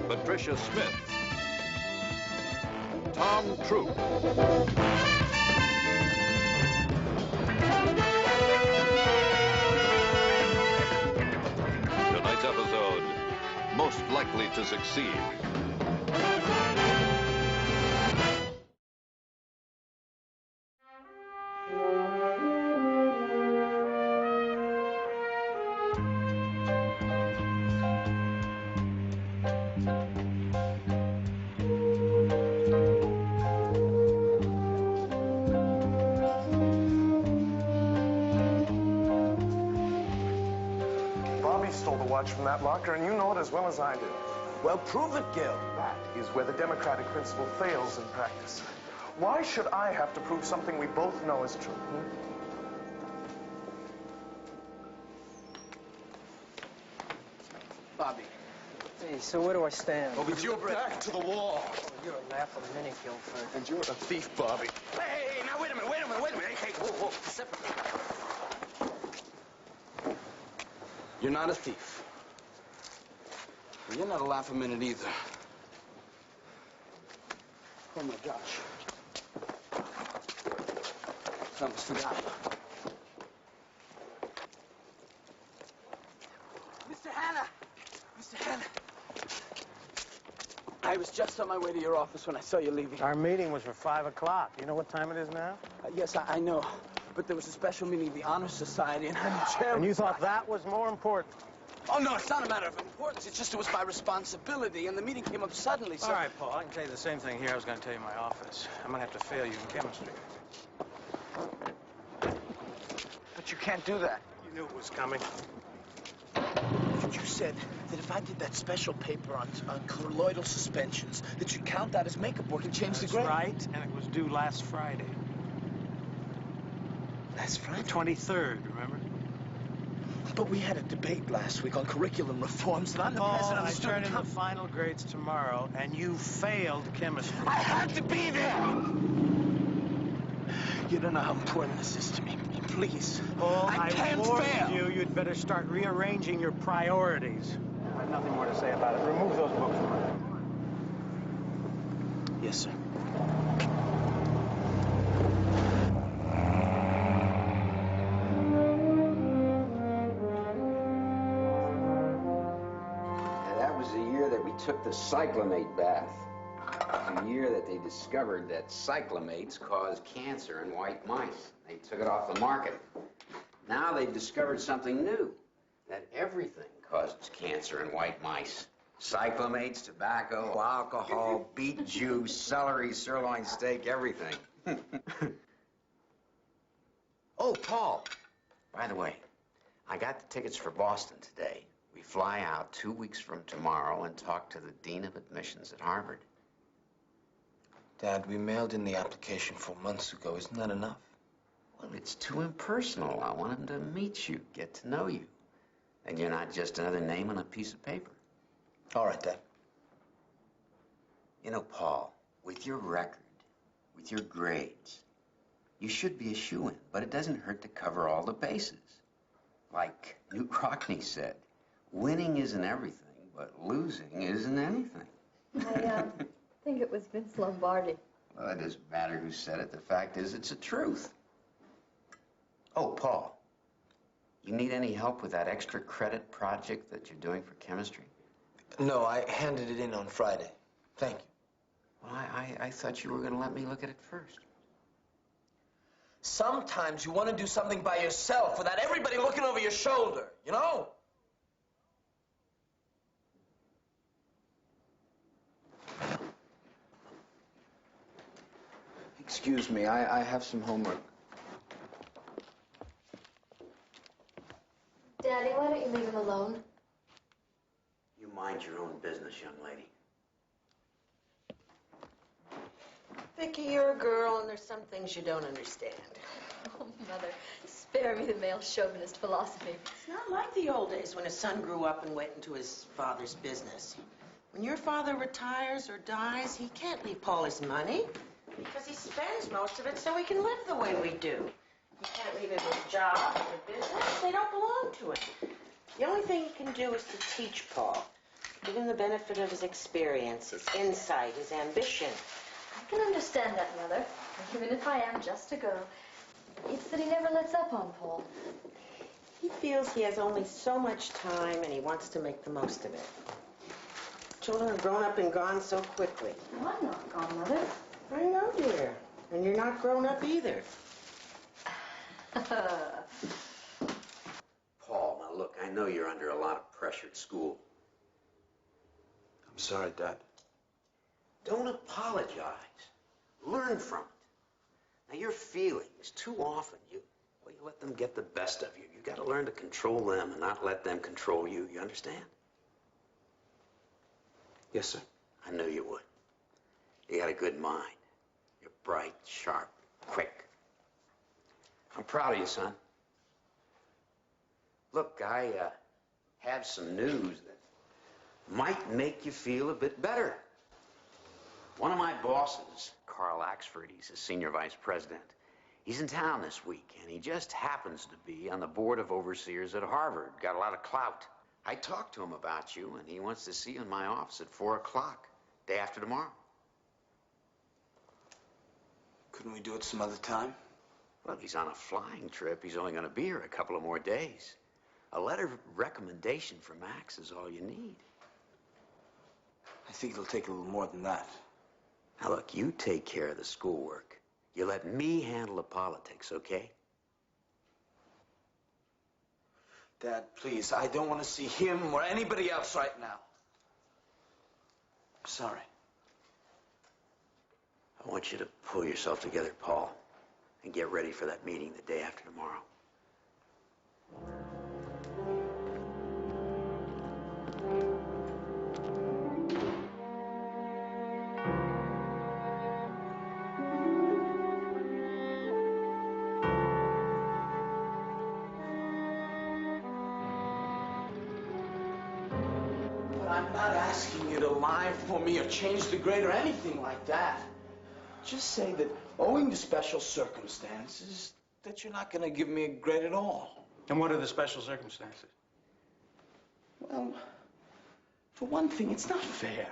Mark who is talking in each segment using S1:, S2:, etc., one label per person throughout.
S1: Patricia Smith, Tom Troop, tonight's episode, most likely to succeed.
S2: From that locker, and you know it as well as I do.
S3: Well, prove it, Gil.
S2: That is where the democratic principle fails in practice. Why should I have to prove something we both know is true?
S3: Bobby.
S4: Hey, so where do I stand?
S3: Oh, with your back to the wall.
S4: Oh, you're a laugh a minute, Guilford.
S3: And you're a thief, Bobby. Hey, now wait a minute. Hey, whoa, separate. You're not a thief. You're not a laugh a minute either. Oh, my gosh. I almost forgot. Mr. Hanna! Mr. Hanna! I was just on my way to your office when I saw you leaving.
S4: Our meeting was for 5 o'clock. You know what time it is now?
S3: Yes, I know. But there was a special meeting of the Honor Society, and I'm chairman.
S4: And you thought that was more important?
S3: Oh, no, it's not a matter of importance. It's just it was my responsibility, and the meeting came up suddenly, so...
S4: All right, Paul, I can tell you the same thing here I was going to tell you in my office. I'm going to have to fail you in chemistry.
S3: But you can't do that.
S4: You knew it was coming.
S3: But you said that if I did that special paper on colloidal suspensions, that you'd count that as makeup work and change the grade.
S4: That's right, and it was due last Friday.
S3: Last Friday?
S4: The 23rd, remember?
S3: But we had a debate last week on curriculum reforms, and I'm the president of the student...
S4: I turn in the final grades tomorrow, and you failed chemistry.
S3: I had to be there! You don't know how important this is to me. Please.
S4: Paul,
S3: I can't
S4: warned
S3: fail.
S4: you'd better start rearranging your priorities. I have nothing more to say about it. Remove those books from it.
S3: Yes, sir.
S5: Took the cyclamate bath. The year that they discovered that cyclamates cause cancer in white mice. They took it off the market. Now they've discovered something new, that everything causes cancer in white mice. Cyclamates, tobacco, alcohol, beet juice, celery, sirloin steak, everything. Oh, Paul, by the way, I got the tickets for Boston today. We fly out 2 weeks from tomorrow and talk to the Dean of Admissions at Harvard.
S6: Dad, we mailed in the application 4 months ago. Isn't that enough?
S5: Well, it's too impersonal. I want him to meet you, get to know you. And you're not just another name on a piece of paper.
S6: All right, Dad.
S5: You know, Paul, with your record, with your grades, you should be a shoo-in, but it doesn't hurt to cover all the bases. Like Newt Rockney said, winning isn't everything, but losing isn't anything.
S7: I think it was Vince Lombardi.
S5: Well, it doesn't matter who said it. The fact is, it's the truth. Oh, Paul, you need any help with that extra credit project that you're doing for chemistry?
S6: No, I handed it in on Friday. Thank you.
S5: Well, I thought you were going to let me look at it first.
S6: Sometimes you want to do something by yourself without everybody looking over your shoulder, you know? Excuse me, I have some homework.
S7: Daddy, why don't you leave him alone?
S5: You mind your own business, young lady.
S8: Vicky, you're a girl, and there's some things you don't understand.
S7: Oh, Mother, spare me the male chauvinist philosophy.
S8: It's not like the old days when a son grew up and went into his father's business. When your father retires or dies, he can't leave Paul his money because he spends most of it so he can live the way we do. He can't leave him his job or business. They don't belong to him. The only thing he can do is to teach Paul. Give him the benefit of his experience, his insight, his ambition.
S7: I can understand that, Mother. Even if I am just a girl. It's that he never lets up on Paul.
S8: He feels he has only so much time and he wants to make the most of it. Children have grown up and gone so quickly.
S7: No, I'm not gone, Mother.
S8: I know, dear. And you're not grown up either.
S5: Paul, now look, I know you're under a lot of pressure at school.
S6: I'm sorry, Dad.
S5: Don't apologize. Learn from it. Now, your feelings, too often, you let them get the best of you. You got to learn to control them and not let them control you. You understand?
S6: Yes, sir.
S5: I knew you would. You got a good mind. You're bright, sharp, quick. I'm proud of you, son. Look, I have some news that might make you feel a bit better. One of my bosses, Karl, he's a senior vice president. He's in town this week, and he just happens to be on the board of overseers at Harvard. Got a lot of clout. I talked to him about you, and he wants to see you in my office at 4 o'clock, day after tomorrow.
S6: Couldn't we do it some other time?
S5: Well, he's on a flying trip. He's only going to be here a couple of more days. A letter of recommendation from Max is all you need.
S6: I think it'll take a little more than that.
S5: Now, look, you take care of the schoolwork. You let me handle the politics, okay?
S6: Dad, please, I don't want to see him or anybody else right now. I'm sorry.
S5: I want you to pull yourself together, Paul, and get ready for that meeting the day after tomorrow.
S3: I'm not asking you to lie for me or change the grade or anything like that. Just say that owing to special circumstances, that you're not going to give me a grade at all.
S4: And what are the special circumstances?
S3: Well, for one thing, it's not fair.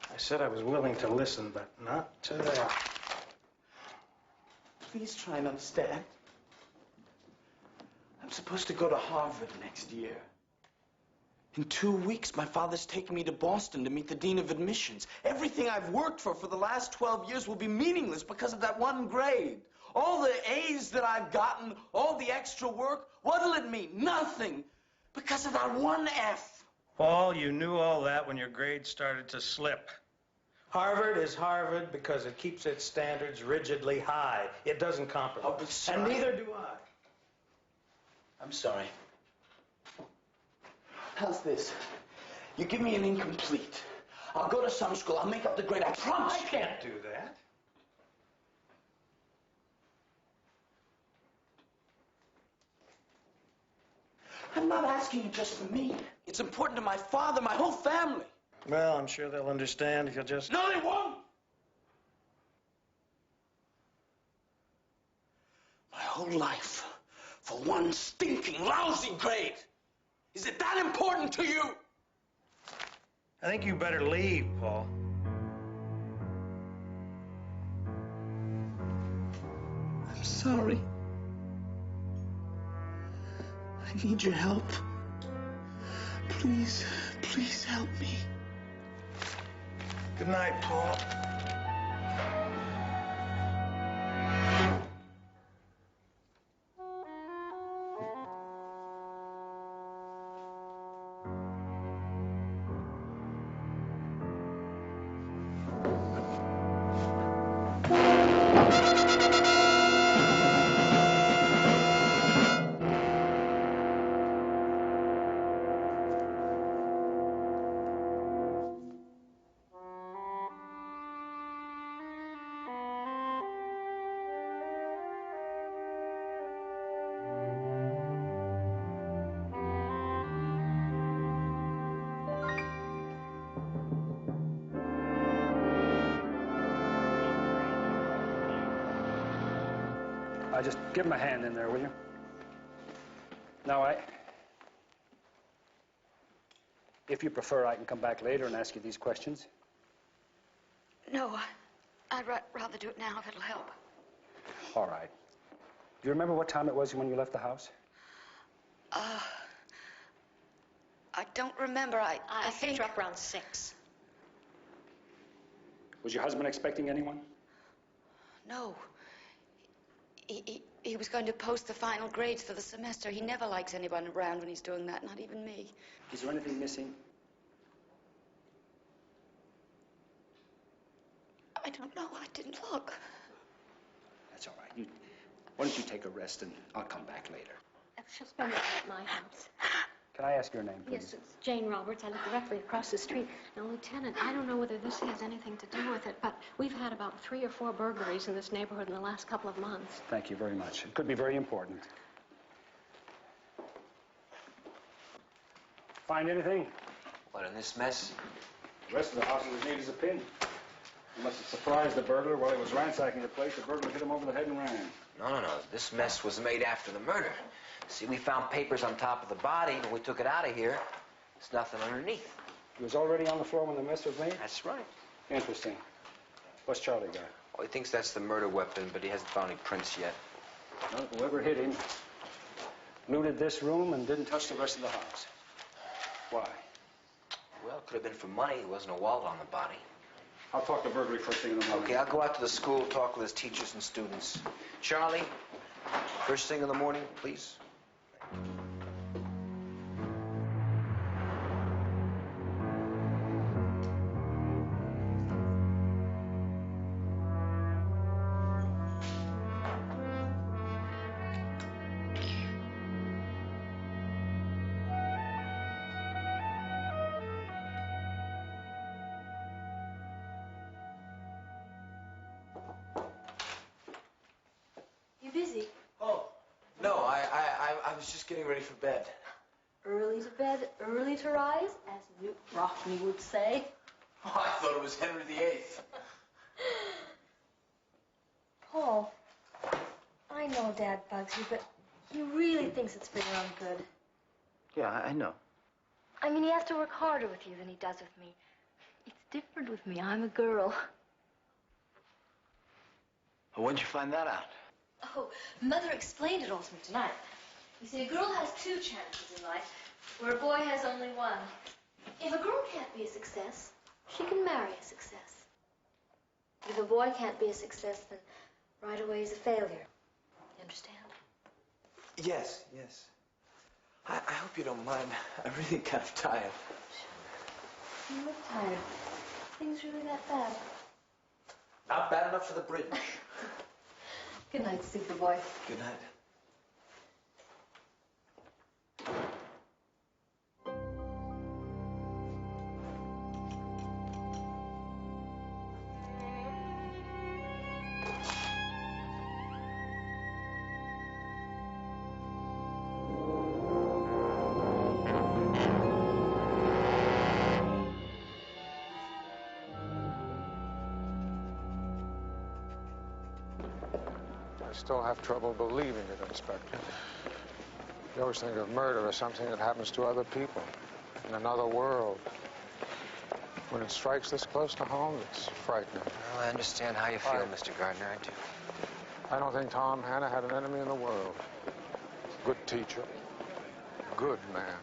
S4: I said I was willing to listen, but not to that.
S3: Please try and understand. I'm supposed to go to Harvard next year. In 2 weeks, my father's taking me to Boston to meet the dean of admissions. Everything I've worked for the last 12 years will be meaningless because of that one grade. All the A's that I've gotten, all the extra work, what'll it mean? Nothing. Because of that one F.
S4: Paul, you knew all that when your grades started to slip. Harvard is Harvard because it keeps its standards rigidly high. It doesn't compromise.
S3: Oh, but sir,
S4: and neither do I.
S3: I'm sorry. How's this? You give me an incomplete. I'll go to summer school. I'll make up the grade. I promise.
S4: I can't do that.
S3: I'm not asking you just for me. It's important to my father, my whole family.
S4: Well, I'm sure they'll understand if you'll just...
S3: No, they won't. My whole life for one stinking, lousy grade. Is it that important to you?
S4: I think you better leave, Paul.
S3: I'm sorry. I need your help. Please, please help me.
S4: Good night, Paul. Just give him a hand in there, will you? No,
S9: If you prefer, I can come back later and ask you these questions.
S10: No, I'd rather do it now if it'll help.
S9: All right. Do you remember what time it was when you left the house?
S10: I don't remember. I think...
S11: picked her up around 6.
S9: Was your husband expecting anyone?
S10: No. He was going to post the final grades for the semester. He never likes anyone around when he's doing that, not even me.
S9: Is there anything missing?
S10: I don't know. I didn't look.
S9: That's all right. Why don't you take a rest and I'll come back later.
S11: She'll spend the night at my house.
S9: Can I ask your name, please?
S11: Yes, it's Jane Roberts. I live directly across the street. Now, Lieutenant, I don't know whether this has anything to do with it, but we've had about 3 or 4 burglaries in this neighborhood in the last couple of months.
S9: Thank you very much. It could be very important. Find anything?
S6: What, in this mess?
S9: The rest of the house is as neat as a pin. You must have surprised the burglar while he was ransacking the place. The burglar hit him over the head and ran.
S6: No. This mess was made after the murder. See, we found papers on top of the body. When we took it out of here, there's nothing underneath.
S9: He was already on the floor when the mess was made?
S6: That's right.
S9: Interesting. What's Charlie got?
S6: Well, he thinks that's the murder weapon, but he hasn't found any prints yet.
S9: Well, whoever hit him looted this room and didn't touch the rest of the house. Why?
S6: Well, it could have been for money. There wasn't a wallet on the body.
S9: I'll talk to burglary first thing in the morning.
S6: Okay, I'll go out to the school, talk with his teachers and students. Charlie, first thing in the morning, please.
S7: You busy?
S6: Oh, no, I was just getting ready for bed.
S7: Early to bed, early to rise, as Newt Rockney would say.
S6: Oh, I thought it was Henry VIII.
S7: Paul, I know Dad bugs you, but he really thinks it's for your own good.
S6: Yeah, I know.
S7: I mean, he has to work harder with you than he does with me. It's different with me. I'm a girl.
S6: Well, when'd you find that out?
S7: Oh, Mother explained it all to me tonight. You see, a girl has 2 chances in life, where a boy has only 1. If a girl can't be a success, she can marry a success. If a boy can't be a success, then right away he's a failure. You understand?
S6: Yes. I hope you don't mind. I'm really kind of tired.
S7: You look tired. Things really that bad.
S6: Not bad enough for the bridge.
S7: Good night, Superboy.
S6: Good night.
S12: I still have trouble believing it, Inspector. You always think of murder as something that happens to other people, in another world. When it strikes this close to home, it's frightening.
S6: Well, I understand how you feel, Mr. Gardner. I do.
S12: I don't think Tom Hanna had an enemy in the world. Good teacher. Good man.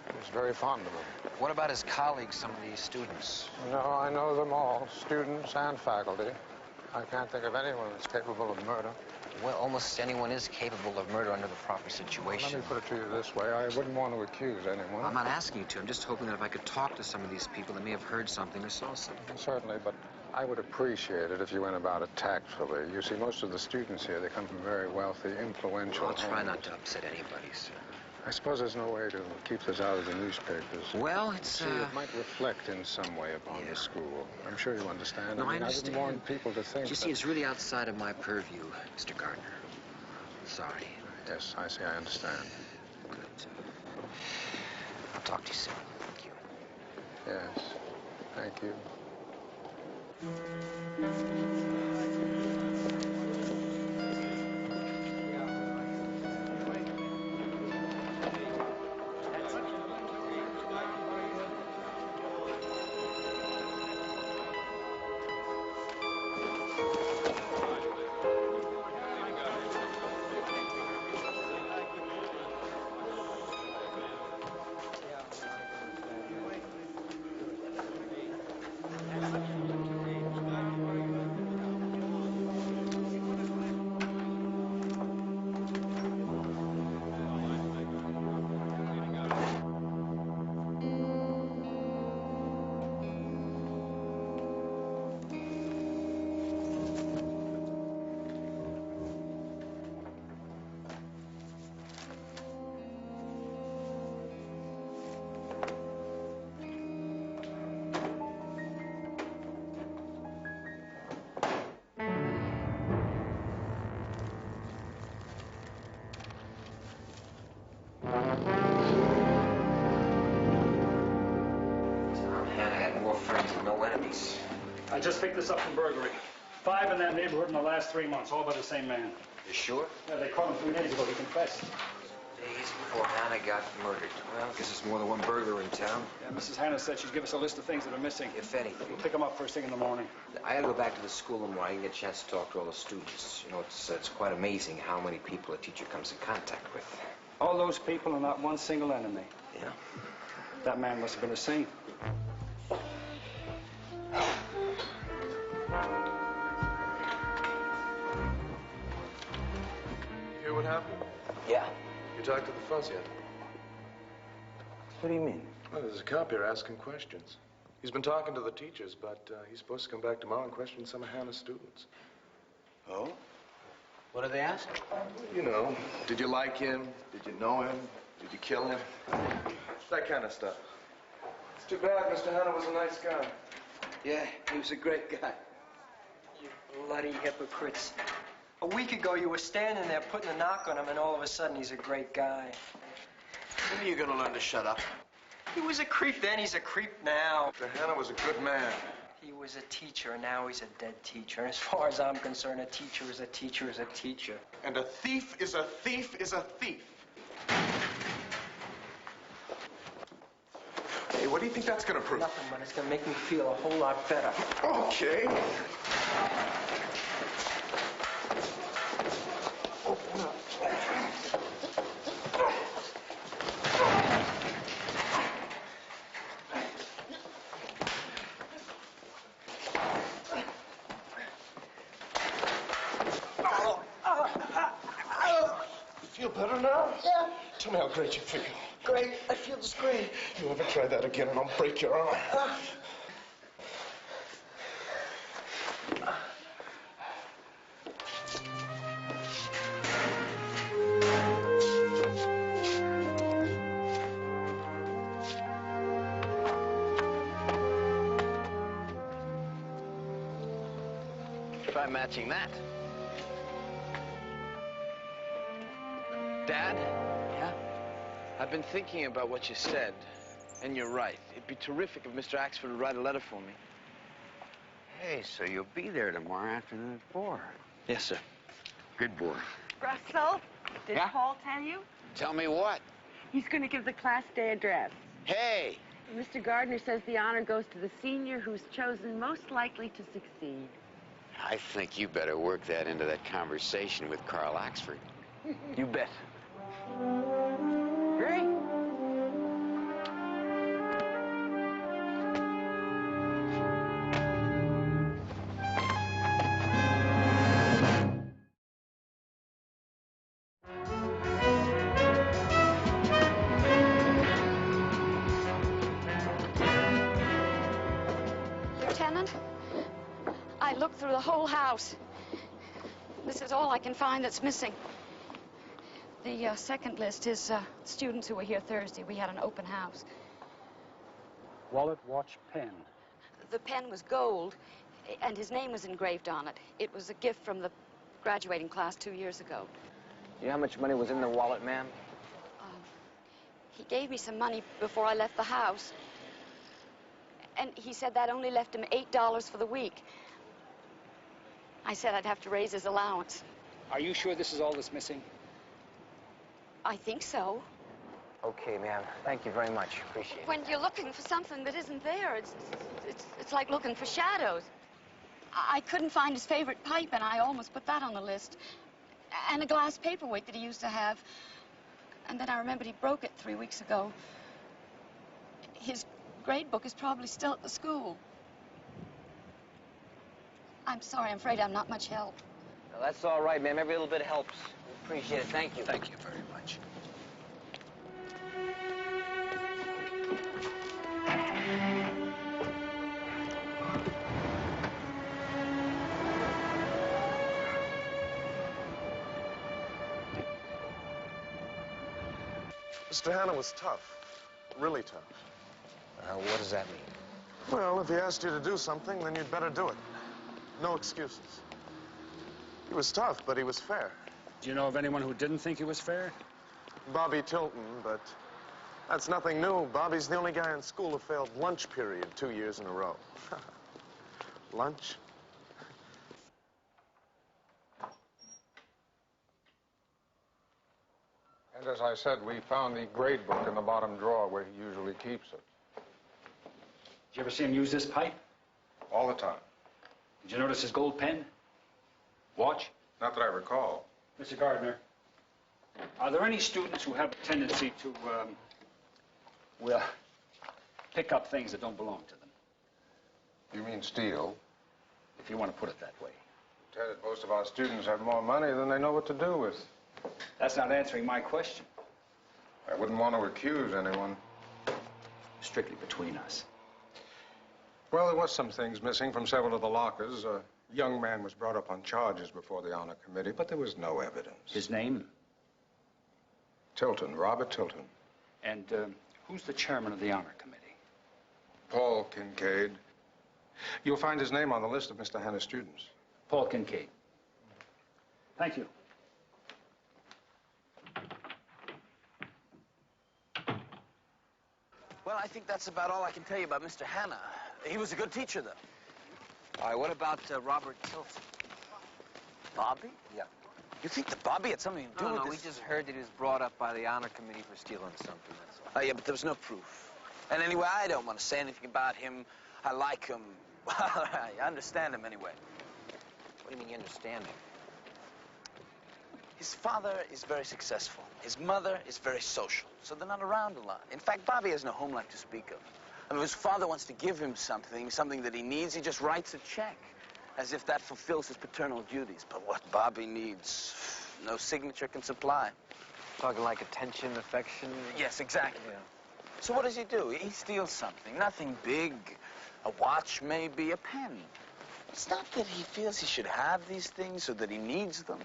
S12: He was very fond of him.
S6: What about his colleagues, some of these students?
S12: No, I know them all, students and faculty. I can't think of anyone that's capable of murder.
S6: Well, almost anyone is capable of murder under the proper situation.
S12: Let me put it to you this way. I wouldn't want to accuse anyone.
S6: I'm not asking you to. I'm just hoping that if I could talk to some of these people, they may have heard something or saw something.
S12: Certainly, but I would appreciate it if you went about it tactfully. You see, most of the students here, they come from very wealthy, influential
S6: I'll try
S12: homes.
S6: not to upset anybody, sir.
S12: I suppose there's no way to keep this out of the newspapers.
S6: Well, it's,
S12: See, it might reflect in some way upon the school. I'm sure you understand.
S6: No, I
S12: I
S6: understand.
S12: wouldn't want people to think
S6: You see, it's really outside of my purview, Mr. Gardner. Sorry.
S12: Yes, I see. I understand.
S6: Good. I'll talk to you soon. Thank you.
S12: Yes. Thank you.
S6: friends and no enemies.
S9: I just picked this up from burglary. 5 in that neighborhood in the last 3 months, all by the same man.
S6: You sure?
S9: Yeah, they caught him 3 days ago. He confessed.
S6: Days before Hannah got murdered. Well, I guess there's more than one burglar in town.
S9: Yeah, Mrs. Hannah said she'd give us a list of things that are missing.
S6: If anything.
S9: We'll pick them up first thing in the morning.
S6: I gotta go back to the school tomorrow. I didn't get a chance to talk to all the students. You know, it's quite amazing how many people a teacher comes in contact with.
S9: All those people are not one single enemy.
S6: Yeah.
S9: That man must have been a saint.
S13: Hear what happened?
S6: Yeah.
S13: You talked to the fuzz yet?
S6: What do you mean?
S13: Well, there's a cop here asking questions. He's been talking to the teachers, but he's supposed to come back tomorrow and question some of Hannah's students.
S6: Oh? What do they ask?
S13: You know, did you like him? Did you know him? Did you kill him? That kind of stuff. It's too bad. Mr. Hannah was a nice guy.
S14: Yeah, he was a great guy. You bloody hypocrites. A week ago, you were standing there putting a knock on him, and all of a sudden, he's a great guy.
S13: When are you going to learn to shut up?
S14: He was a creep then, he's a creep now.
S13: Mr. Hannah was a good man.
S14: He was a teacher, and now he's a dead teacher. And as far as I'm concerned, a teacher is a teacher is a teacher.
S13: And a thief is a thief is a thief. Hey, what do you think that's going to prove?
S14: Nothing, but it's going to make me feel a whole lot better.
S13: Okay. Feel better now?
S14: Yeah.
S13: Tell me how great you feel.
S14: Great. I feel just great.
S13: You ever try that again and I'll break your arm.
S15: Try matching that. Dad?
S6: Yeah?
S15: I've been thinking about what you said, and you're right. It'd be terrific if Mr. Axford would write a letter for me.
S5: Hey, so you'll be there tomorrow afternoon at 4.
S15: Yes, sir.
S5: Good boy.
S16: Russell, did
S5: Yeah?
S16: Paul tell you?
S5: Tell me what?
S16: He's going to give the class day address.
S5: Hey!
S16: Mr. Gardner says the honor goes to the senior who's chosen most likely to succeed.
S5: I think you better work that into that conversation with Karl Axford.
S15: You bet.
S16: Great.
S10: Lieutenant, I looked through the whole house. This is all I can find that's missing. The second list is students who were here Thursday. We had an open house.
S9: Wallet, watch, pen.
S10: The pen was gold, and his name was engraved on it. It was a gift from the graduating class 2 years ago.
S6: You know how much money was in the wallet, ma'am?
S10: He gave me some money before I left the house. And he said that only left him $8 for the week. I said I'd have to raise his allowance.
S9: Are you sure this is all that's missing?
S10: I think so.
S6: Okay, ma'am. Thank you very much. Appreciate it.
S10: When you're looking for something that isn't there, it's like looking for shadows. I couldn't find his favorite pipe, and I almost put that on the list. And a glass paperweight that he used to have. And then I remembered he broke it 3 weeks ago. His grade book is probably still at the school. I'm sorry, I'm afraid I'm not much help.
S6: Well, that's all right, ma'am. Every little bit helps. We appreciate it. Thank you.
S15: Thank you very much.
S13: Mr. Hannah was tough. Really tough.
S6: What does that mean?
S13: Well, if he asked you to do something, then you'd better do it. No excuses. He was tough, but he was fair.
S9: Do you know of anyone who didn't think he was fair?
S13: Bobby Tilton, but That's nothing new. Bobby's the only guy in school who failed lunch period 2 years in a row. Lunch?
S12: And as I said, we found the grade book in the bottom drawer where he usually keeps it.
S17: Did you ever see him use this pipe?
S12: All the time.
S17: Did you notice his gold pen? Watch?
S12: Not that I recall.
S17: Mr. Gardner, are there any students who have a tendency to, well, pick up things that don't belong to them?
S12: You mean steal?
S17: If you want to put it that way.
S12: Ted, most of our students have more money than they know what to do with.
S17: That's not answering my question.
S12: I wouldn't want to accuse anyone.
S17: Strictly between us.
S12: Well, there was some things missing from several of the lockers. A young man was brought up on charges before the honor committee, but there was no evidence.
S17: His name?
S12: Tilton, Robert Tilton.
S17: And who's the chairman of the honor committee?
S12: Paul Kincaid. You'll find his name on the list of Mr. Hanna's students.
S17: Paul Kincaid. Thank you.
S6: Well, I think that's about all I can tell you about Mr. Hanna. He was a good teacher, though. All right, what about Robert Tilton? Bobby?
S15: Yeah.
S6: You think that Bobby had something to do with this?
S15: No, we just heard that he was brought up by the honor committee for stealing something, that's all.
S6: Oh, yeah, but there was no proof. And anyway, I don't want to say anything about him. I like him. Well, I understand him anyway.
S15: What do you mean you understand him?
S6: His father is very successful. His mother is very social, so they're not around a lot. In fact, Bobby has no home life to speak of. I mean, if his father wants to give him something that he needs, he just writes a check, as if that fulfills his paternal duties. But what Bobby needs, no signature can supply.
S15: Talking like attention, affection?
S6: Yes, exactly.
S15: Yeah.
S6: So what does he do? He steals something, nothing big, a watch maybe, a pen. It's not that he feels he should have these things or that he needs them.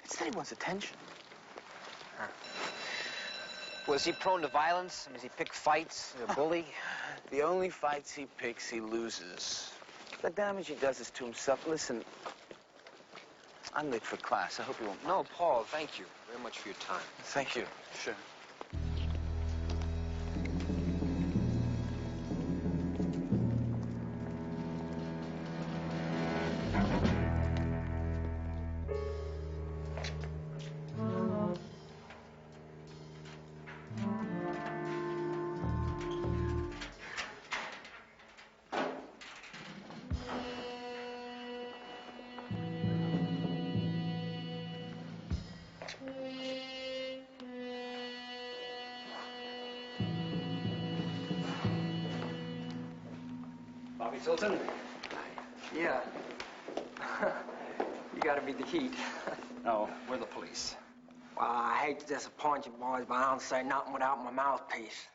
S6: It's that he wants attention.
S15: Huh. Was he prone to violence? I mean, does he pick fights? Is he a bully?
S6: The only fights he picks, he loses. The damage he does is to himself. Listen, I'm late for class. I hope you won't...
S15: No, Paul, thank you very much for your time.
S6: Thank you. Sure.
S17: Bobby Tilton?
S14: Yeah. You gotta be the Heat.
S17: No, we're the police.
S14: Well, I hate to disappoint you boys, but I don't say nothing without my mouthpiece.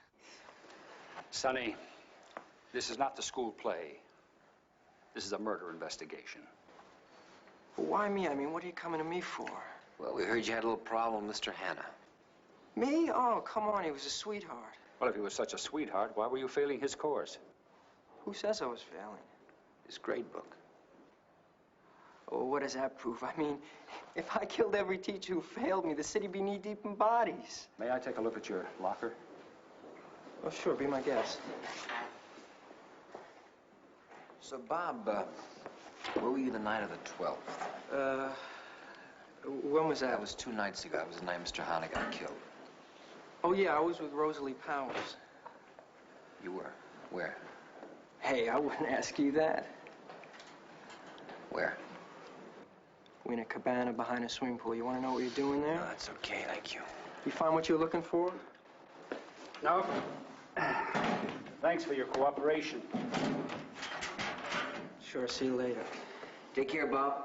S17: Sonny, this is not the school play. This is a murder investigation.
S14: Well, why me? I mean, what are you coming to me for?
S15: Well, we heard you had a little problem with Mr. Hanna.
S14: Me? Oh, come on, he was a sweetheart.
S17: Well, if he was such a sweetheart, why were you failing his course?
S14: Who says I was failing?
S15: His grade book.
S14: Oh, what does that prove? I mean, if I killed every teacher who failed me, the city'd be knee-deep in bodies.
S17: May I take a look at your locker?
S14: Oh, sure, be my guest.
S15: So, Bob, where were you the night of the 12th?
S14: When was that?
S15: That was 2 nights ago. That was the night Mr. Hanna got killed.
S14: Oh, yeah, I was with Rosalie Powers.
S15: You were? Where?
S14: Hey, I wouldn't ask you that.
S15: Where?
S14: We're in a cabana behind a swimming pool. You want to know what you're doing there?
S15: No, that's okay, thank you.
S14: You find what you're looking for?
S17: No. Thanks for your cooperation.
S14: Sure, see you later.
S15: Take care, Bob.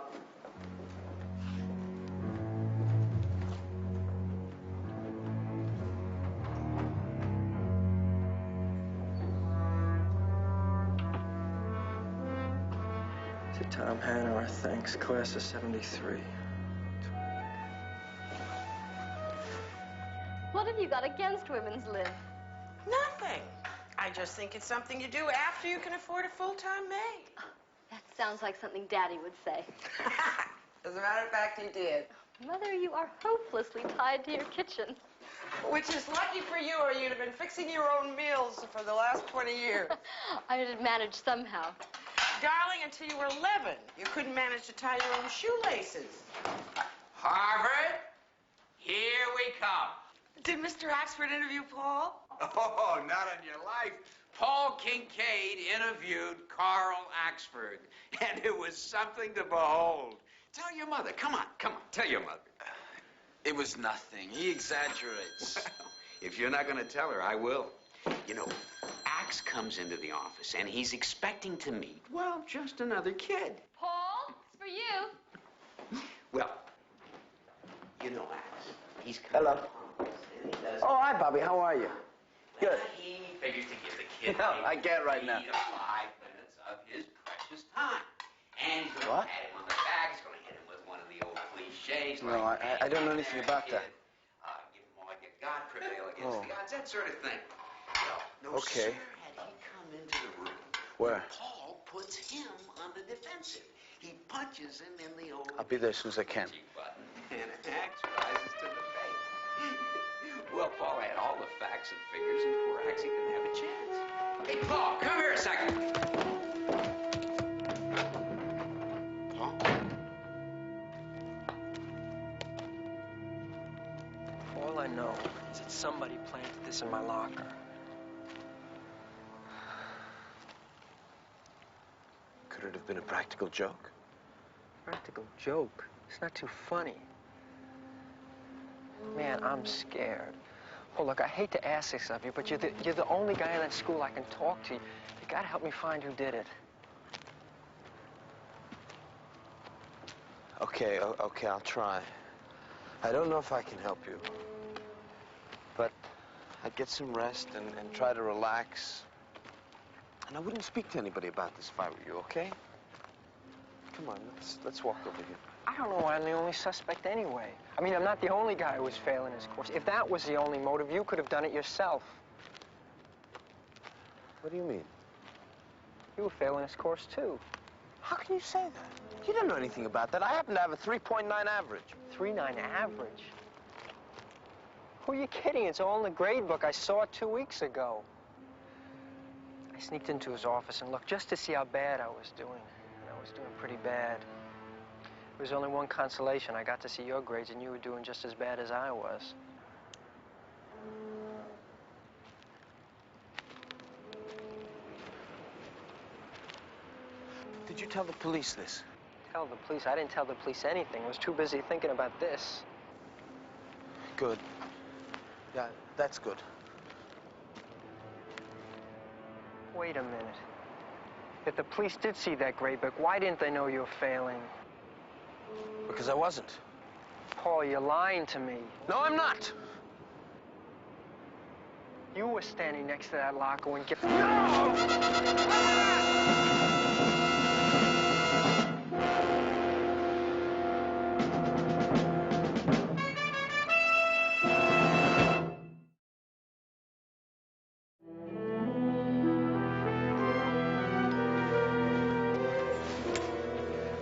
S14: To Tom Hanna, our thanks, class of 73.
S7: What have you got against women's lib?
S8: Nothing. I just think it's something you do after you can afford a full-time maid.
S7: That sounds like something Daddy would say.
S8: As a matter of fact, he did.
S7: Mother, you are hopelessly tied to your kitchen.
S8: Which is lucky for you, or you'd have been fixing your own meals for the last 20 years.
S11: I did manage somehow.
S8: Darling, until you were 11, you couldn't manage to tie your own shoelaces.
S5: Harvard, here we come.
S8: Did Mr. Axford interview Paul?
S5: Oh, not on your life. Paul Kincaid interviewed Carl Axford, and it was something to behold. Tell your mother. Come on, tell your mother.
S6: It was nothing. He exaggerates.
S5: If you're not going to tell her, I will. You know, Axe comes into the office, and he's expecting to meet, well, just another kid.
S7: Paul, it's for you.
S5: Well, you know Axe. He's coming.
S6: Hello. Oh, hi, Bobby. How are you? Good.
S5: He figured to give the kid
S6: No, I can't right now.
S5: 3 to 5 minutes of his precious time. And he's going to pat him on the back. He's going to hit him with one of the old cliches.
S6: No,
S5: like,
S6: I don't know anything about that.
S5: Give him all you got, prevail against the odds, that sort of thing. No
S6: Okay.
S5: sooner had he come into the room.
S6: Where?
S5: Paul puts him on the defensive. He punches him in the old
S6: I'll be there as soon as I can.
S5: button, and Axe rises to the bait. Well, Paul had all the facts and figures, and poor Axe didn't have a chance. Hey, Paul, come here a second. Paul?
S14: All I know is that somebody planted this in my locker.
S6: Could it have been a practical joke?
S14: Practical joke? It's not too funny. Man, I'm scared. Oh, look, I hate to ask this of you, but you're the only guy in that school I can talk to. You gotta help me find who did it.
S6: Okay, I'll try. I don't know if I can help you, but I'd get some rest and try to relax. And I wouldn't speak to anybody about this if I were you, okay? Come on, let's walk over here.
S14: I don't know why I'm the only suspect anyway. I mean, I'm not the only guy who was failing his course. If that was the only motive, you could have done it yourself.
S6: What do you mean?
S14: You were failing his course, too.
S6: How can you say that? You don't know anything about that. I happen to have a 3.9 average.
S14: 3.9 average? Who are you kidding? It's all in the grade book. I saw it 2 weeks ago. I sneaked into his office and looked just to see how bad I was doing. And I was doing pretty bad. There was only one consolation. I got to see your grades, and you were doing just as bad as I was.
S6: Did you tell the police this?
S14: Tell the police? I didn't tell the police anything. I was too busy thinking about this.
S6: Good. Yeah, that's good.
S14: Wait a minute. If the police did see that grade book, why didn't they know you were failing?
S6: Because I wasn't.
S14: Paul, you're lying to me.
S6: No, I'm not.
S14: You were standing next to that locker when...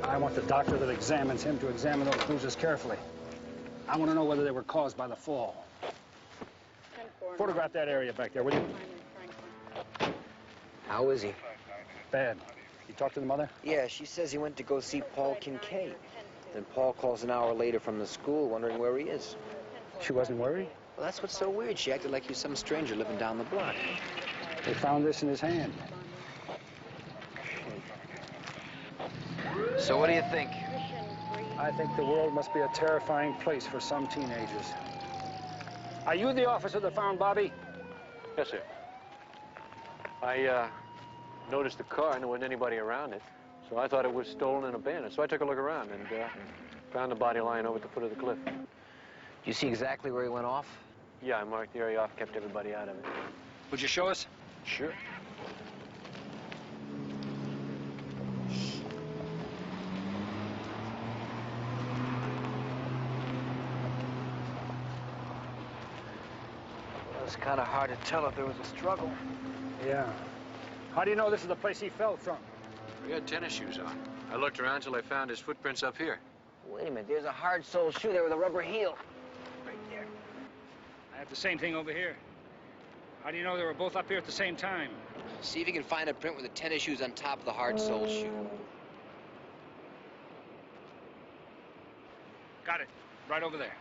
S17: I want the doctor that examines him to examine those bruises carefully. I want to know whether they were caused by the fall. Photograph that area back there, will you?
S18: How is he?
S17: Bad. You talked to the mother?
S18: Yeah, she says he went to go see Paul Kincaid. Then Paul calls an hour later from the school wondering where he is.
S17: She wasn't worried?
S18: Well, that's what's so weird. She acted like he was some stranger living down the block.
S17: They found this in his hand.
S15: So what do you think?
S17: I think the world must be a terrifying place for some teenagers. Are you the officer that found Bobby?
S19: Yes, sir. I noticed the car and there wasn't anybody around it. So I thought it was stolen and abandoned. So I took a look around and found the body lying over at the foot of the cliff.
S18: Do you see exactly where he went off?
S19: Yeah, I marked the area off, kept everybody out of it.
S17: Would you show us?
S19: Sure.
S14: It's kind of hard to tell if there was a struggle.
S17: Yeah. How do you know this is the place he fell from?
S19: He had tennis shoes on. I looked around till I found his footprints up here.
S18: Wait a minute, there's a hard-soled shoe there with a rubber heel. Right there.
S17: I Had the same thing over here. How do you know they were both up here at the same time?
S18: See if you can find a print with the tennis shoes on top of the hard sole shoe.
S17: Got it. Right over there.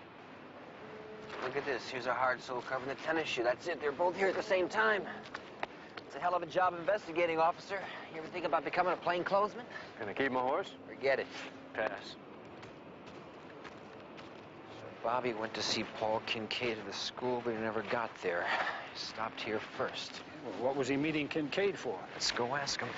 S18: Look at this. Here's a hard sole covering the tennis shoe. That's it. They're both here at the same time. It's a hell of a job investigating, officer. You ever think about becoming a plainclothesman?
S19: Gonna keep my horse?
S18: Forget it.
S19: Pass.
S18: So Bobby went to see Paul Kincaid at the school, but he never got there. He stopped here first.
S17: Well, what was he meeting Kincaid for?
S18: Let's go ask him.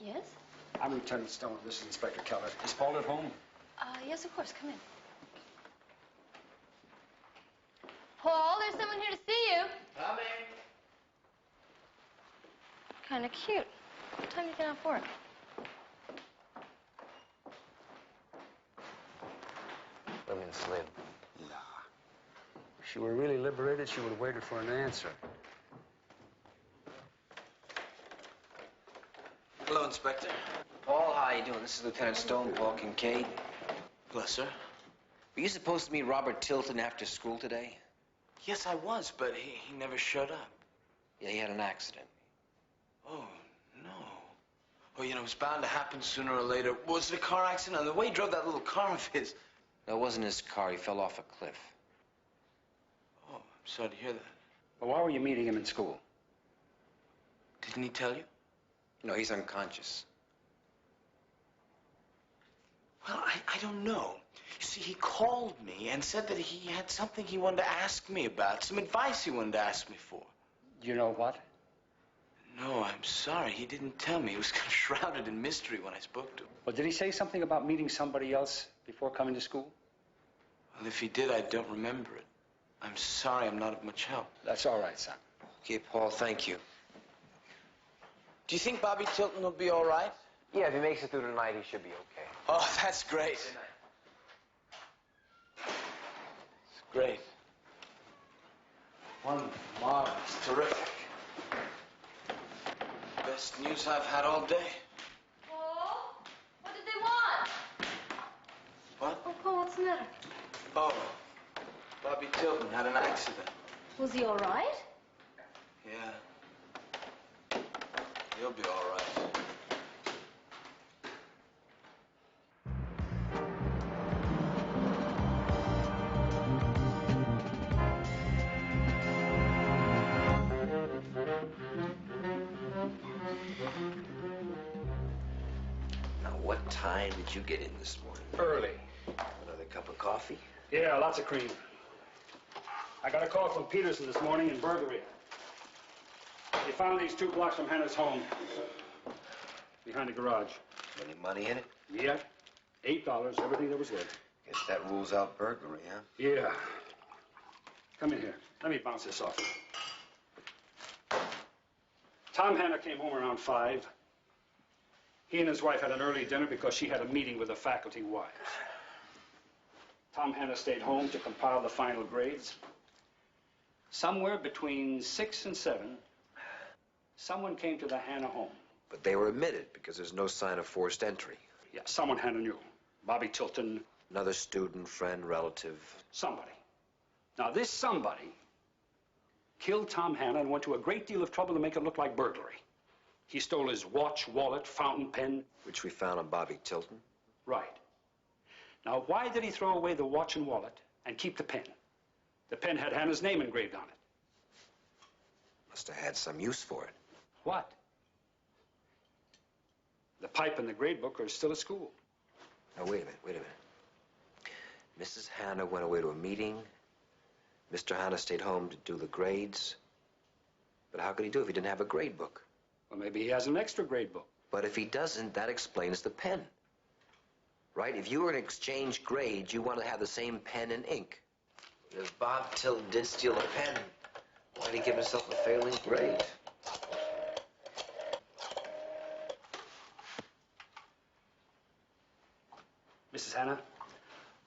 S7: Yes?
S17: I'm Lieutenant Stone. This is Inspector Keller. Is Paul at home?
S7: Yes, of course. Come in. Paul, there's someone here to see you.
S15: Coming.
S7: Kind of cute. What time do you get off work?
S18: Women slim.
S17: Nah. If she were really liberated, she would have waited for an answer.
S3: Hello, Inspector.
S18: Paul, how you doing? This is Lieutenant Stone, Paul Kincaid.
S3: Bless sir.
S18: Were you supposed to meet Robert Tilton after school today?
S3: Yes, I was, but he never showed up.
S18: Yeah, he had an accident.
S3: Oh, no. Oh, you know, it was bound to happen sooner or later. Was it a car accident? The way he drove that little car of his...
S18: No, it wasn't his car. He fell off a cliff.
S3: Oh, I'm sorry to hear that.
S17: Well, why were you meeting him in school?
S3: Didn't he tell you?
S18: No, he's unconscious.
S3: Well, I don't know. You see, he called me and said that he had something he wanted to ask me about, some advice he wanted to ask me for.
S17: You know what?
S3: No, I'm sorry. He didn't tell me. He was kind of shrouded in mystery when I spoke to him.
S17: Well, did he say something about meeting somebody else before coming to school?
S3: Well, if he did, I don't remember it. I'm sorry I'm not of much help.
S17: That's all right, son.
S18: Okay, Paul, thank you.
S3: Do you think Bobby Tilton will be all right?
S18: Yeah, if he makes it through tonight, he should be okay.
S3: Oh, that's great. It's great. Wonderful, marvelous, terrific. Best news I've had all day.
S7: Paul? What did they want?
S3: What?
S7: Oh, Paul, what's the matter?
S3: Oh, Bobby Tilton had an accident.
S7: Was he all right?
S3: Yeah. He'll be all right.
S18: Now, what time did you get in this morning?
S17: Early.
S18: Another cup of coffee?
S17: Yeah, lots of cream. I got a call from Peterson this morning in burglary. They found these 2 blocks from Hannah's home. Behind the garage.
S18: Any money in it?
S17: Yeah. $8, everything that was there.
S18: Guess that rules out burglary, huh?
S17: Yeah. Come in here. Let me bounce this off. Tom Hannah came home around 5. He and his wife had an early dinner because she had a meeting with the faculty wives. Tom Hannah stayed home to compile the final grades. Somewhere between 6 and 7, someone came to the Hannah home.
S18: But they were admitted because there's no sign of forced entry.
S17: Yeah, someone Hannah knew. Bobby Tilton.
S18: Another student, friend, relative.
S17: Somebody. Now, this somebody killed Tom Hannah and went to a great deal of trouble to make it look like burglary. He stole his watch, wallet, fountain pen.
S18: Which we found on Bobby Tilton.
S17: Right. Now, why did he throw away the watch and wallet and keep the pen? The pen had Hannah's name engraved on it.
S18: Must have had some use for it.
S17: What? The pipe and the grade book are still at school.
S18: Now, wait a minute. Mrs. Hannah went away to a meeting. Mr. Hannah stayed home to do the grades. But how could he do it if he didn't have a grade book?
S17: Well, maybe he has an extra grade book.
S18: But if he doesn't, that explains the pen. Right? If you were to exchange grades, you want to have the same pen and ink. But if Bob Tilton did steal a pen, why did he give himself a failing grade?
S17: Mrs. Hannah,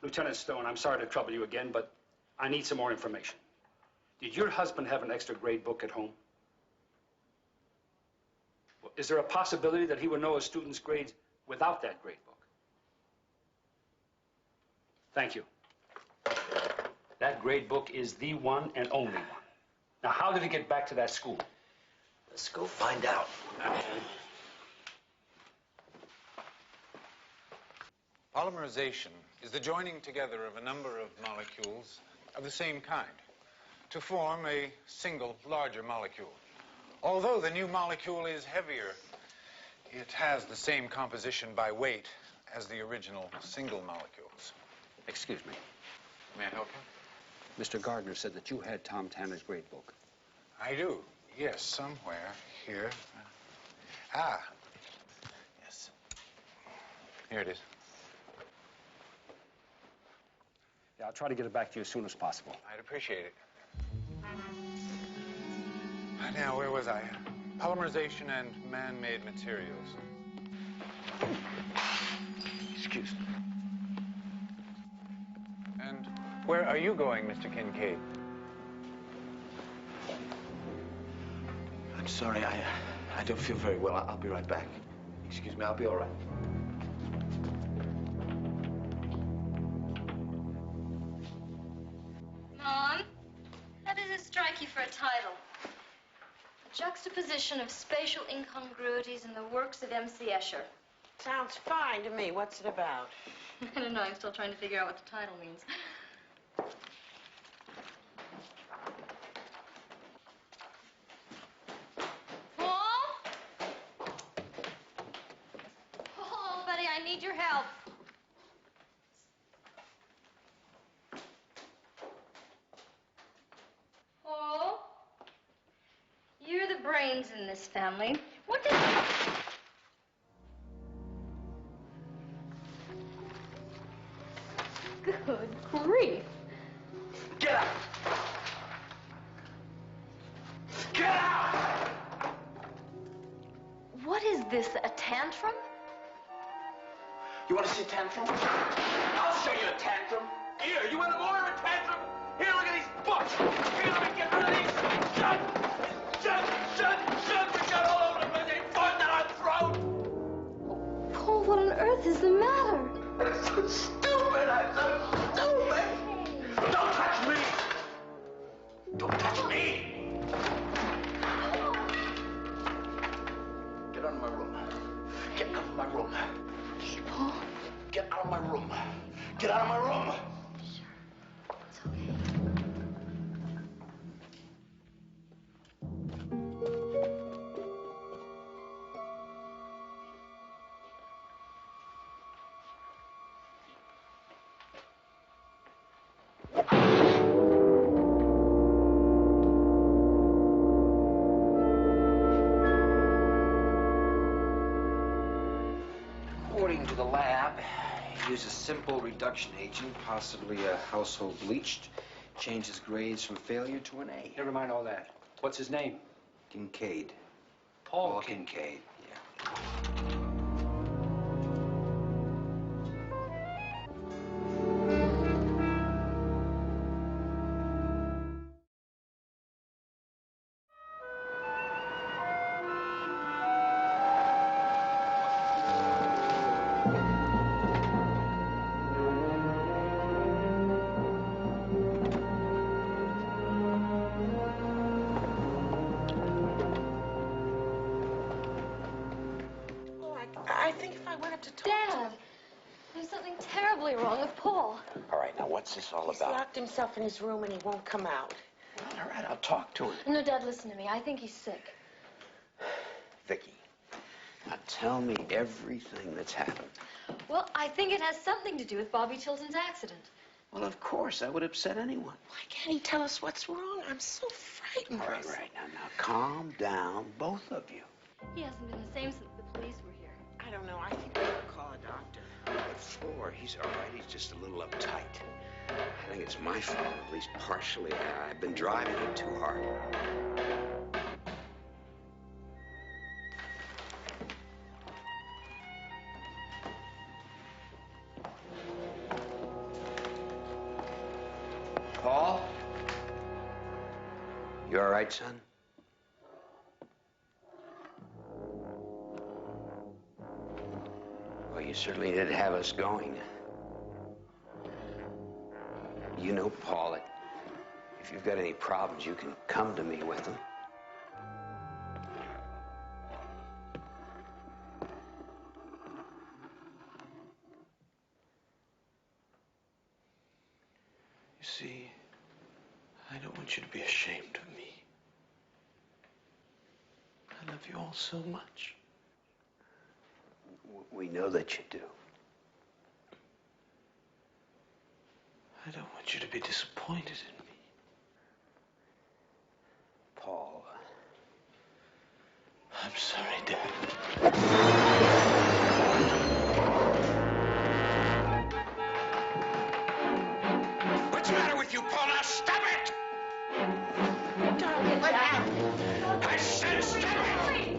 S17: Lieutenant Stone, I'm sorry to trouble you again, but I need some more information. Did your husband have an extra grade book at home? Well, Is there a possibility that he would know a student's grades without that grade book? Thank you. That grade book is the one and only one. Now, how did it get back to that school?
S18: Let's go find out.
S20: Polymerization is the joining together of a number of molecules of the same kind to form a single larger molecule. Although the new molecule is heavier, it has the same composition by weight as the original single molecules.
S21: Excuse me.
S20: May I help you?
S21: Mr. Gardner said that you had Tom Tanner's grade book.
S20: I do. Yes, somewhere here. Yes. Here it is.
S21: Yeah, I'll try to get it back to you as soon as possible.
S20: I'd appreciate it. Now, where was I? Polymerization and man-made materials.
S21: Excuse me.
S20: And where are you going, Mr. Kincaid?
S3: I'm sorry, I don't feel very well. I'll be right back. Excuse me, I'll be all right.
S7: Mom, how does it strike you for a title? A juxtaposition of spatial incongruities in the works of M.C. Escher.
S8: Sounds fine to me. What's it about?
S7: I don't know. I'm still trying to figure out what the title means. Paul, buddy, I need your help. Paul, you're the brains in this family. What did... Good grief.
S3: Get out! Get out!
S7: What is this, a tantrum?
S3: You want to see a tantrum? I'll show you a tantrum. Here, you want more of a tantrum? Here, look at these books. Here, let me get rid of these. Shut! We got all over the place. They fun down our throat.
S7: Paul, what on earth is the matter?
S3: I'm so stupid. I'm so stupid. Don't touch me. Don't touch me. Get out of my room. Get out of my room.
S7: Paul?
S3: Get out of my room. Get out of my room.
S7: It's okay.
S18: According to the lab, use a simple reduction agent, possibly a household bleach, change his grades from failure to an A.
S21: Never mind all that. What's his name?
S18: Kincaid.
S21: Paul
S18: Kincaid, yeah.
S8: I think if I went up to talk
S7: Dad, there's something terribly wrong with Paul.
S18: All right, now what's this all
S8: He's locked himself in his room and he won't come out.
S18: All right, I'll talk to him.
S7: No, Dad, listen to me. I think he's sick.
S18: Vicky, now tell me everything that's happened.
S7: Well, I think it has something to do with Bobby Tilton's accident.
S18: Well, of course, that would upset anyone.
S8: Why can't he tell us what's wrong? I'm so frightened.
S18: All right, now calm down, both of you.
S7: He hasn't been the same since the police were here.
S8: I don't know. I think we ought to call a doctor.
S18: But Floor, he's all right. He's just a little uptight. I think it's my fault, at least partially. I've been driving him too hard. Paul? You all right, son?
S5: certainly did have us going. You know, Paul, that if you've got any problems, you can come to me with them.
S3: You see, I don't want you to be ashamed of me. I love you all so much.
S5: We know that you do.
S3: I don't want you to be disappointed in me.
S5: Paul.
S3: I'm sorry, Dad.
S1: What's the matter with you, Paul? Now stop it!
S7: Don't get back.
S1: I said stop it!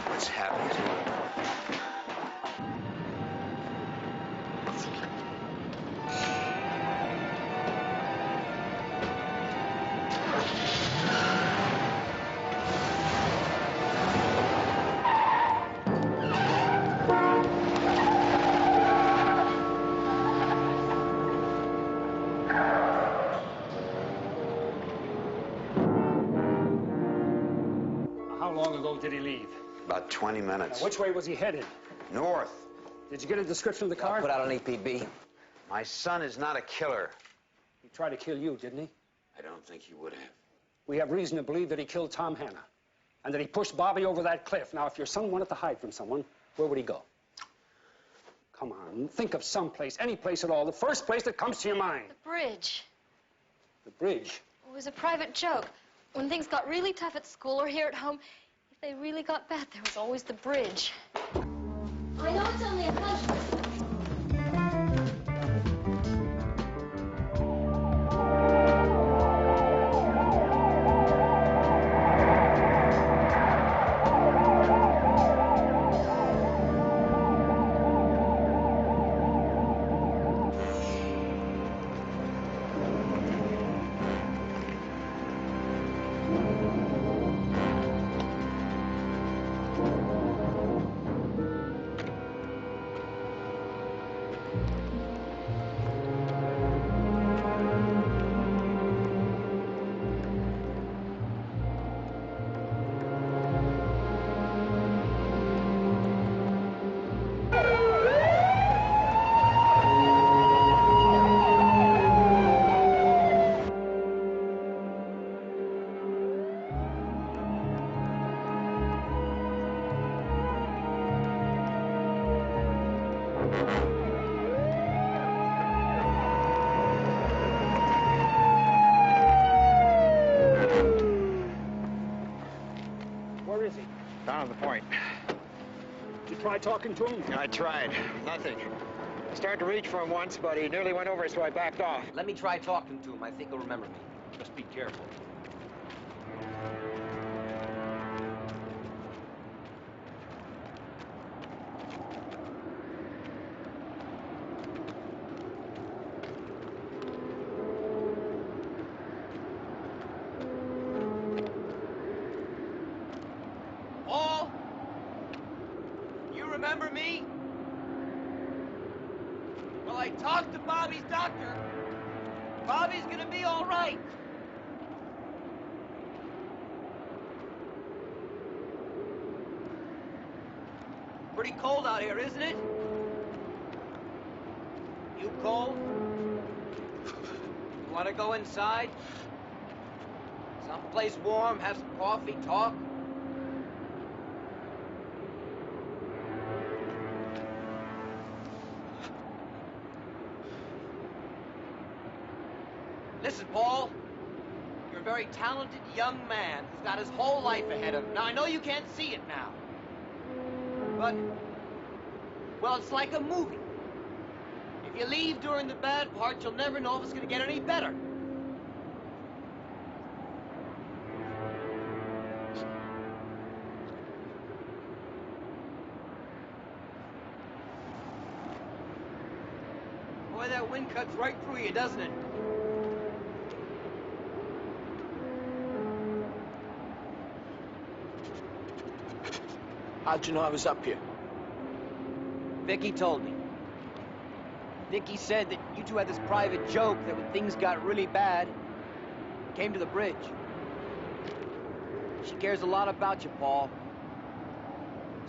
S5: What's happened?
S17: How long ago did he leave?
S5: About 20 minutes.
S17: Now, which way was he headed?
S5: North.
S17: Did you get a description of the car?
S5: Put out an EPB. My son is not a killer.
S17: He tried to kill you, didn't he?
S5: I don't think he would have.
S17: We have reason to believe that he killed Tom Hanna and that he pushed Bobby over that cliff. Now, if your son wanted to hide from someone, where would he go? Come on, think of some place, any place at all. The first place that comes to your mind.
S7: The bridge.
S17: The bridge?
S7: It was a private joke. When things got really tough at school or here at home, if they really got bad, there was always the bridge. I know it's only a hunch.
S17: Where is he?
S9: Down at the point.
S17: Did you try talking to him?
S9: I tried. Nothing. I started to reach for him once, but he nearly went over, so I backed off.
S18: Let me try talking to him. I think he'll remember me. Just be careful.
S3: Paul? You remember me? Well, I talked to Bobby's doctor. Bobby's gonna be all right. Pretty cold out here, isn't it? You cold? You want to go inside? Someplace warm, have some coffee, talk?
S2: Listen, Paul. You're a very talented young man who's got his whole life ahead of him. Now, I know you can't see it now. But, well, it's like a movie. If you leave during the bad part, you'll never know if it's going to get any better. Boy, that wind cuts right through you, doesn't it?
S3: How'd you know I was up here?
S2: Vicky told me. Vicky said that you two had this private joke that when things got really bad, you came to the bridge. She cares a lot about you, Paul.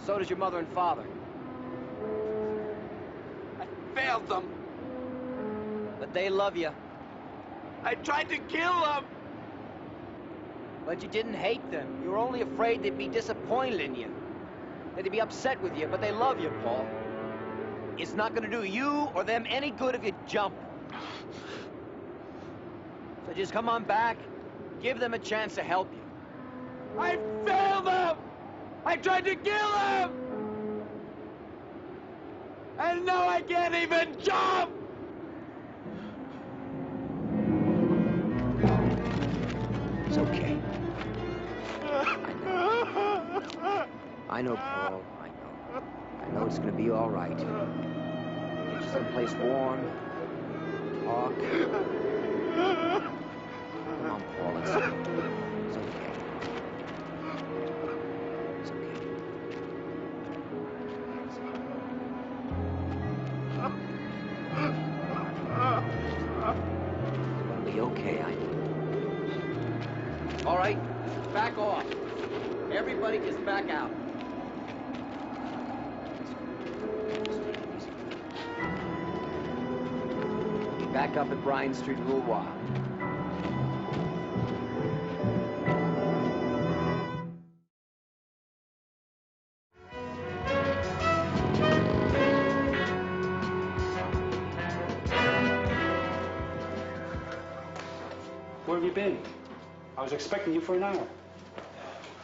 S2: So does your mother and father.
S3: I failed them.
S2: But they love you.
S3: I tried to kill them.
S2: But you didn't hate them. You were only afraid they'd be disappointed in you. That they'd be upset with you, but they love you, Paul. It's not gonna do you or them any good if you jump. So just come on back, give them a chance to help you.
S3: I failed them! I tried to kill them! And now I can't even jump!
S2: It's okay. I know, Paul. I know it's gonna be all right. Get you someplace warm. Talk. Come on, Paul. It's okay. It's okay. It's gonna be okay, I know. All right, back off. Everybody just back out. Be back up at Bryan Street in a little while.
S17: Where have you been? I was expecting you for an hour.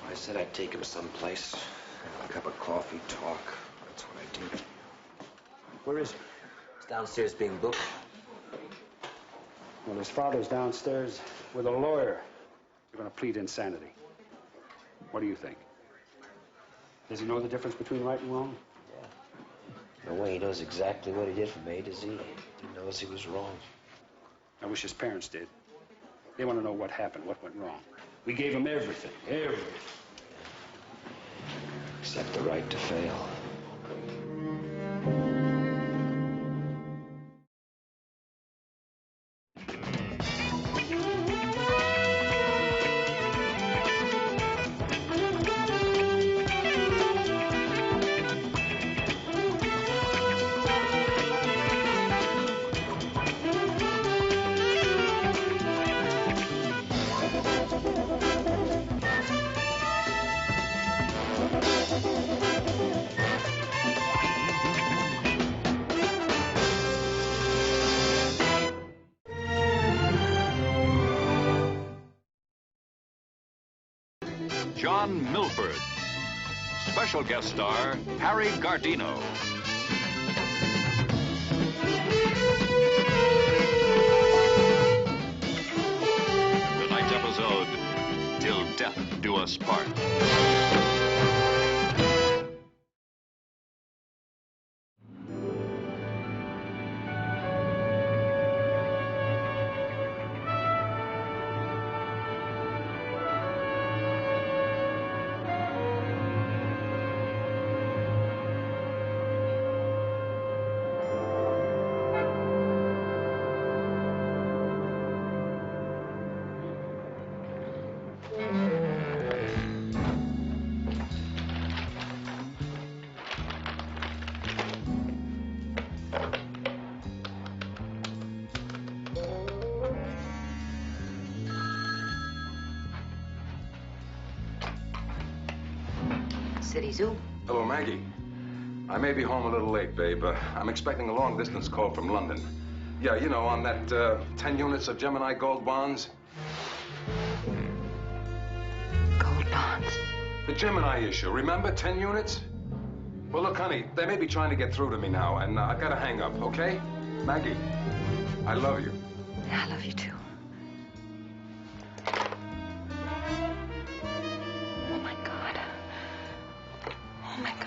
S18: I said I'd take him someplace. Have a cup of coffee, talk. That's what I do.
S17: Where is he?
S18: He's downstairs being booked.
S17: Well, his father's downstairs with a lawyer. They're going to plead insanity. What do you think? Does he know the difference between right and wrong?
S18: No way, he knows exactly what he did from A to Z. He knows he was wrong.
S17: I wish his parents did. They want to know what happened, what went wrong. We gave him everything, everything.
S18: Except the right to fail.
S22: John Milford. Special guest star, Harry Gardino. Tonight's episode, Till Death Do Us Part.
S23: City Zoo.
S13: Hello, Maggie. I may be home a little late, babe. I'm expecting a long-distance call from London. Yeah, you know, on that 10 units of Gemini gold bonds.
S4: Gold bonds?
S13: The Gemini issue, remember? 10 units? Well, look, honey, they may be trying to get through to me now, and I gotta hang up, okay? Maggie, I love you.
S4: Yeah, I love you too. Oh, my God. Oh, my God.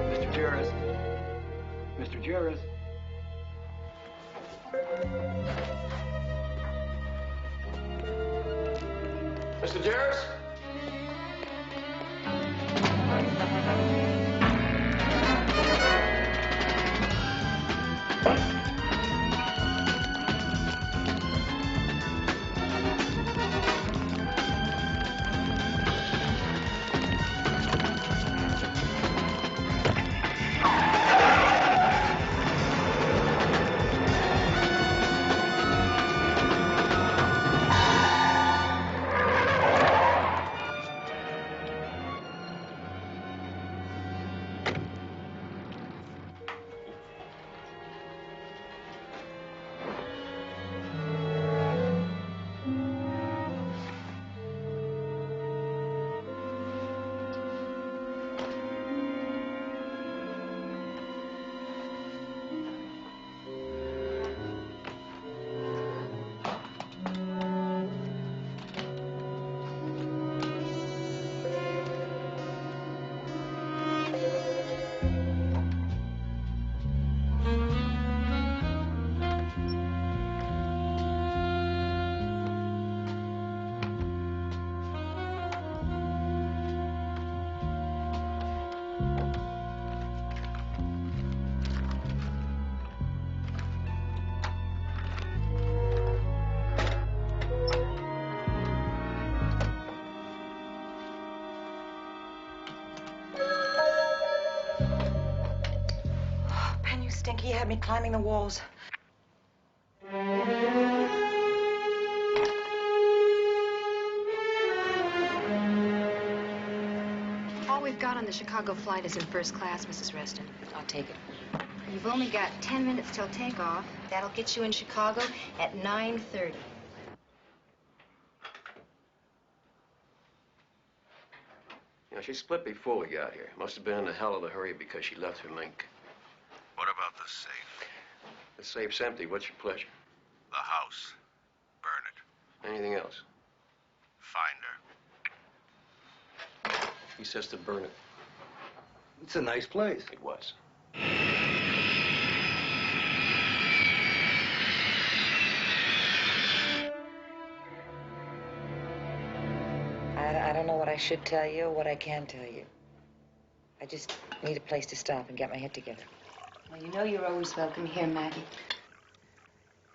S9: Mr. Juris.
S13: Mr. Jarris?
S4: Stinky had me climbing the walls.
S16: All we've got on the Chicago flight is in first class, Mrs. Weston.
S4: I'll take it.
S16: You've only got 10 minutes till takeoff. That'll get you in Chicago at 9:30.
S23: You know, she split before we got here. Must have been in a hell of a hurry because she left her link.
S1: What about the safe?
S23: The safe's empty. What's your pleasure?
S1: The house. Burn it.
S23: Anything else?
S1: Find her.
S23: He says to burn it.
S9: It's a nice place.
S23: It was.
S4: I don't know what I should tell you or what I can tell you. I just need a place to stop and get my head together.
S16: Well, you know you're always welcome here, Maggie.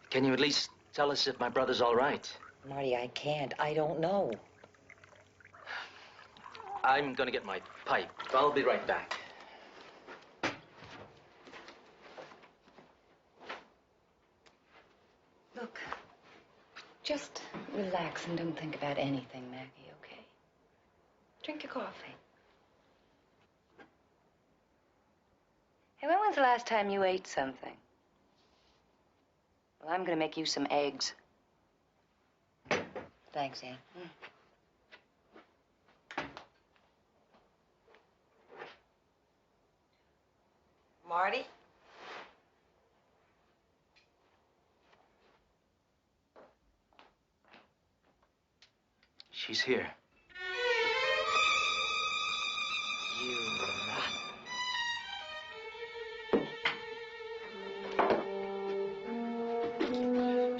S24: Can you at least tell us if my brother's all right?
S4: Marty, I can't. I don't know.
S24: I'm gonna get my pipe. I'll be right back.
S4: Look, just relax and don't think about anything, Maggie, okay? Drink your coffee. Hey, when was the last time you ate something? Well, I'm gonna make you some eggs. Thanks, Ann. Marty?
S24: She's here.
S4: You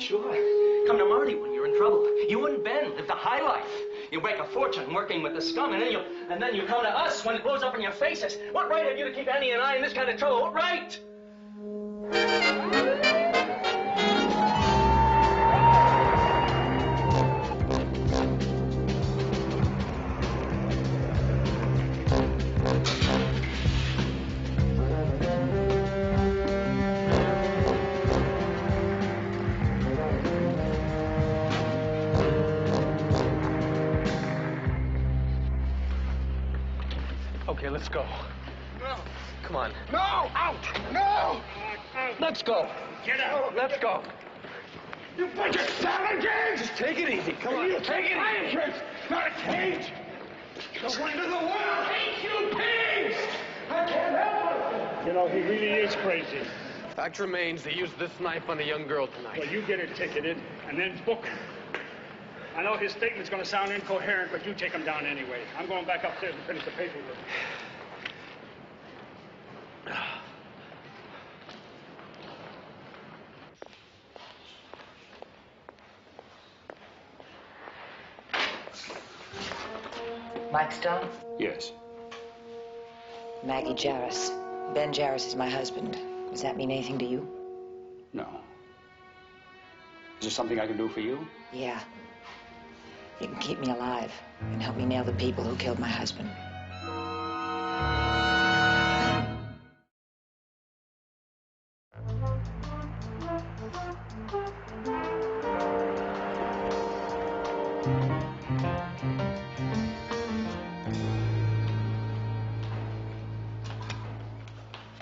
S24: Sure. Come to Marty when you're in trouble. You and Ben live the high life. You make a fortune working with the scum, and then you come to us when it blows up in your faces. What right have you to keep Annie and I in this kind of trouble? What right? Let's go.
S9: No.
S24: Come on.
S9: No! Out! No!
S24: Let's go.
S9: Get out!
S24: Let's go.
S9: You bunch of savages!
S24: Just take it easy. Come on.
S9: You take it easy. Not a cage. The wind of the world hates you pigs! I can't help it!
S17: You know, he really is crazy.
S24: Fact remains, they used this knife on a young girl tonight.
S17: Well, you get her ticketed and then book him. I know his statement's going to sound incoherent, but you take him down anyway. I'm going back upstairs and finish the paperwork.
S4: Mike Stone?
S17: Yes.
S4: Maggie Jarris. Ben Jarris is my husband. Does that mean anything to you?
S17: No. Is there something I can do for you?
S4: Yeah. You can keep me alive and help me nail the people who killed my husband.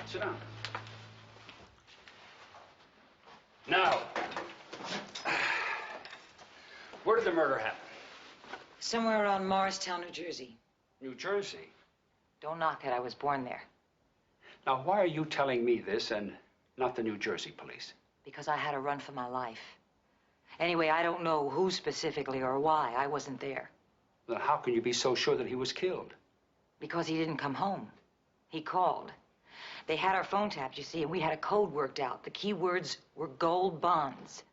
S17: Sit down. Now, where did the murder happen?
S4: Somewhere around Morristown, New Jersey.
S17: New Jersey.
S4: Don't knock it, I was born there.
S17: Now, why are you telling me this and not the New Jersey police?
S4: Because I had to run for my life. Anyway, I don't know who specifically or why. I wasn't there.
S17: Then how can you be so sure that he was killed?
S4: Because he didn't come home. He called. They had our phone tapped, you see, and we had a code worked out. The key words were gold bonds.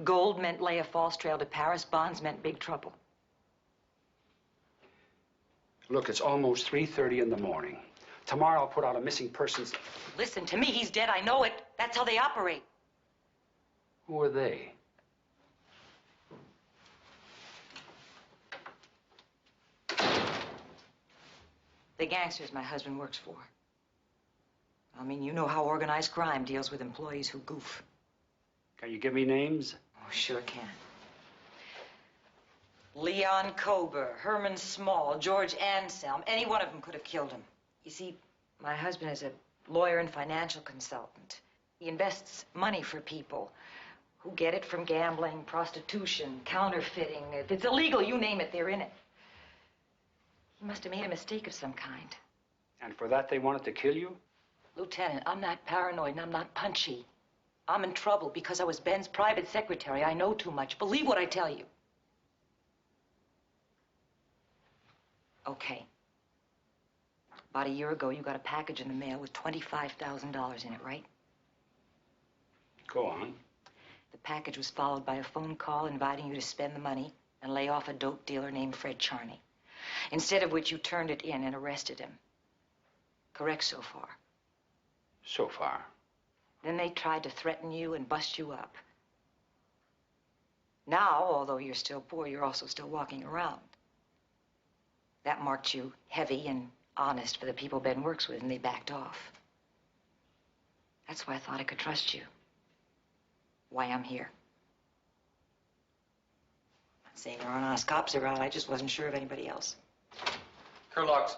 S4: Gold meant lay a false trail to Paris. Bonds meant big trouble.
S17: Look, it's almost 3:30 in the morning. Tomorrow I'll put out a missing persons...
S4: Listen, to me, he's dead. I know it. That's how they operate.
S17: Who are they?
S4: The gangsters my husband works for. I mean, you know how organized crime deals with employees who goof.
S17: Can you give me names?
S4: Oh, sure can. Leon Kober, Herman Small, George Anselm. Any one of them could have killed him. You see, my husband is a lawyer and financial consultant. He invests money for people who get it from gambling, prostitution, counterfeiting. If it's illegal, you name it, they're in it. He must have made a mistake of some kind.
S17: And for that they wanted to kill you?
S4: Lieutenant, I'm not paranoid and I'm not punchy. I'm in trouble because I was Ben's private secretary. I know too much. Believe what I tell you. Okay. About a year ago, you got a package in the mail with $25,000 in it, right?
S17: Go on.
S4: The package was followed by a phone call inviting you to spend the money and lay off a dope dealer named Fred Charney. Instead of which you turned it in and arrested him. Correct so far?
S17: So far.
S4: Then they tried to threaten you and bust you up. Now, although you're still poor, you're also still walking around. That marked you heavy and honest for the people Ben works with, and they backed off. That's why I thought I could trust you. Why I'm here. I'm not saying there aren't honest cops around. I just wasn't sure of anybody else.
S23: Kerlox,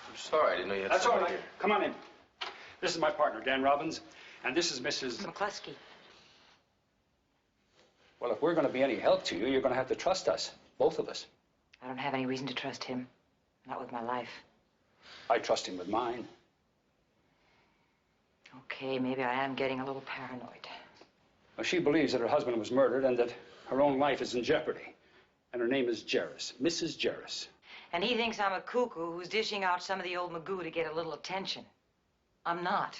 S23: I'm sorry, I didn't know you had
S17: That's all
S23: somebody
S17: right.
S23: here.
S17: Come on in. This is my partner, Dan Robbins, and this is Mrs.
S4: McCluskey.
S17: Well, if we're going to be any help to you, you're going to have to trust us, both of us.
S4: I don't have any reason to trust him. Not with my life.
S17: I trust him with mine.
S4: Okay, maybe I am getting a little paranoid.
S17: Well, she believes that her husband was murdered and that her own life is in jeopardy. And her name is Jarris, Mrs. Jarris.
S4: And he thinks I'm a cuckoo who's dishing out some of the old magoo to get a little attention. I'm not.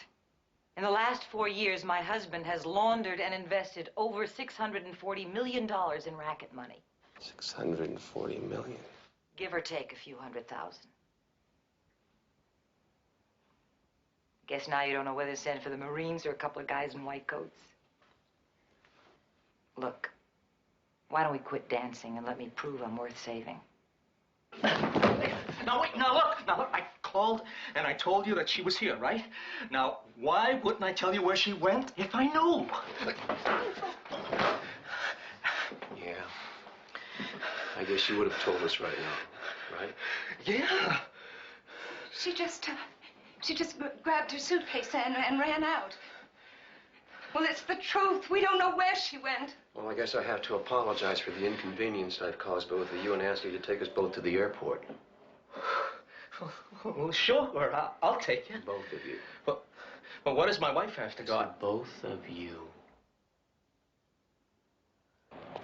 S4: In the last 4 years, my husband has laundered and invested over $640 million in racket money.
S23: 640 million.
S4: Give or take a few $100,000. Guess now you don't know whether to send for the Marines or a couple of guys in white coats. Look, why don't we quit dancing and let me prove I'm worth saving?
S24: Now, wait, now look, I called and I told you that she was here, right? Now, why wouldn't I tell you where she went if I knew?
S23: Yeah. I guess you would have told us right now, right?
S24: Yeah.
S16: She just grabbed her suitcase and ran out. Well, it's the truth. We don't know where she went.
S23: Well, I guess I have to apologize for the inconvenience I've caused both of you and ask you to take us both to the airport.
S24: Well, sure. I'll take you.
S23: Both of you.
S24: Well, what does my wife have to go?
S23: Both of you.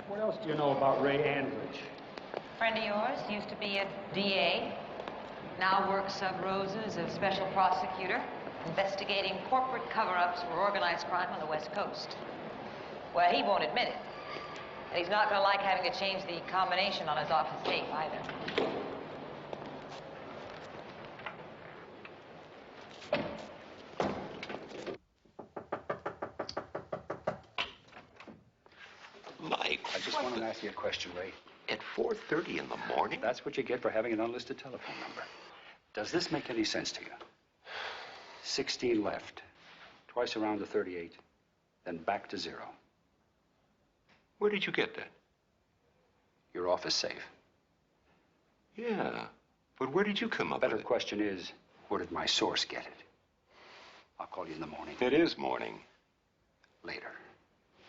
S17: What else do you know about Ray Andridge?
S4: Friend of yours, used to be a DA, now works sub rosa as a special prosecutor, investigating corporate cover-ups for organized crime on the West Coast. Well, he won't admit it. And he's not going to like having to change the combination on his office safe either.
S22: Mike,
S17: I just want to ask you a question, Ray.
S22: At 4:30 in the morning?
S17: That's what you get for having an unlisted telephone number. Does this make any sense to you? 16 left, twice around to 38, then back to 0.
S22: Where did you get that?
S17: Your office safe.
S22: Yeah, but where did you come up
S17: The better
S22: with it?
S17: question is, where did my source get it? I'll call you in the morning.
S22: It is morning.
S17: Later.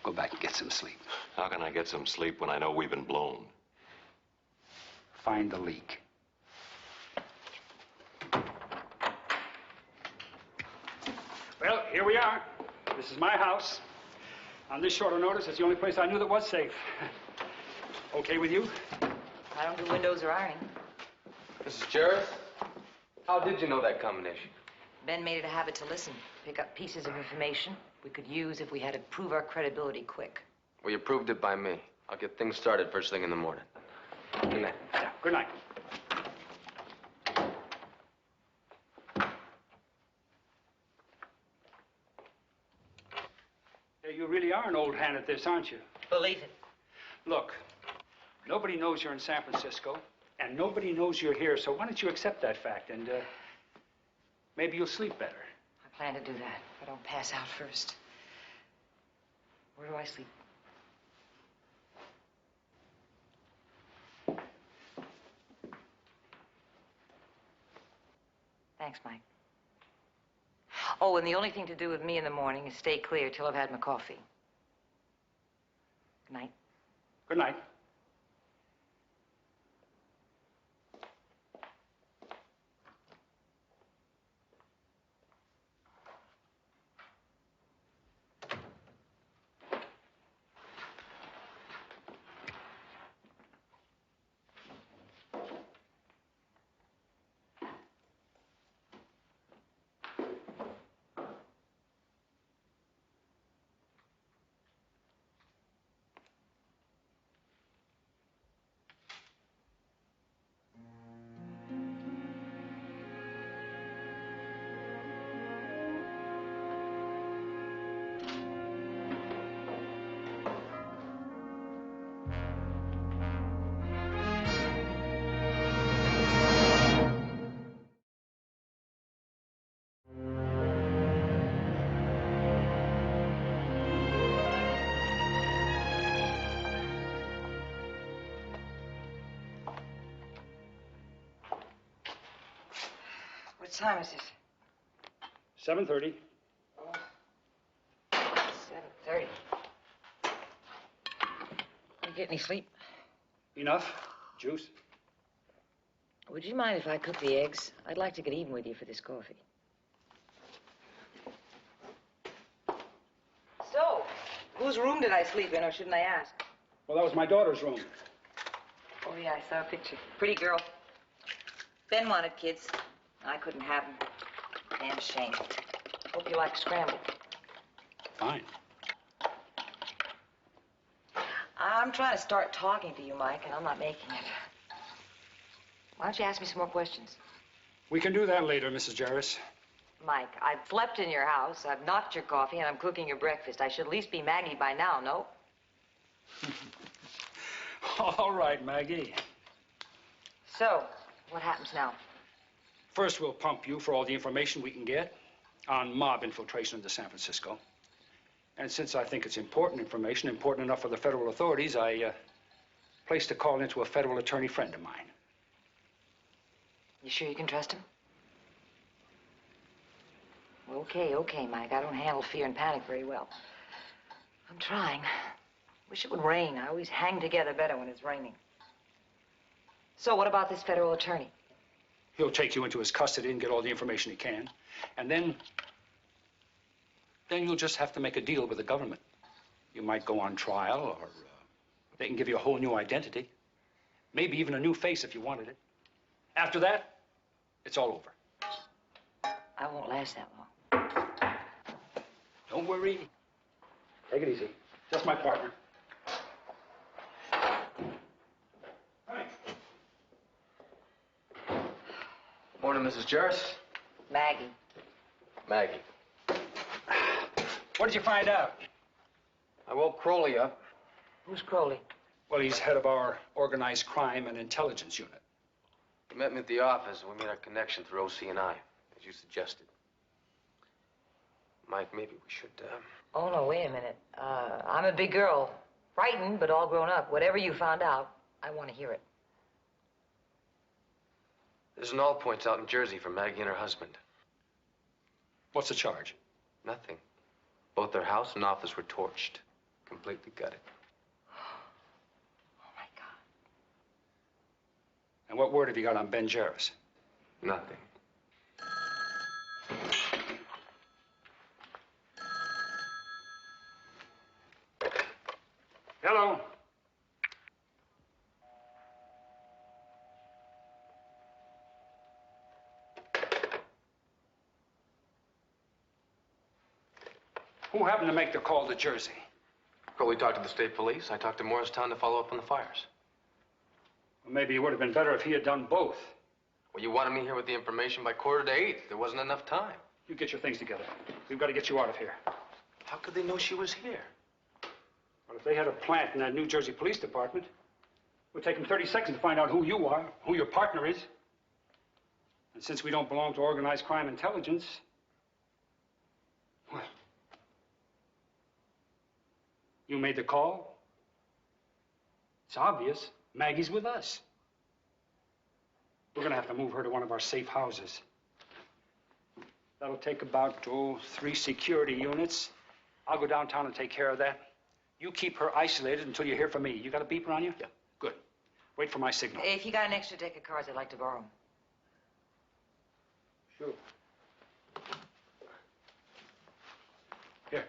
S17: Go back and get some sleep.
S22: How can I get some sleep when I know we've been blown?
S17: Find the leak. Well, here we are. This is my house. On this shorter notice, it's the only place I knew that was safe. Okay with you?
S4: I don't do windows or ironing.
S6: Mrs. Jarrett, how did you know that combination?
S4: Ben made it a habit to listen, pick up pieces of information we could use if we had to prove our credibility quick.
S6: Well, you proved it by me. I'll get things started first thing in the morning. Good night.
S17: Yeah, good night. Yeah, you really are an old hand at this, aren't you?
S4: Believe it.
S17: Look, nobody knows you're in San Francisco, and nobody knows you're here, so why don't you accept that fact, and maybe you'll sleep better.
S4: I plan to do that if I don't pass out first. Where do I sleep? Thanks, Mike. Oh, and the only thing to do with me in the morning is stay clear till I've had my coffee. Good night.
S17: Good night.
S4: What time is it?
S17: 7:30.
S4: 7:30. You get any sleep?
S17: Enough? Juice?
S4: Would you mind if I cook the eggs? I'd like to get even with you for this coffee. So, whose room did I sleep in, or shouldn't I ask?
S17: Well, that was my daughter's room.
S4: Oh, yeah, I saw a picture. Pretty girl. Ben wanted kids. I couldn't have them. Damn shame. Hope you like scrambled.
S17: Fine.
S4: I'm trying to start talking to you, Mike, and I'm not making it. Why don't you ask me some more questions?
S17: We can do that later, Mrs. Jarvis.
S4: Mike, I've slept in your house, I've knocked your coffee, and I'm cooking your breakfast. I should at least be Maggie by now, no?
S17: All right, Maggie.
S4: So, what happens now?
S17: First, we'll pump you for all the information we can get on mob infiltration into San Francisco. And since I think it's important information, important enough for the federal authorities, I placed a call into a federal attorney friend of mine.
S4: You sure you can trust him? Okay, Mike. I don't handle fear and panic very well. I'm trying. Wish it would rain. I always hang together better when it's raining. So what about this federal attorney?
S17: He'll take you into his custody and get all the information he can. And then you'll just have to make a deal with the government. You might go on trial, or they can give you a whole new identity. Maybe even a new face if you wanted it. After that, it's all over.
S4: I won't last that long.
S17: Don't worry. Take it easy. Just my partner.
S6: Morning, Mrs. Jarvis.
S4: Maggie.
S6: Maggie.
S17: What did you find out?
S6: I woke Crowley up.
S4: Who's Crowley?
S17: Well, he's head of our organized crime and intelligence unit.
S6: He met me at the office, and we made our connection through OC&I, as you suggested. Mike, maybe we should,
S4: Oh, no, wait a minute. I'm a big girl. Frightened, but all grown up. Whatever you found out, I want to hear it.
S6: There's an all points out in Jersey for Maggie and her husband.
S17: What's the charge?
S6: Nothing. Both their house and office were torched. Completely gutted.
S4: Oh, my God.
S17: And what word have you got on Ben Jarvis?
S6: Nothing.
S17: Hello. Who happened to make the call to Jersey?
S6: Crowley talked to the state police. I talked to Morristown to follow up on the fires.
S17: Well, maybe it would have been better if he had done both.
S6: Well, you wanted me here with the information by 7:45. There wasn't enough time.
S17: You get your things together. We've got to get you out of here.
S6: How could they know she was here?
S17: Well, if they had a plant in that New Jersey Police Department, it would take them 30 seconds to find out who you are, who your partner is. And since we don't belong to organized crime intelligence, well, you made the call. It's obvious. Maggie's with us. We're going to have to move her to one of our safe houses. That'll take about, 3 security units. I'll go downtown and take care of that. You keep her isolated until you hear from me. You got a beeper on you?
S6: Yeah.
S17: Good. Wait for my signal.
S4: If you got an extra deck of cards, I'd like to borrow them.
S17: Sure. Here.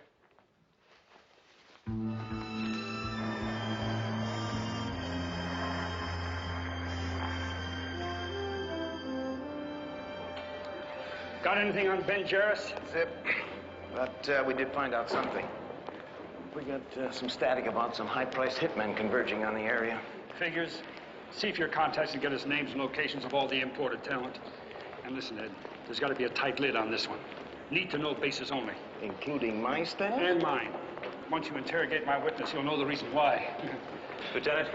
S17: Got anything on Ben Jarvis?
S15: Zip. But we did find out something. We got some static about some high-priced hitmen converging on the area.
S17: Figures. See if your contacts can get us names and locations of all the imported talent. And listen, Ed, there's got to be a tight lid on this one. Need to know basis only.
S15: Including my staff?
S17: And mine. Once you interrogate my witness, you'll know the reason why.
S10: Lieutenant,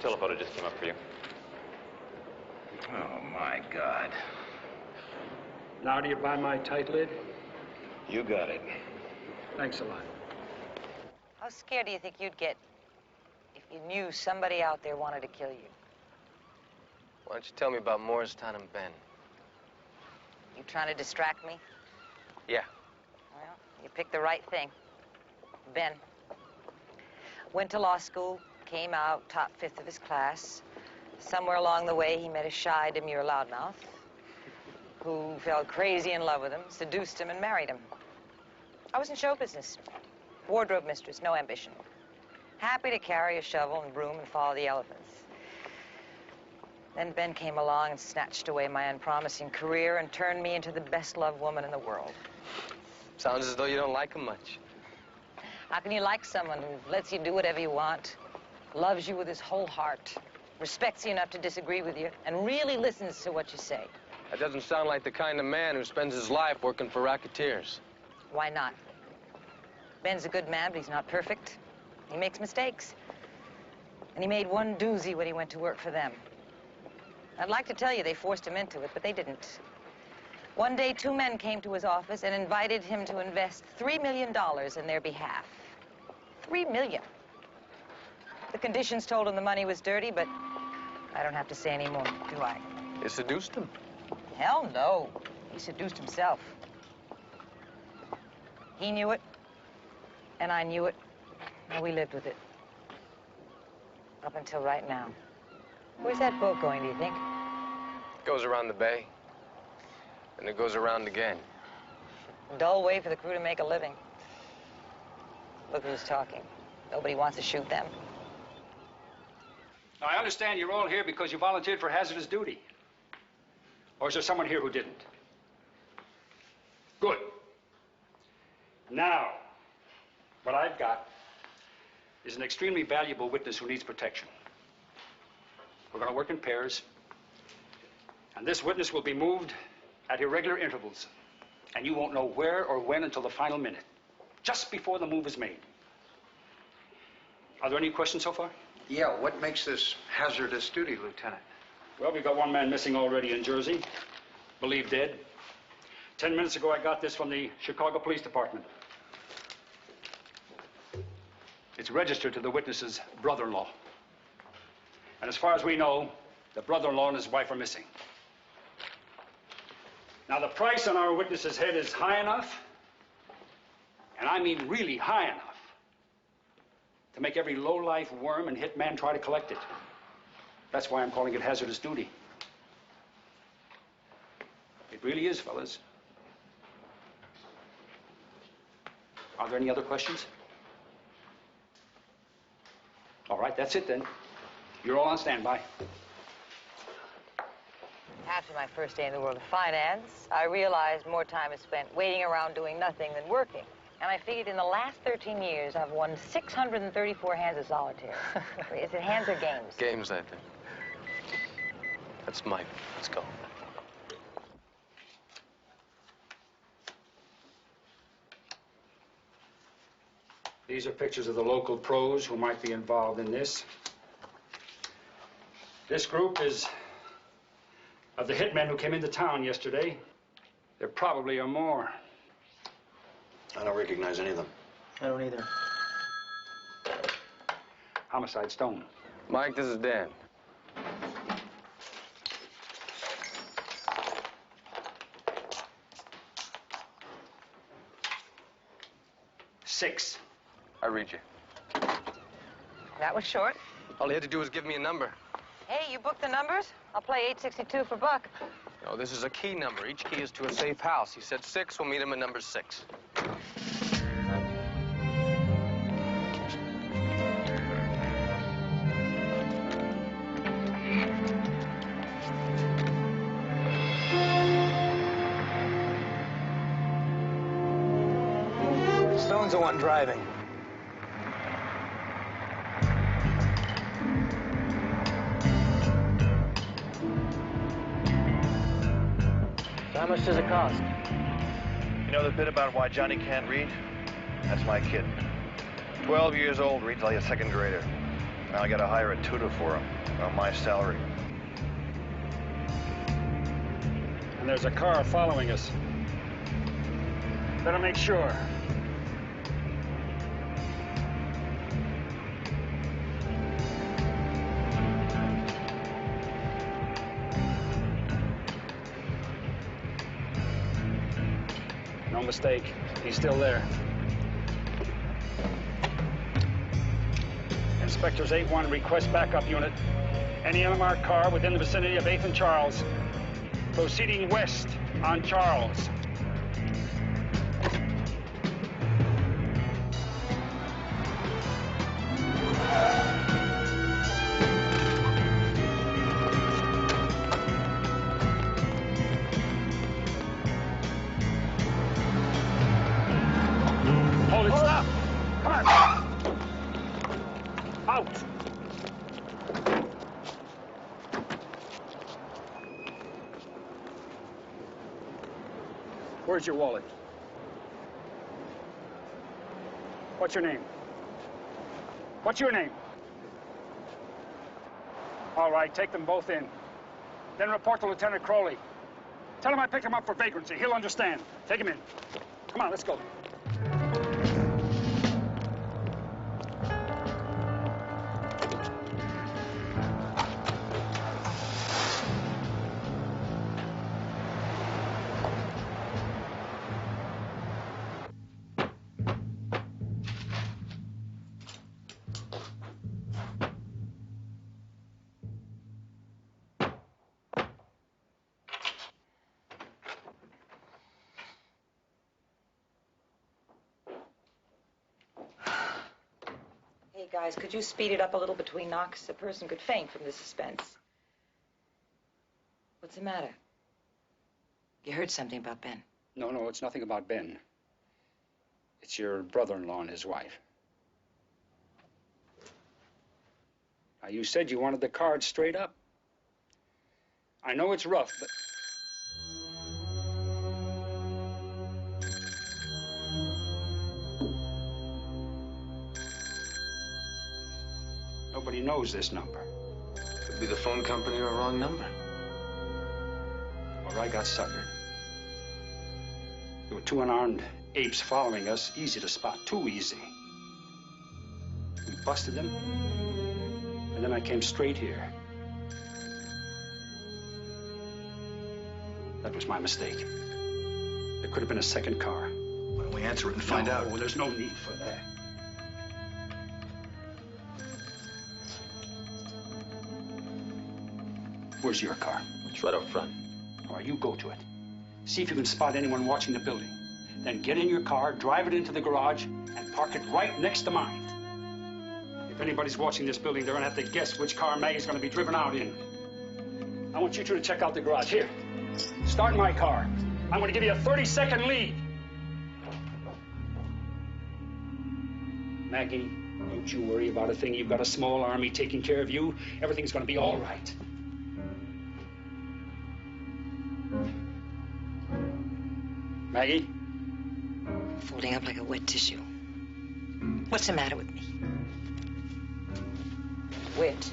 S10: telephoto just came up for you.
S15: Oh, my God.
S17: Now do you buy my tight lid?
S15: You got it.
S17: Thanks a lot.
S4: How scared do you think you'd get if you knew somebody out there wanted to kill you?
S6: Why don't you tell me about Morristown and Ben?
S4: You trying to distract me?
S6: Yeah.
S4: Well, you picked the right thing. Ben. Went to law school, came out top 5th of his class. Somewhere along the way, he met a shy, demure loudmouth who fell crazy in love with him, seduced him, and married him. I was in show business. Wardrobe mistress, no ambition. Happy to carry a shovel and broom and follow the elephants. Then Ben came along and snatched away my unpromising career and turned me into the best-loved woman in the world.
S6: Sounds as though you don't like him much.
S4: How can you like someone who lets you do whatever you want, loves you with his whole heart, respects you enough to disagree with you, and really listens to what you say?
S6: That doesn't sound like the kind of man who spends his life working for racketeers.
S4: Why not? Ben's a good man, but he's not perfect. He makes mistakes. And he made one doozy when he went to work for them. I'd like to tell you they forced him into it, but they didn't. One day, 2 men came to his office and invited him to invest $3 million in their behalf. $3 million. The conditions told him the money was dirty, but I don't have to say any more, do I?
S6: You seduced him?
S4: Hell no. He seduced himself. He knew it, and I knew it, and we lived with it. Up until right now. Where's that boat going, do you think?
S6: It goes around the bay, and it goes around again.
S4: Dull way for the crew to make a living. Look who's talking. Nobody wants to shoot them.
S17: Now, I understand you're all here because you volunteered for hazardous duty. Or is there someone here who didn't? Good. Now, what I've got is an extremely valuable witness who needs protection. We're going to work in pairs, and this witness will be moved at irregular intervals, and you won't know where or when until the final minute, just before the move is made. Are there any questions so far?
S15: Yeah, what makes this hazardous duty, Lieutenant?
S17: Well, we've got one man missing already in Jersey, believed dead. 10 minutes ago, I got this from the Chicago Police Department. It's registered to the witness's brother-in-law. And as far as we know, the brother-in-law and his wife are missing. Now, the price on our witness's head is high enough, and I mean really high enough, to make every low-life worm and hitman try to collect it. That's why I'm calling it hazardous duty. It really is, fellas. Are there any other questions? All right, that's it then. You're all on standby.
S4: After my first day in the world of finance, I realized more time is spent waiting around doing nothing than working. And I figured in the last 13 years, I've won 634 hands of solitaire. Is it hands or games?
S6: Games, I think. That's Mike. Let's go.
S17: These are pictures of the local pros who might be involved in this. This group is of the hitmen who came into town yesterday. There probably are more.
S3: I don't recognize any of them.
S2: I don't either.
S17: Homicide Stone.
S6: Mike, this is Dan.
S17: Six.
S6: I read you.
S4: That was short.
S6: All he had to do was give me a number.
S4: Hey, you booked the numbers? I'll play 862 for Buck.
S6: No, this is a key number. Each key is to a safe house. He said 6. We'll meet him at number 6.
S15: Stone's the one driving.
S2: How much does it cost?
S15: You know the bit about why Johnny can't read? That's my kid. 12 years old, reads like a second grader. Now I gotta hire a tutor for him on my salary.
S17: And there's a car following us. Better make sure. No mistake. He's still there. Inspectors 8-1 request backup unit. Any unmarked car within the vicinity of 8th and Charles. Proceeding west on Charles. Hold it, stop! Come on! Out! Where's your wallet? What's your name? What's your name? All right, take them both in. Then report to Lieutenant Crowley. Tell him I picked him up for vagrancy. He'll understand. Take him in. Come on, let's go.
S4: guys, could you speed it up a little between knocks? A person could faint from the suspense. What's the matter? You heard something about Ben?
S17: No, it's nothing about Ben. It's your brother-in-law and his wife. Now, you said you wanted the cards straight up. I know it's rough, but... Nobody knows this number.
S6: Could be the phone company or a wrong number.
S17: Or I got suckered. There were two unarmed apes following us, easy to spot, too easy. We busted them, and then I came straight here. That was my mistake. There could have been a second car.
S11: Why don't we answer it and find out?
S17: Oh, there's no need for that. Where's your car?
S6: It's right up front.
S17: All right, you go to it. See if you can spot anyone watching the building. Then get in your car, drive it into the garage, and park it right next to mine. If anybody's watching this building, they're gonna have to guess which car Maggie's gonna be driven out in. I want you two to check out the garage. Here, start my car. I'm gonna give you a 30-second lead. Maggie, don't you worry about a thing. You've got a small army taking care of you. Everything's gonna be all right. Maggie?
S4: Folding up like a wet tissue. What's the matter with me? Wet.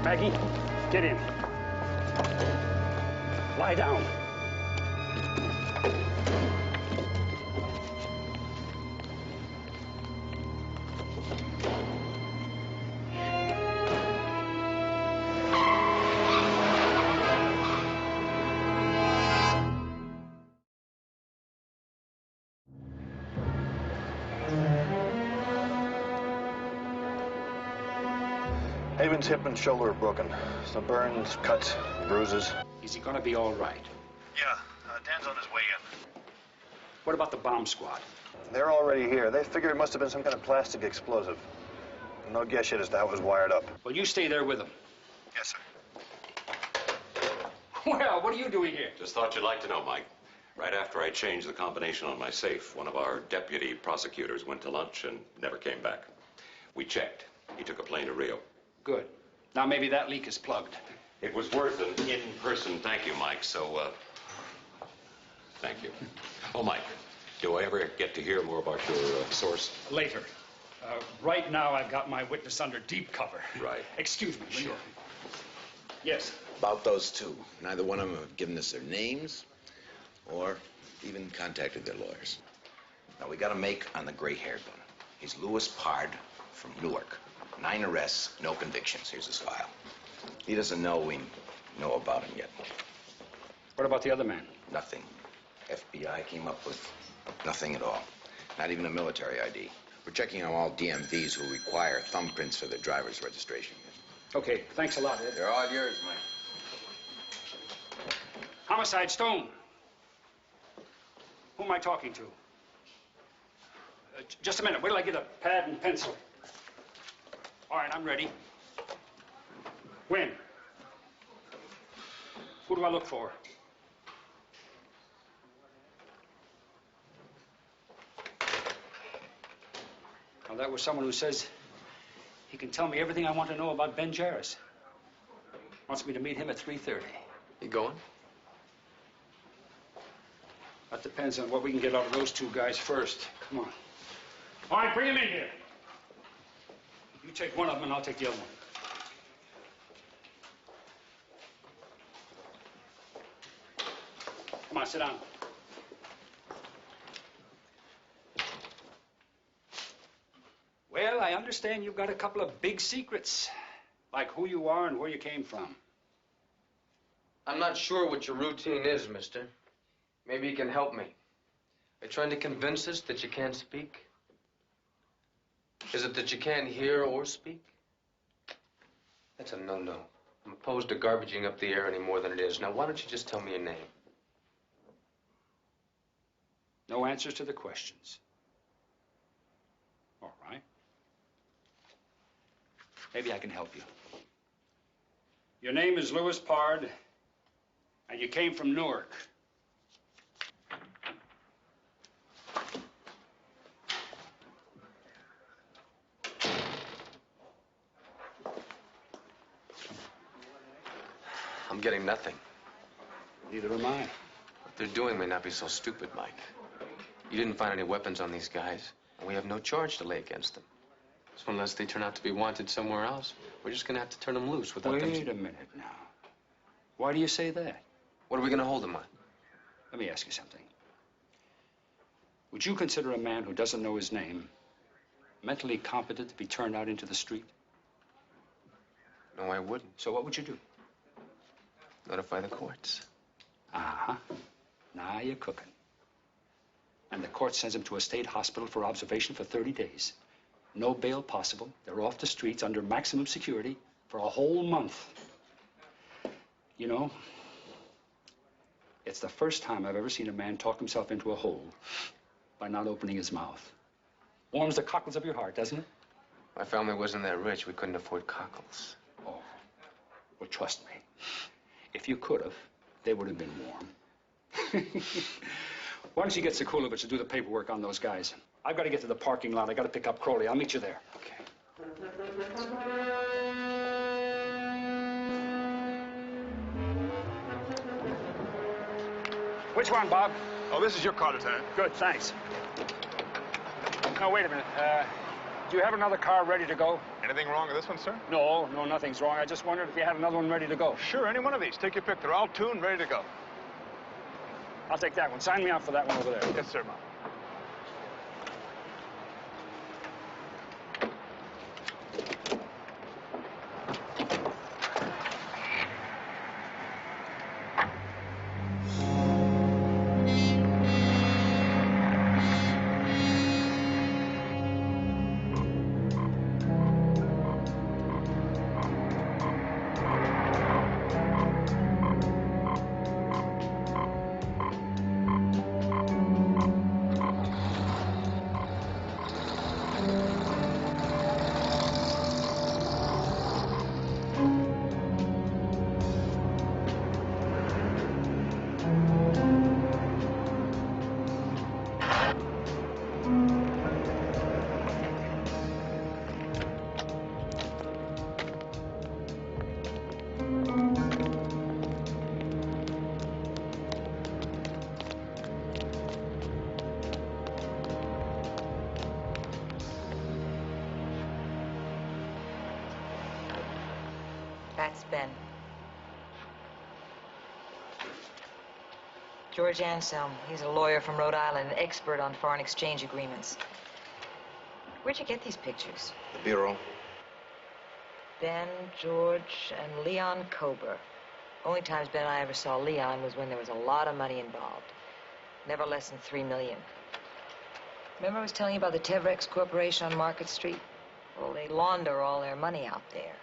S17: Maggie, get in. Lie down.
S15: Haven's hip and shoulder are broken. Some burns, cuts, bruises.
S17: Is he gonna be all right?
S15: Yeah, Dan's on his way in.
S17: What about the bomb squad?
S15: They're already here. They figure it must have been some kind of plastic explosive. No guess yet as to how it was wired up.
S17: Well, you stay there with them.
S15: Yes, sir.
S17: Well, what are you doing here?
S12: Just thought you'd like to know, Mike. Right after I changed the combination on my safe, one of our deputy prosecutors went to lunch and never came back. We checked. He took a plane to Rio.
S17: Good. Now maybe that leak is plugged.
S12: It was worth an in-person thank you, Mike, so, thank you. Oh, Mike, do I ever get to hear more about your source?
S17: Later. Right now, I've got my witness under deep cover.
S12: Right.
S17: Excuse me.
S5: Sure.
S17: Yes.
S5: About those two, neither one of them have given us their names or even contacted their lawyers. Now, we got a make on the gray-haired one. He's Louis Pard from Newark. 9 arrests, no convictions. Here's his file. He doesn't know we know about him yet.
S17: What about the other man?
S5: Nothing. FBI came up with nothing at all. Not even a military ID. We're checking on all DMVs who require thumbprints for their driver's registration.
S17: Okay, thanks a lot, Ed.
S5: They're all yours, Mike.
S17: Homicide, Stone. Who am I talking to? Just a minute. Wait till I get a pad and pencil. All right, I'm ready. When? Who do I look for? Now, that was someone who says he can tell me everything I want to know about Ben Jarris. Wants me to meet him at 3:30.
S6: You going?
S17: That depends on what we can get out of those two guys first. Come on. All right, bring him in here. You take one of them and I'll take the other one. Come on, sit down. Well, I understand you've got a couple of big secrets, like who you are and where you came from.
S6: I'm not sure what your routine is, mister. Maybe you can help me. Are you trying to convince us that you can't speak? Is it that you can't hear or speak? That's a no-no. I'm opposed to garbaging up the air any more than it is. Now, why don't you just tell me your name?
S17: No answers to the questions. All right. Maybe I can help you. Your name is Lewis Pard, and you came from Newark.
S6: I'm getting nothing.
S17: Neither am I.
S6: What they're doing may not be so stupid, Mike. You didn't find any weapons on these guys, and we have no charge to lay against them. So unless they turn out to be wanted somewhere else, we're just going to have to turn them loose without them...
S17: Wait a minute now. Why do you say that?
S6: What are we going to hold them on?
S17: Let me ask you something. Would you consider a man who doesn't know his name mentally competent to be turned out into the street?
S6: No, I wouldn't.
S17: So what would you do?
S6: Notify the courts.
S17: Uh-huh. Now you're cooking. And the court sends him to a state hospital for observation for 30 days. No bail possible. They're off the streets under maximum security for a whole month. You know, it's the first time I've ever seen a man talk himself into a hole by not opening his mouth. Warms the cockles of your heart, doesn't it?
S6: My family wasn't that rich. We couldn't afford cockles.
S17: Oh, well, trust me. If you could have, they would have been warm. Why don't you get Sekulovich to do the paperwork on those guys? I've got to get to the parking lot. I got to pick up Crowley. I'll meet you there. Okay. Which one, Bob?
S15: Oh, this is your car, Lieutenant.
S17: Good, thanks. Now, wait a minute. Do you have another car ready to go?
S15: Anything wrong with this one, sir?
S17: No, nothing's wrong. I just wondered if you had another one ready to go.
S15: Sure, any one of these. Take your pick. They're all tuned, ready to go.
S17: I'll take that one. Sign me out for that one over there.
S15: Yes, sir, Mom.
S4: That's Ben. George Anselm. He's a lawyer from Rhode Island, an expert on foreign exchange agreements. Where'd you get these pictures?
S23: The Bureau.
S4: Ben, George, and Leon Kober. Only times Ben and I ever saw Leon was when there was a lot of money involved. Never less than $3 million. Remember I was telling you about the Tevrex Corporation on Market Street? Well, they launder all their money out there.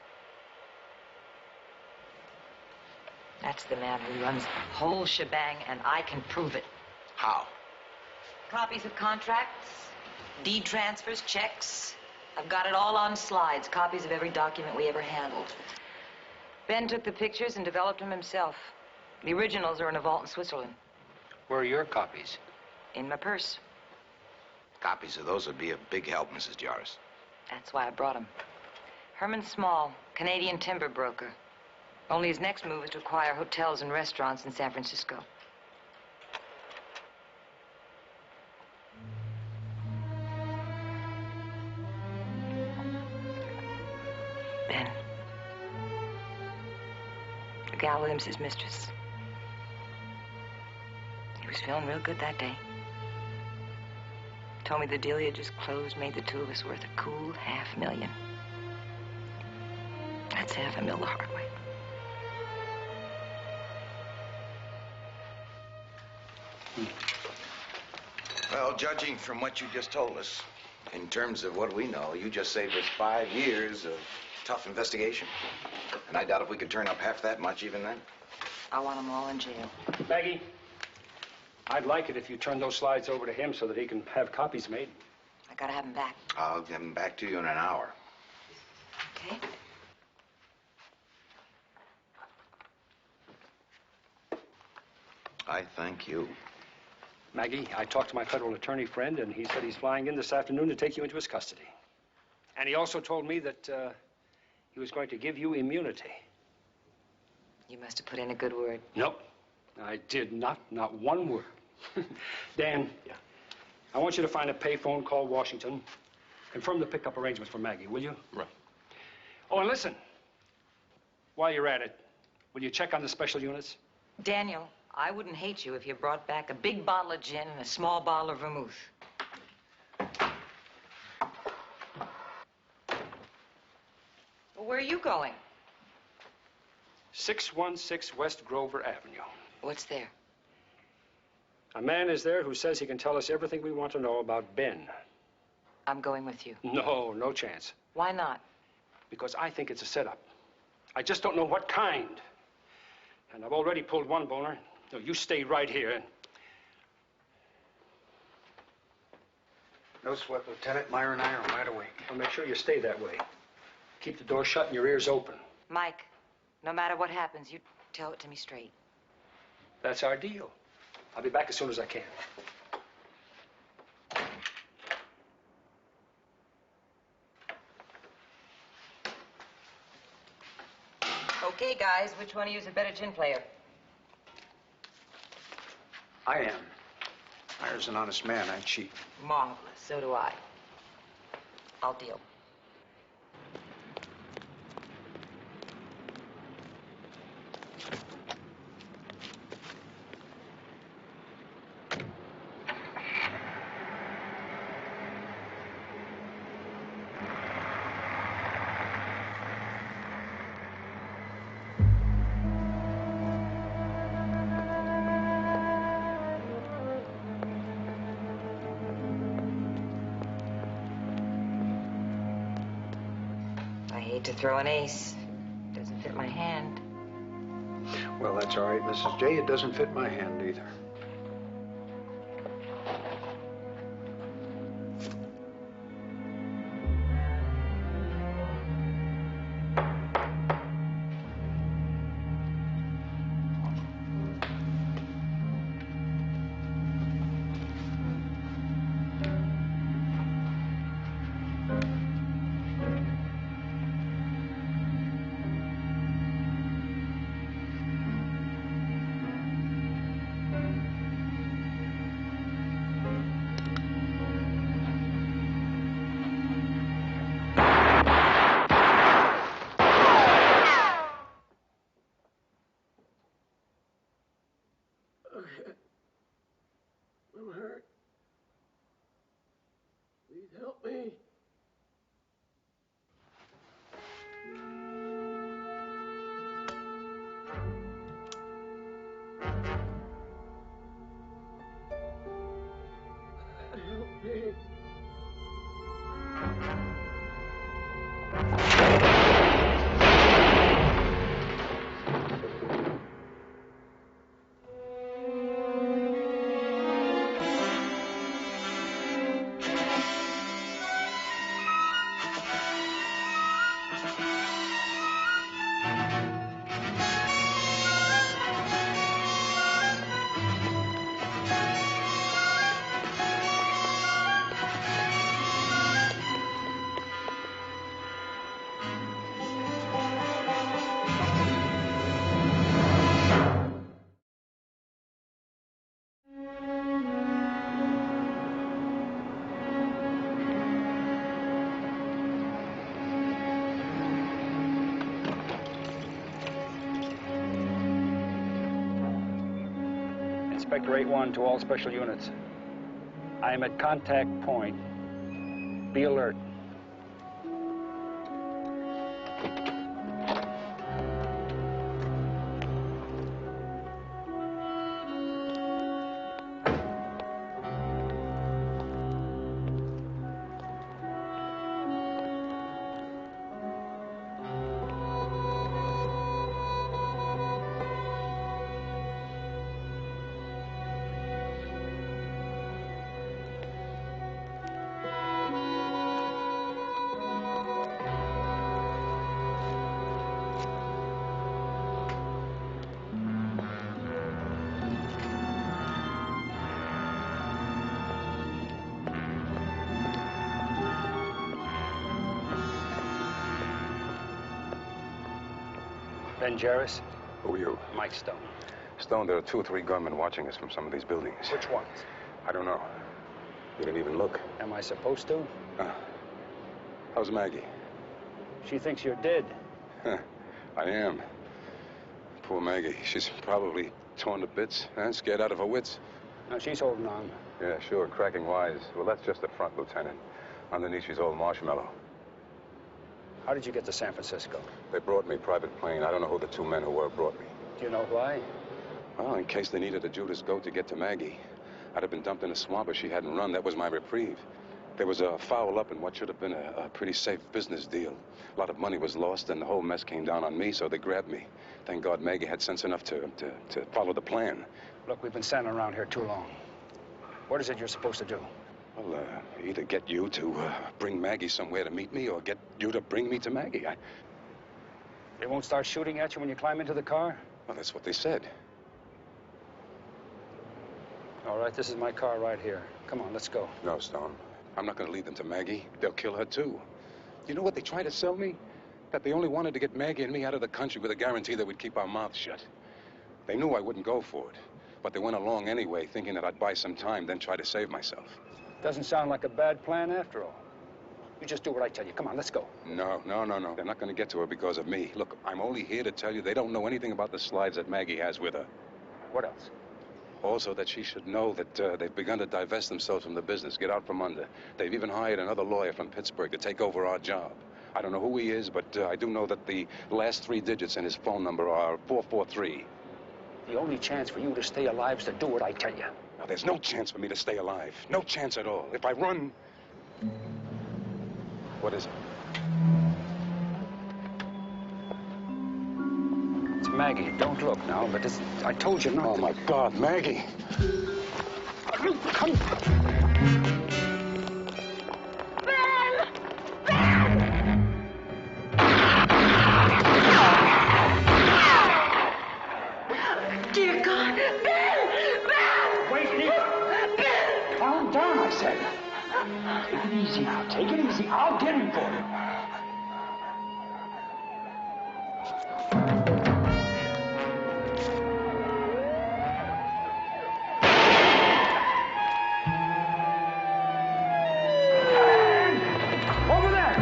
S4: That's the man who runs the whole shebang, and I can prove it.
S23: How?
S4: Copies of contracts, deed transfers, checks. I've got it all on slides, copies of every document we ever handled. Ben took the pictures and developed them himself. The originals are in a vault in Switzerland.
S23: Where are your copies?
S4: In my purse.
S23: Copies of those would be a big help, Mrs. Jarvis.
S4: That's why I brought them. Herman Small, Canadian timber broker. Only his next move is to acquire hotels and restaurants in San Francisco. Val Williams, his mistress. He was feeling real good that day. Told me the deal he had just closed made the two of us worth a cool $500,000. That's $500,000 the hard way.
S14: Well, judging from what you just told us, in terms of what we know, you just saved us 5 years of tough investigation. And I doubt if we could turn up half that much even then.
S4: I want them all in jail.
S17: Maggie, I'd like it if you turn those slides over to him so that he can have copies made.
S4: I gotta have them back.
S14: I'll get them back to you in an hour.
S4: Okay?
S14: I thank you.
S17: Maggie, I talked to my federal attorney friend, and he said he's flying in this afternoon to take you into his custody. And he also told me that he was going to give you immunity.
S4: You must have put in a good word.
S17: Nope, I did not one word. Dan, I want you to find a payphone, call Washington, confirm the pickup arrangements for Maggie, will you?
S6: Right.
S17: Oh, and listen, while you're at it, will you check on the special units?
S4: Daniel, I wouldn't hate you if you brought back a big bottle of gin and a small bottle of vermouth. Well, where are you going?
S17: 616 West Grover Avenue.
S4: What's there?
S17: A man is there who says he can tell us everything we want to know about Ben.
S4: I'm going with you.
S17: No, no chance.
S4: Why not?
S17: Because I think it's a setup. I just don't know what kind. And I've already pulled one boner. No, you stay right here.
S11: No sweat, Lieutenant. Myra and I are wide awake.
S17: I'll make sure you stay that way. Keep the door shut and your ears open.
S4: Mike, no matter what happens, you tell it to me straight.
S17: That's our deal. I'll be back as soon as I can.
S4: Okay, guys, which one of you is a better gin player?
S11: I am. Myra's an honest man. I cheat.
S4: Marvelous. So do I. I'll deal. To throw an ace. Doesn't fit my hand.
S11: Well, that's all right, Mrs. J. It doesn't fit my hand either.
S9: I'm hurt. Please help me. Help me.
S17: Inspector 8-1 to all special units. I am at contact point. Be alert. Ben Jarvis?
S13: Who are you?
S17: Mike Stone.
S13: Stone, there are 2 or 3 gunmen watching us from some of these buildings.
S17: Which ones?
S13: I don't know. You didn't even look.
S17: Am I supposed to?
S13: How's Maggie?
S17: She thinks you're dead.
S13: I am. Poor Maggie. She's probably torn to bits and scared out of her wits.
S17: No, she's holding on.
S13: Yeah, sure, cracking wise. Well, that's just the front, Lieutenant. Underneath, she's all marshmallow.
S17: How did you get to San Francisco?
S13: They brought me private plane. I don't know who the 2 men who were brought me.
S17: Do you know why?
S13: Well, in case they needed a Judas goat to get to Maggie. I'd have been dumped in a swamp if she hadn't run. That was my reprieve. There was a foul up in what should have been a pretty safe business deal. A lot of money was lost, and the whole mess came down on me, so they grabbed me. Thank God Maggie had sense enough to follow the plan.
S17: Look, we've been standing around here too long. What is it you're supposed to do?
S13: Well, either get you to bring Maggie somewhere to meet me, or get you to bring me to Maggie.
S17: They won't start shooting at you when you climb into the car?
S13: Well, that's what they said.
S17: All right, this is my car right here. Come on, let's go.
S13: No, Stone. I'm not going to lead them to Maggie. They'll kill her, too. You know what they tried to sell me? That they only wanted to get Maggie and me out of the country with a guarantee that we'd keep our mouths shut. They knew I wouldn't go for it. But they went along anyway, thinking that I'd buy some time, then try to save myself.
S17: Doesn't sound like a bad plan after all. You just do what I tell you. Come on, let's go.
S13: No. They're not going to get to her because of me. Look, I'm only here to tell you they don't know anything about the slides that Maggie has with her.
S17: What else?
S13: Also, that she should know that they've begun to divest themselves from the business, get out from under. They've even hired another lawyer from Pittsburgh to take over our job. I don't know who he is, but I do know that the last 3 digits in his phone number are 443.
S17: The only chance for you to stay alive is to do what I tell you.
S13: Now, there's no chance for me to stay alive. No chance at all. If I run... What is it?
S17: It's Maggie. Don't look now, but it's... I told you not to...
S13: Oh, my God, Maggie.
S17: Come.
S9: Dear God, Ben! Ben!
S17: Wait, Eva. Ben! Calm down, I said. Take it easy now. Take it easy. I'll get him for you. Over there!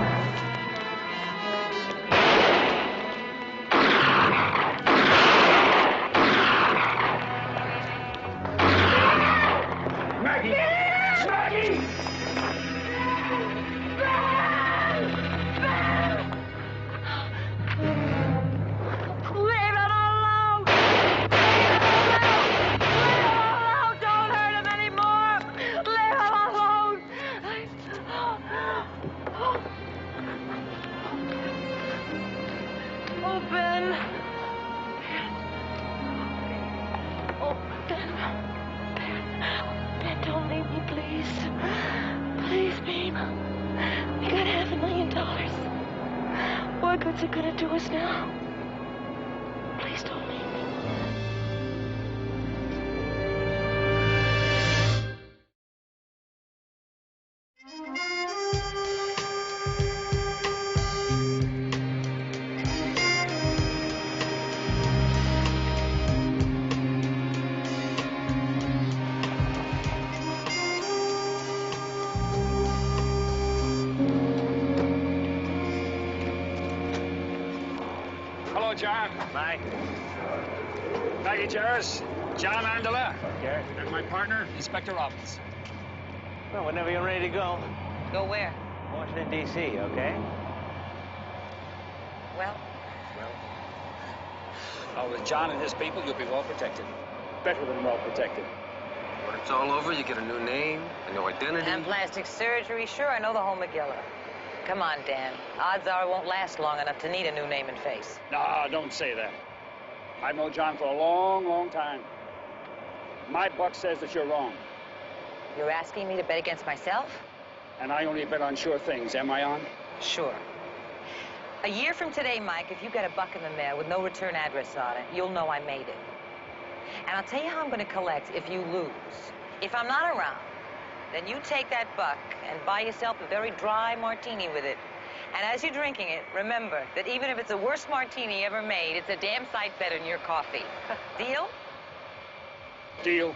S17: Maggie! Maggie!
S7: Don't leave me, please. Please, babe. We got $500,000. What good's it gonna do us now? Please don't leave me.
S17: Hello, John. Mike. Maggie Jarvis. John Mandela. Okay. And my partner, Inspector Robbins.
S8: Well, whenever you're ready to go.
S4: Go where?
S8: Washington, D.C., okay?
S4: Well?
S17: Oh, with John and his people, you'll be well protected. Better than well protected.
S6: When it's all over, you get a new name, a new identity.
S4: And plastic surgery. Sure, I know the whole McGilla. Come on, Dan. Odds are it won't last long enough to need a new name and face.
S17: No, don't say that. I've known John for a long, long time. My buck says that you're wrong.
S4: You're asking me to bet against myself?
S17: And I only bet on sure things. Am I on?
S4: Sure. A year from today, Mike, if you get a buck in the mail with no return address on it, you'll know I made it. And I'll tell you how I'm going to collect if you lose. If I'm not around, then you take that buck and buy yourself a very dry martini with it. And as you're drinking it, remember that even if it's the worst martini ever made, it's a damn sight better than your coffee. Deal?
S17: Deal.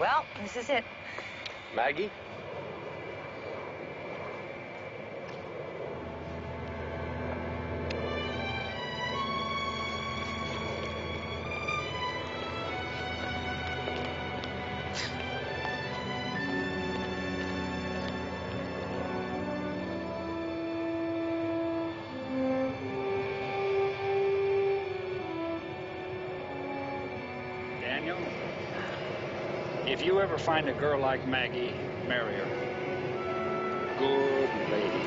S4: Well, this is it.
S6: Maggie?
S17: Daniel, if you ever find a girl like Maggie, marry her. Good lady.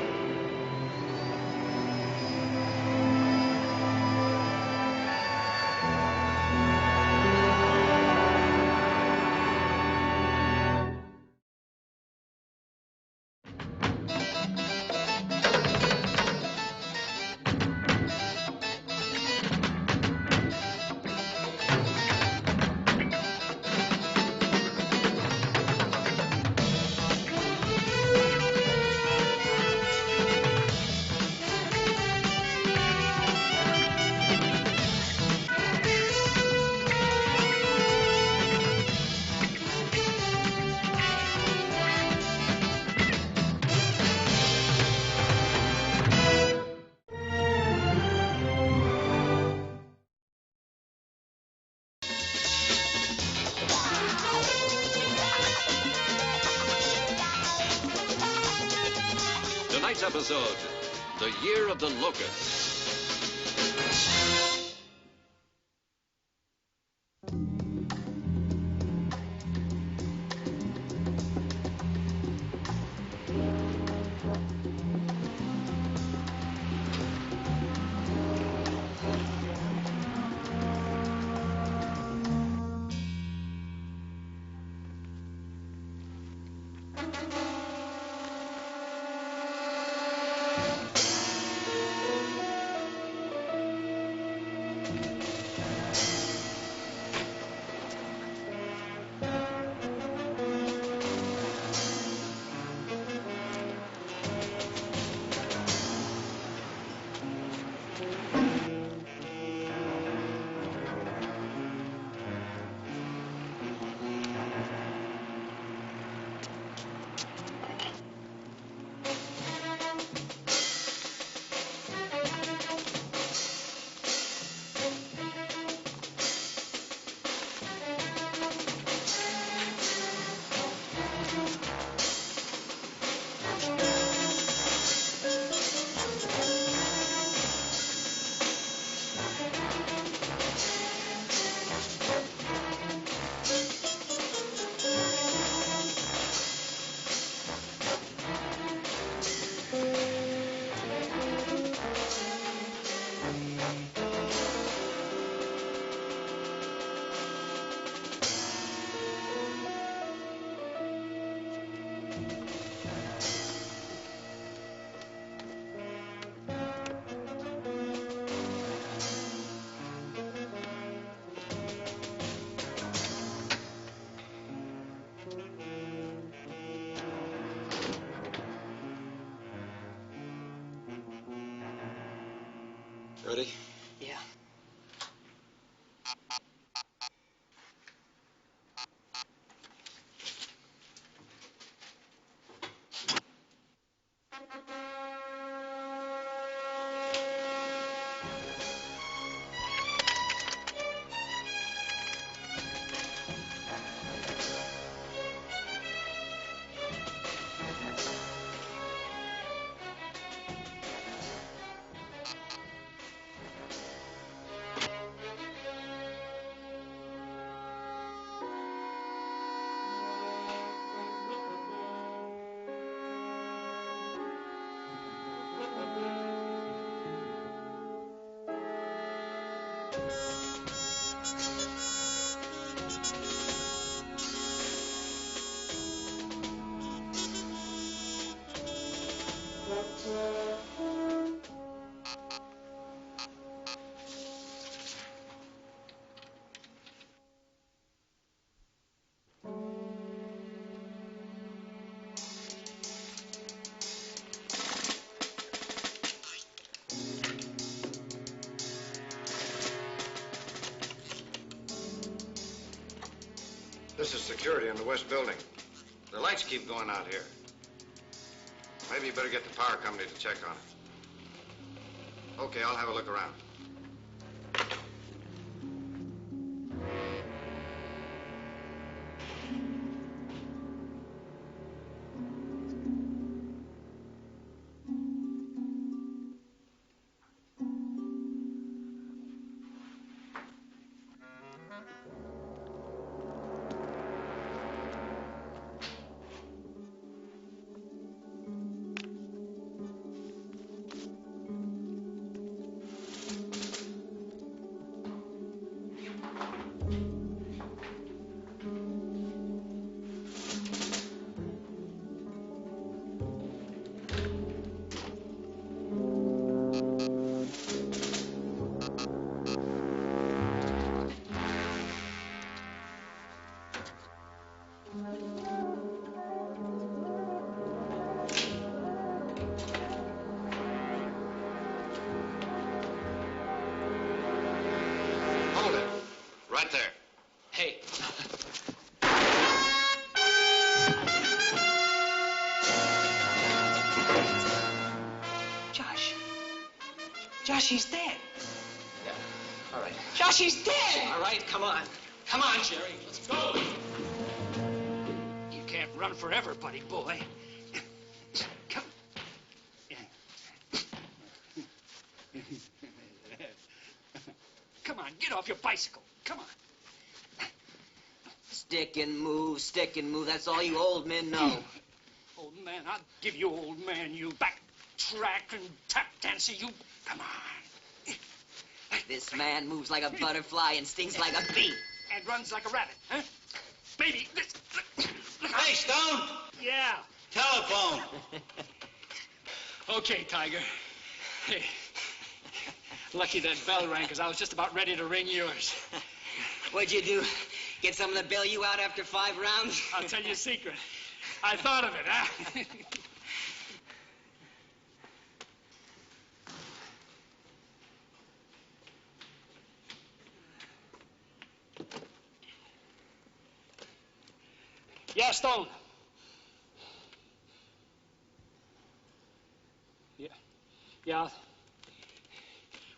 S22: Tonight's episode, The Year of the Locust.
S12: Ready?
S4: Yeah.
S14: This is security in the west building. The lights keep going out here. Maybe you better get the power company to check on it. Okay, I'll have a look around. Right there.
S18: Hey.
S2: Josh. Josh, he's dead.
S18: Yeah, all right.
S2: Josh, he's dead!
S18: All right, come on. Come on, Jerry. Let's go.
S17: You can't run forever, buddy boy. Come. Come on, get off your bicycle. Come on.
S2: Stick and move, that's all you old men know.
S17: Old man, I'll give you, old man, you backtrack and tap dancer, you. Come on.
S2: This man moves like a butterfly and stings like a bee.
S17: And runs like a rabbit, huh? Baby, this.
S9: Hey, Stone!
S17: Yeah.
S9: Telephone!
S17: Okay, Tiger. Hey. Lucky that bell rang, because I was just about ready to ring yours.
S2: What'd you do? Get someone to bail you out after 5 rounds?
S17: I'll tell you a secret. I thought of it, huh? Yeah, Stone. Yeah.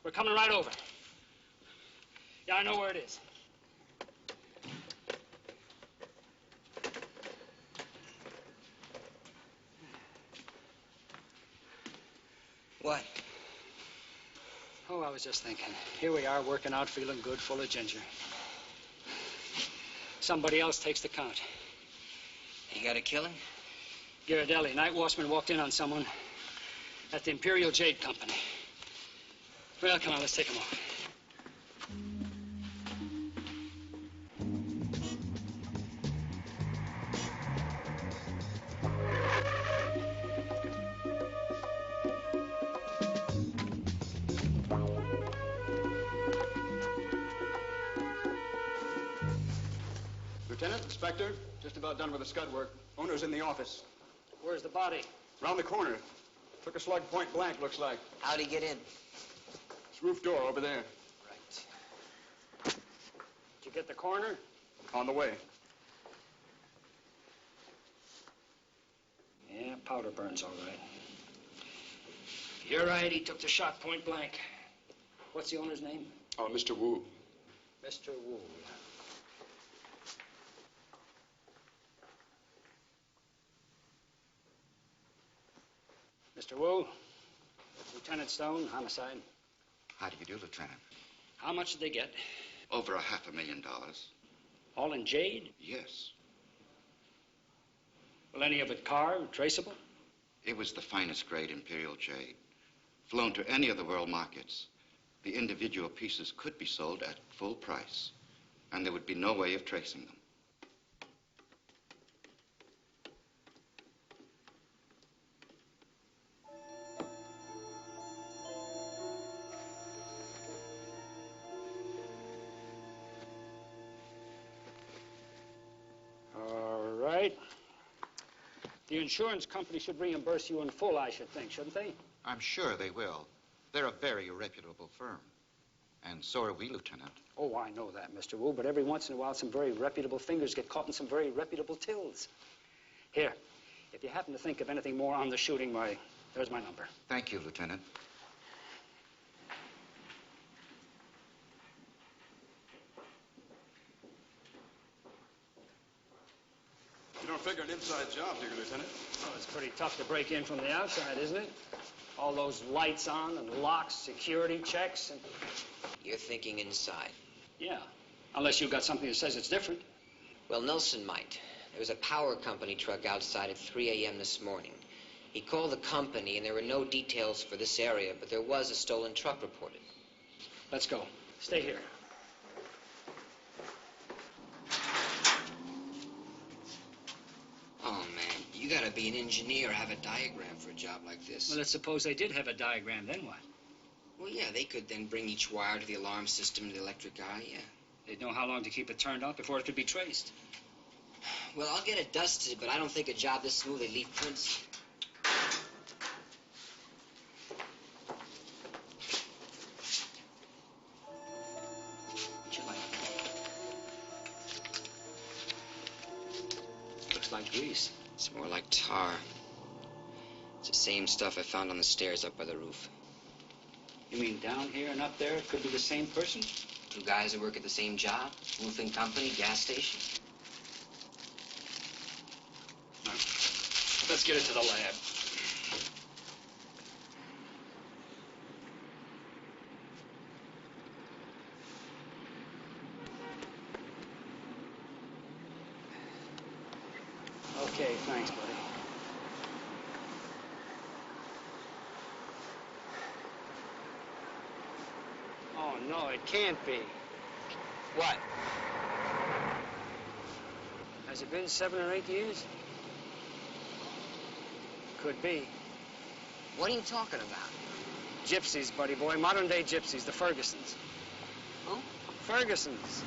S17: We're coming right over. Yeah, I know where it is.
S2: What?
S17: Oh, I was just thinking. Here we are, working out, feeling good, full of ginger. Somebody else takes the count.
S2: You got a killing?
S17: Ghirardelli, night watchman, walked in on someone at the Imperial Jade Company. Well, come on, let's take him off.
S11: Lieutenant, Inspector, just about done with the scud work. Owner's in the office.
S17: Where's the body?
S11: Round the corner. Took a slug point blank, looks like.
S2: How'd he get in?
S11: This roof door over there.
S17: Right. Did you get the coroner?
S11: On the way.
S17: Yeah, powder burns all right. You're right, he took the shot point blank. What's the owner's name?
S11: Oh, Mr. Wu.
S17: Mr. Wu. Mr. Wu, Lieutenant Stone, homicide.
S19: How do you do, Lieutenant?
S17: How much did they get?
S19: Over $500,000.
S17: All in jade?
S19: Yes.
S17: Well, any of it carved, traceable?
S19: It was the finest grade Imperial jade. Flown to any of the world markets. the individual pieces could be sold at full price, and there would be no way of tracing them.
S17: All right. The insurance company should reimburse you in full, I should think, shouldn't they?
S19: I'm sure they will. They're a very reputable firm. And so are we, Lieutenant.
S17: Oh, I know that, Mr. Wu, but every once in a while some very reputable fingers get caught in some very reputable tills. Here, if you happen to think of anything more on the shooting, there's my number.
S19: Thank you, Lieutenant.
S11: You don't figure an inside job, do you, Lieutenant?
S17: Oh, it's pretty tough to break in from the outside, isn't it? All those lights on and locks, security checks, and...
S1: You're thinking inside.
S17: Yeah, unless you've got something that says it's different.
S1: Well, Nelson might. There was a power company truck outside at 3 a.m. this morning. He called the company, and there were no details for this area, but there was a stolen truck reported.
S17: Let's go. Stay here.
S1: Oh, man, you gotta be an engineer or have a diagram for a job like this.
S17: Well, let's suppose they did have a diagram, then what?
S1: Well, yeah, they could then bring each wire to the alarm system and the electric eye, yeah.
S17: They'd know how long to keep it turned off before it could be traced.
S1: Well, I'll get it dusted, but I don't think a job this smooth would leave prints. What'd you like?
S17: Looks like grease.
S1: It's more like tar. It's the same stuff I found on the stairs up by the roof.
S17: You mean down here and up there it could be the same person?
S1: Two guys that work at the same job, roofing company, gas station.
S17: No. Let's get it to the lab. Okay, thanks, buddy. Oh, no, it can't be.
S1: What?
S17: Has it been 7 or 8 years? Could be.
S1: What are you talking about?
S17: Gypsies, buddy boy. Modern-day gypsies, the Fergusons.
S1: Who?
S17: Fergusons.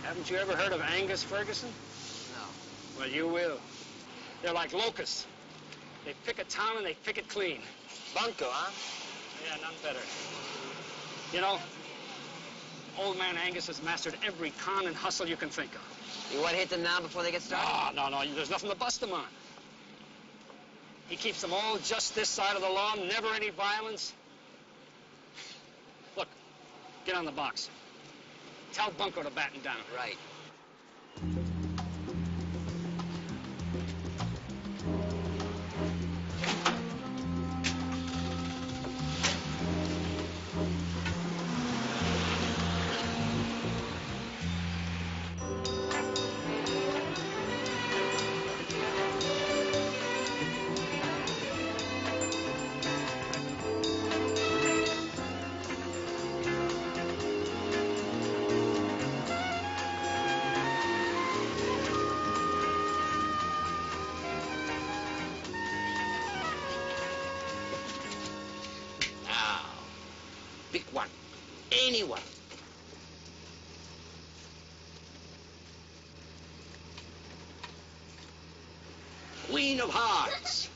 S17: Haven't you ever heard of Angus Ferguson?
S1: No.
S17: Well, you will. They're like locusts. They pick a town and they pick it clean.
S1: Bunko, huh?
S17: Yeah, none better. You know, old man Angus has mastered every con and hustle you can think of.
S1: You want to hit them now before they get started?
S17: No, there's nothing to bust them on. He keeps them all just this side of the law, never any violence. Look, get on the box. Tell Bunko to batten down.
S1: Right. Pick one. Anyone. Queen of Hearts.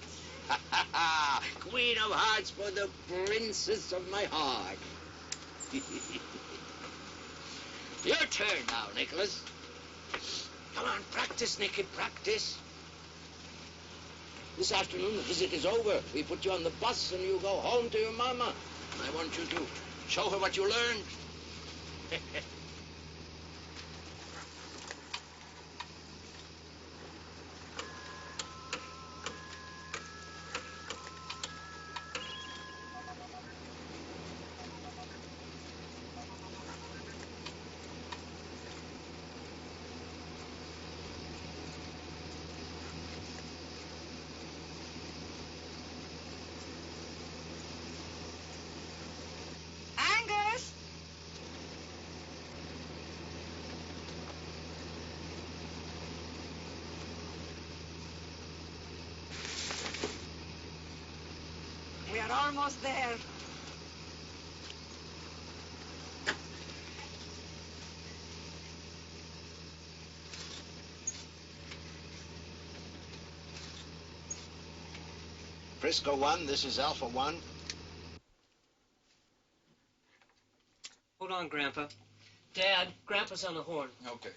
S1: Queen of Hearts for the princess of my heart. Your turn now, Nicholas. Come on, practice, Nicky, practice. This afternoon, the visit is over. We put you on the bus and you go home to your mama. And I want you to show her what you learned.
S4: almost there.
S19: Frisco 1, this is Alpha 1.
S16: Hold on, Grandpa. Dad, Grandpa's on the horn.
S19: Okay.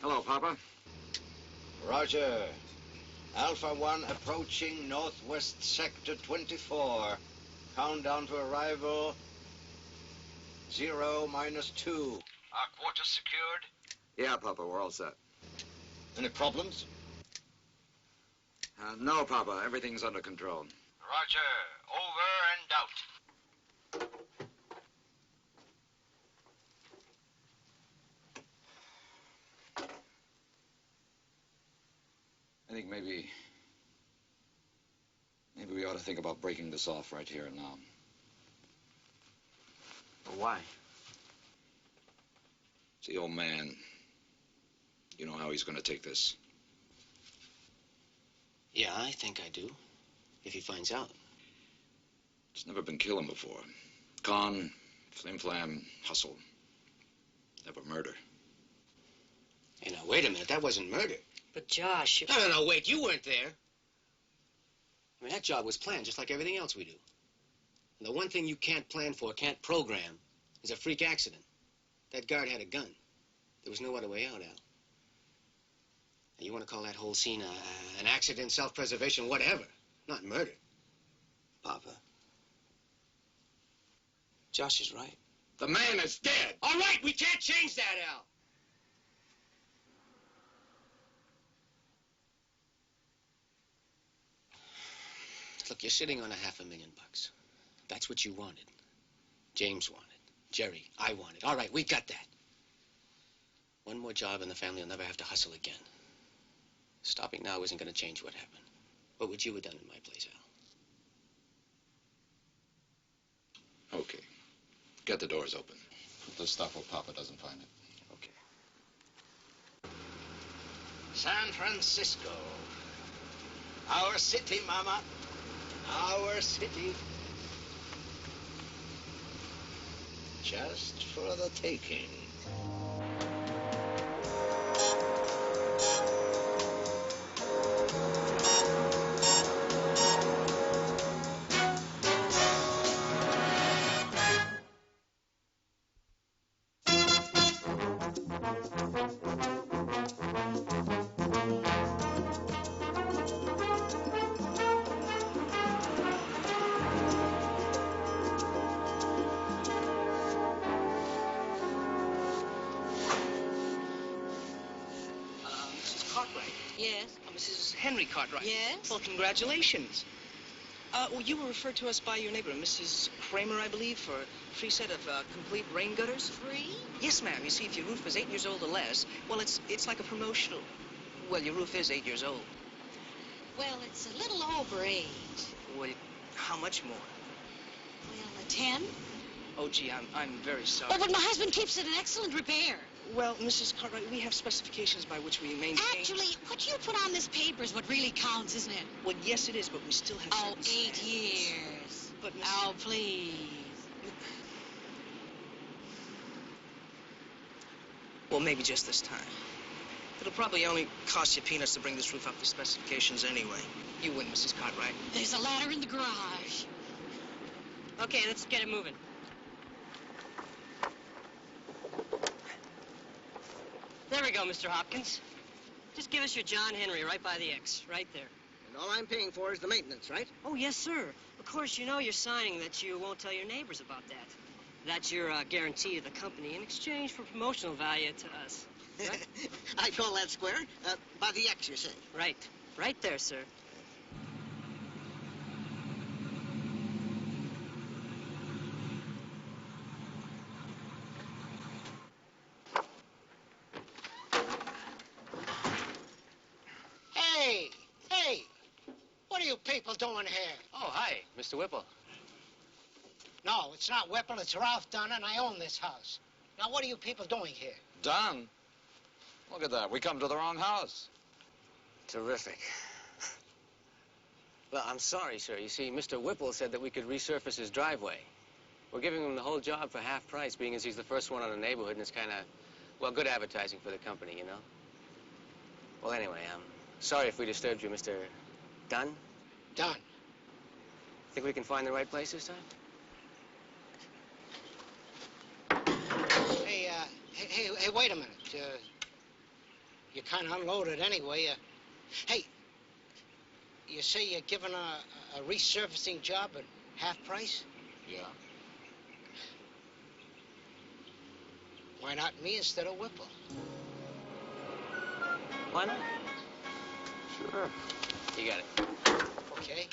S19: Hello, Papa. Roger. Alpha 1 approaching northwest sector 24. Countdown to arrival 0 minus 2. Our quarters secured?
S14: Yeah, Papa, we're all set.
S19: Any problems?
S14: No, Papa, everything's under control.
S19: Roger. Over and out.
S14: I think maybe we ought to think about breaking this off right here and now.
S19: Why?
S14: See, old man, you know how he's going to take this.
S18: Yeah, I think I do. If he finds out.
S14: He's never been killing before. Con, flim-flam, hustle. Never murder.
S18: Hey, now, wait a minute. That wasn't murder.
S16: But Josh...
S18: No, wait. You weren't there. I mean, that job was planned just like everything else we do. And the one thing you can't plan for, can't program, is a freak accident. That guard had a gun. There was no other way out, Al. Now, you want to call that whole scene an accident, self-preservation, whatever. Not murder.
S19: Papa.
S18: Josh is right.
S14: The man is dead.
S18: All right, we can't change that, Al. Look, you're sitting on $500,000. That's what you wanted. James wanted. Jerry, I wanted. All right, we got that. One more job and the family will never have to hustle again. Stopping now isn't going to change what happened. What would you have done in my place, Al?
S14: Okay. Get the doors open. Let's stop where Papa doesn't find it.
S19: Okay. San Francisco. Our city, Mama. Our city. Just for the taking.
S16: Cartwright.
S20: Yes?
S16: Well, congratulations. Well, you were referred to us by your neighbor, Mrs. Kramer, I believe, for a free set of complete rain gutters.
S20: Free?
S16: Yes, ma'am. You see, if your roof is 8 years old or less, well, it's like a promotional. Well, your roof is 8 years old.
S20: Well, it's a little over 8.
S16: Well, how much more?
S20: Well, a 10.
S16: Oh, gee, I'm very sorry.
S20: Oh, but my husband keeps it in excellent repair.
S16: Well, Mrs. Cartwright, we have specifications by which we maintain...
S20: Actually, what you put on this paper is what really counts, isn't it?
S16: Well, yes, it is, but we still have...
S20: Oh, 8 years.
S16: But, Mrs.
S20: Oh, please.
S16: Well, maybe just this time. It'll probably only cost you peanuts to bring this roof up to specifications anyway. You win, Mrs. Cartwright.
S20: There's a ladder in the garage.
S16: Okay, let's get it moving.
S20: There we go, Mr. Hopkins. Just give us your John Henry right by the X, right there.
S16: And all I'm paying for is the maintenance, right?
S20: Oh, yes, sir. Of course, you know you're signing that you won't tell your neighbors about that. That's your guarantee to the company in exchange for promotional value to us. Right?
S16: I call that square. By the X, you say?
S20: Right. Right there, sir.
S21: Hey, what are you people doing here?
S18: Oh, hi, Mr. Whipple.
S21: No, it's not Whipple, it's Ralph Dunn, and I own this house. Now, what are you people doing here?
S19: Done. Look at that. We come to the wrong house.
S18: Terrific. Well, I'm sorry, sir. You see, Mr. Whipple said that we could resurface his driveway. We're giving him the whole job for half price, being as he's the first one on the neighborhood, and it's kind of, well, good advertising for the company, you know? Well, anyway, I'm sorry if we disturbed you, Mr. Dunn.
S21: Dunn.
S18: Think we can find the right place this time?
S21: Hey, wait a minute. You're kind of unloaded anyway. Hey, you say you're giving a resurfacing job at half price?
S19: Yeah.
S21: Why not me instead of Whipple?
S18: Why not?
S19: Sure.
S18: You got it.
S21: Okay.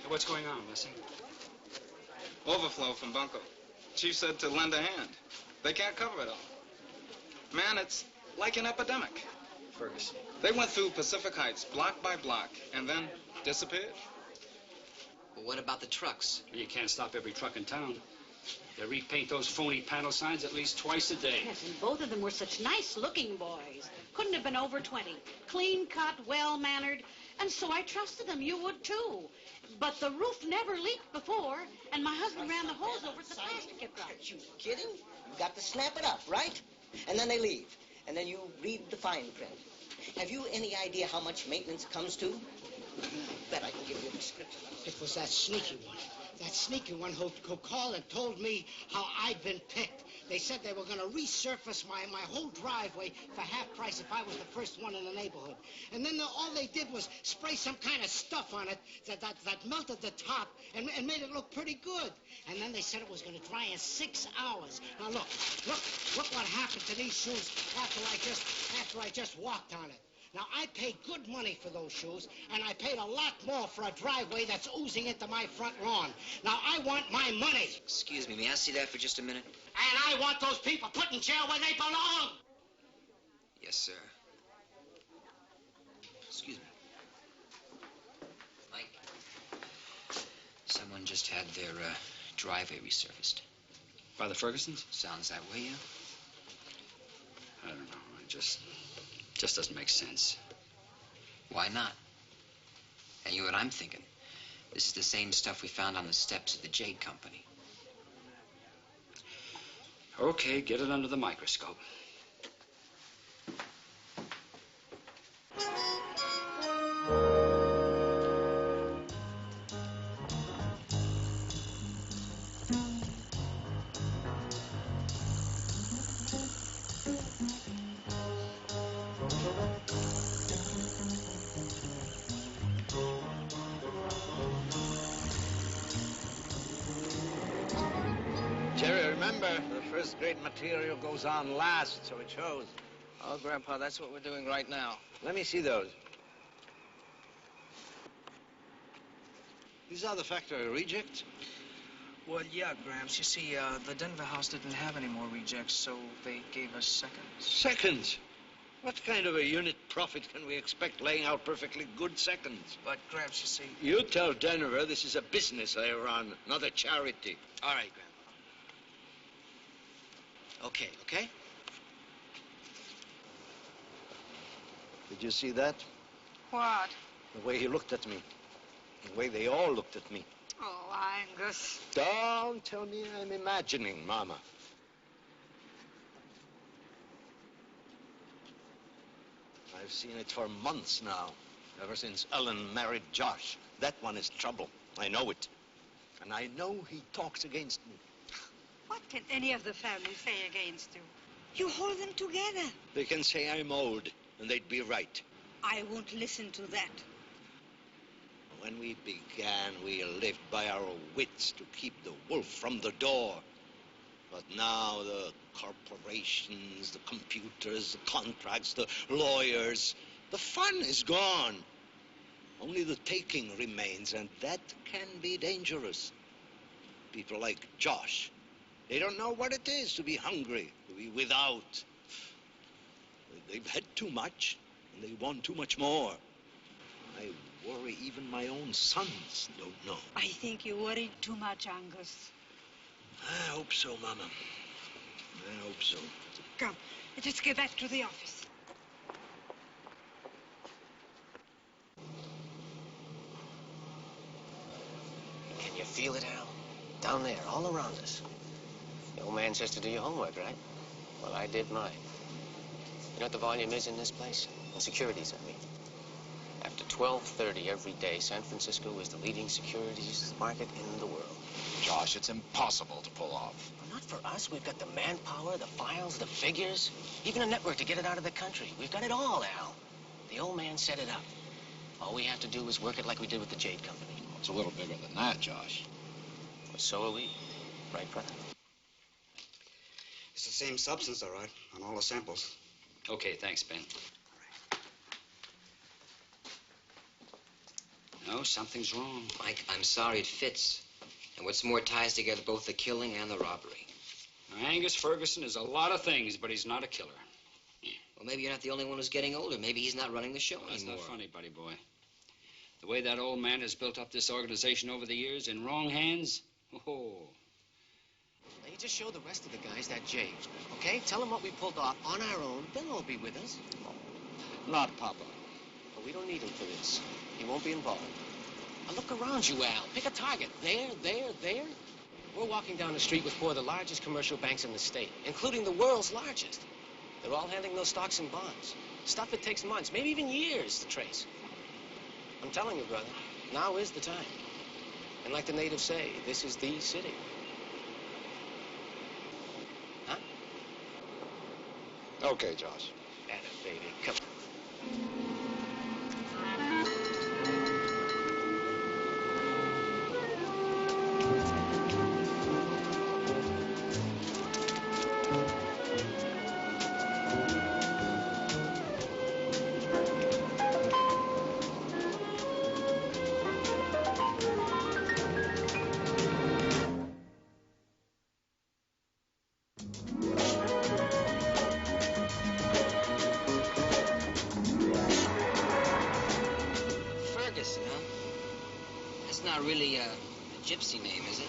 S11: What's going on, Weston?
S3: Overflow from Bunko. Chief said to lend a hand. They can't cover it all. Man, it's like an epidemic.
S11: Ferguson.
S3: They went through Pacific Heights, block by block, and then disappeared.
S1: Well, what about the trucks?
S17: You can't stop every truck in town. They repaint those phony panel signs at least twice a day.
S5: Yes, and both of them were such nice-looking boys. Couldn't have been over 20. Clean-cut, well-mannered. And so I trusted them. You would, too. But the roof never leaked before, and my husband ran the hose over so the plastic get dry.
S10: You kidding? You got to snap it up, right? And then they leave. And then you read the fine print. Have you any idea how much maintenance comes to? You bet I can give you a description.
S21: It was that sneaky one. That sneaky one who called and told me how I'd been picked. They said they were going to resurface my whole driveway for half price if I was the first one in the neighborhood. And then all they did was spray some kind of stuff on it that melted the top and made it look pretty good. And then they said it was going to dry in 6 hours. Now look what happened to these shoes after I just walked on it. Now, I paid good money for those shoes, and I paid a lot more for a driveway that's oozing into my front lawn. Now, I want my money.
S1: Excuse me, may I see that for just a minute?
S21: And I want those people put in jail where they belong.
S1: Yes, sir. Excuse me. Mike, someone just had their driveway resurfaced.
S11: By the Fergusons?
S1: Sounds that way, yeah?
S11: I don't know. It just doesn't make sense.
S1: Why not? And you know what I'm thinking? This is the same stuff we found on the steps of the Jade Company.
S11: Okay, get it under the microscope.
S21: Great material goes on last, so it shows.
S16: Oh, Grandpa, that's what we're doing right now.
S21: Let me see those. These are the factory rejects?
S16: Well, yeah, Gramps. You see, the Denver house didn't have any more rejects, so they gave us seconds.
S21: Seconds? What kind of a unit profit can we expect laying out perfectly good seconds?
S16: But, Gramps, you see...
S21: You tell Denver this is a business I run, not a charity.
S16: All right, Grandpa. Okay?
S21: Did you see that?
S5: What?
S21: The way he looked at me. The way they all looked at me.
S5: Oh, Angus.
S21: Don't tell me I'm imagining, Mama. I've seen it for months now, ever since Ellen married Josh. That one is trouble. I know it. And I know he talks against me.
S5: What can any of the family say against you? You hold them together.
S21: They can say I'm old, and they'd be right.
S5: I won't listen to that.
S21: When we began, we lived by our wits to keep the wolf from the door. But now the corporations, the computers, the contracts, the lawyers, the fun is gone. Only the taking remains, and that can be dangerous. People like Josh, they don't know what it is to be hungry, to be without. They've had too much, and they want too much more.
S13: I worry even my own sons don't know.
S15: I think you worry too much, Angus.
S13: I hope so, Mama. I hope so.
S15: Come, let's get back to the office.
S18: Can you feel it, Al? Down there, all around us. The old man says to do your homework, right? Well, I did mine. You know what the volume is in this place? The securities, I mean. After 12:30 every day, San Francisco is the leading securities market in the world.
S23: Josh, it's impossible to pull off.
S18: Well, not for us. We've got the manpower, the files, the figures, even a network to get it out of the country. We've got it all, Al. The old man set it up. All we have to do is work it like we did with the Jade Company.
S23: Well, it's a little bigger than that, Josh.
S18: Well, so are we. Right, brother?
S24: It's the same substance, all right, on all the samples.
S25: Okay, thanks, Ben. No, something's wrong.
S1: Mike, I'm sorry it fits. And what's more, ties together both the killing and the robbery.
S25: Now, Angus Ferguson is a lot of things, but he's not a killer.
S1: Well, maybe you're not the only one who's getting older. Maybe he's not running the show
S25: That's
S1: anymore.
S25: not funny, buddy boy. The way that old man has built up this organization over the years in wrong hands, oh.
S18: Now, you just show the rest of the guys that Jade, okay? Tell them what we pulled off on our own. They'll all be with us.
S23: Not Papa.
S18: But we don't need him for this. He won't be involved. Now, look around you, Al. Pick a target. There, there, there. We're walking down the street with four of the largest commercial banks in the state, including the world's largest. They're all handling those stocks and bonds. Stuff that takes months, maybe even years to trace. I'm telling you, brother, now is the time. And like the natives say, this is the city. Huh?
S23: Okay, Josh.
S18: Atta baby, come on.
S1: Gypsy name, is it?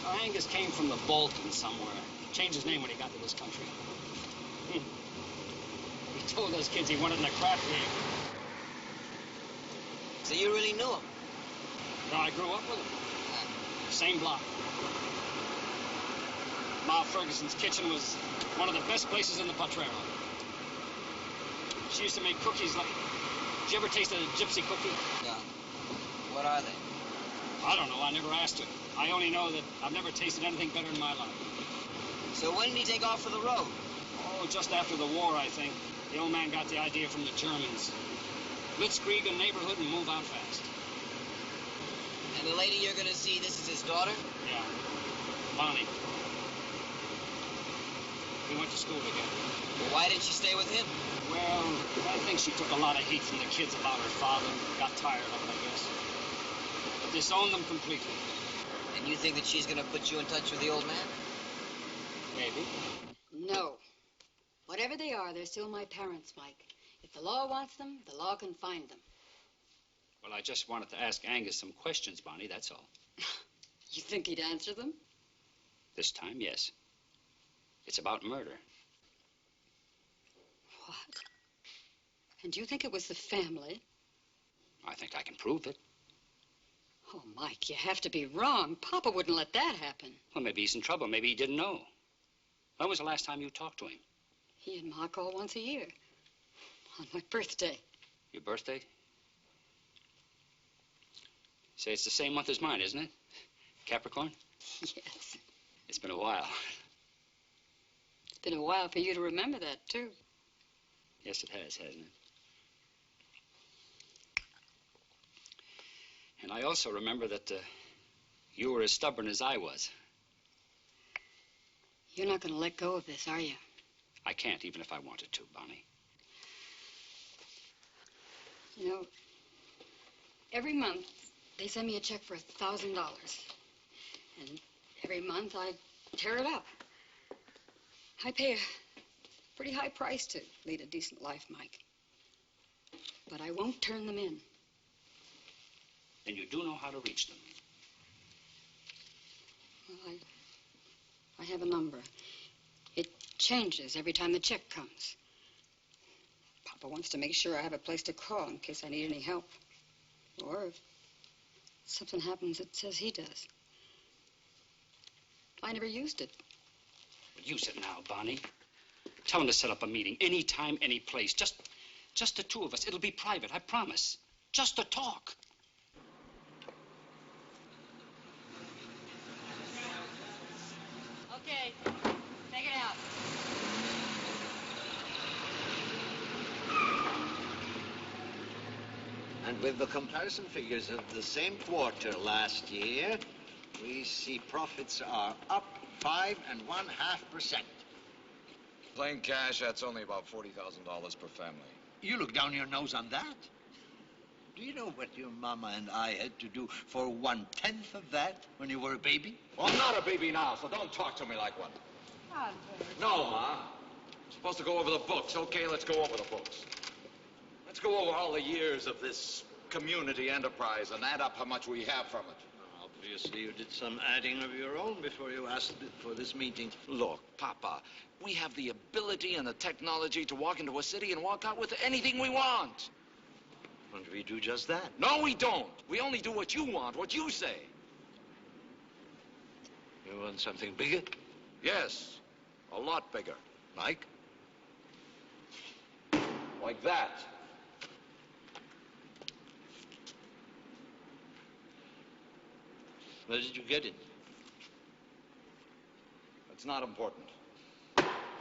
S25: Oh, Angus came from the Bolton somewhere. Changed his name when he got to this country. He told those kids he wanted in a crap game.
S1: So you really knew him?
S25: No, I grew up with him. Same block. Ma Ferguson's kitchen was one of the best places in the Potrero. She used to make cookies like... Did you ever taste a gypsy cookie?
S1: No. What are they?
S25: I don't know. I never asked her. I only know that I've never tasted anything better in my life.
S1: So when did he take off for the road?
S25: Oh, just after the war, I think. The old man got the idea from the Germans. Blitzkrieg a neighborhood and move out fast.
S1: And the lady you're going to see, this is his daughter?
S25: Yeah. Bonnie. We went to school together.
S1: Well, why didn't she stay with him?
S25: Well, I think she took a lot of heat from the kids about her father and got tired of it, I guess. Disowned them completely.
S1: And you think that she's going to put you in touch with the old man?
S25: Maybe.
S26: No. Whatever they are, they're still my parents, Mike. If the law wants them, the law can find them.
S25: Well, I just wanted to ask Angus some questions, Bonnie, that's all.
S26: You think he'd answer them?
S25: This time, yes. It's about murder.
S26: What? And you think it was the family?
S25: I think I can prove it.
S26: Oh, Mike, you have to be wrong. Papa wouldn't let that happen.
S25: Well, maybe he's in trouble. Maybe he didn't know. When was the last time you talked to him?
S26: He and Ma call once a year. On my birthday.
S25: Your birthday? Say it's the same month as mine, isn't it? Capricorn?
S26: Yes.
S25: It's been a while.
S26: It's been a while for you to remember that, too.
S25: Yes, it has, hasn't it? And I also remember that you were as stubborn as I was.
S26: You're not going to let go of this, are you?
S25: I can't, even if I wanted to, Bonnie.
S26: You know, every month they send me a check for $1,000. And every month I tear it up. I pay a pretty high price to lead a decent life, Mike. But I won't turn them in.
S17: and you do know how to reach them.
S26: Well, I have a number. It changes every time the check comes. Papa wants to make sure I have a place to call in case I need any help. Or if something happens, it says he does. I never used it.
S17: Well, use it now, Bonnie. Tell him to set up a meeting, anytime, any place. Just the two of us. It'll be private, I promise. Just to talk.
S26: Okay, take it out.
S13: And with the comparison figures of the same quarter last year, we see profits are up 5.5%.
S14: Plain cash, that's only about $40,000 per family.
S13: You look down your nose on that. Do you know what your mama and I had to do for 1/10 of that when you were a baby?
S14: Well, I'm not a baby now, so don't talk to me like one. No, Ma. Supposed to go over the books. Okay, let's go over the books. Let's go over all the years of this community enterprise and add up how much we have from it.
S13: Obviously, you did some adding of your own before you asked for this meeting.
S14: Look, Papa, we have the ability and the technology to walk into a city and walk out with anything we want.
S13: And we do just that.
S14: No, we don't. We only do what you want, what you say.
S13: You want something bigger?
S14: Yes, a lot bigger.
S13: Like?
S14: Like that.
S13: Where did you get it?
S14: It's not important.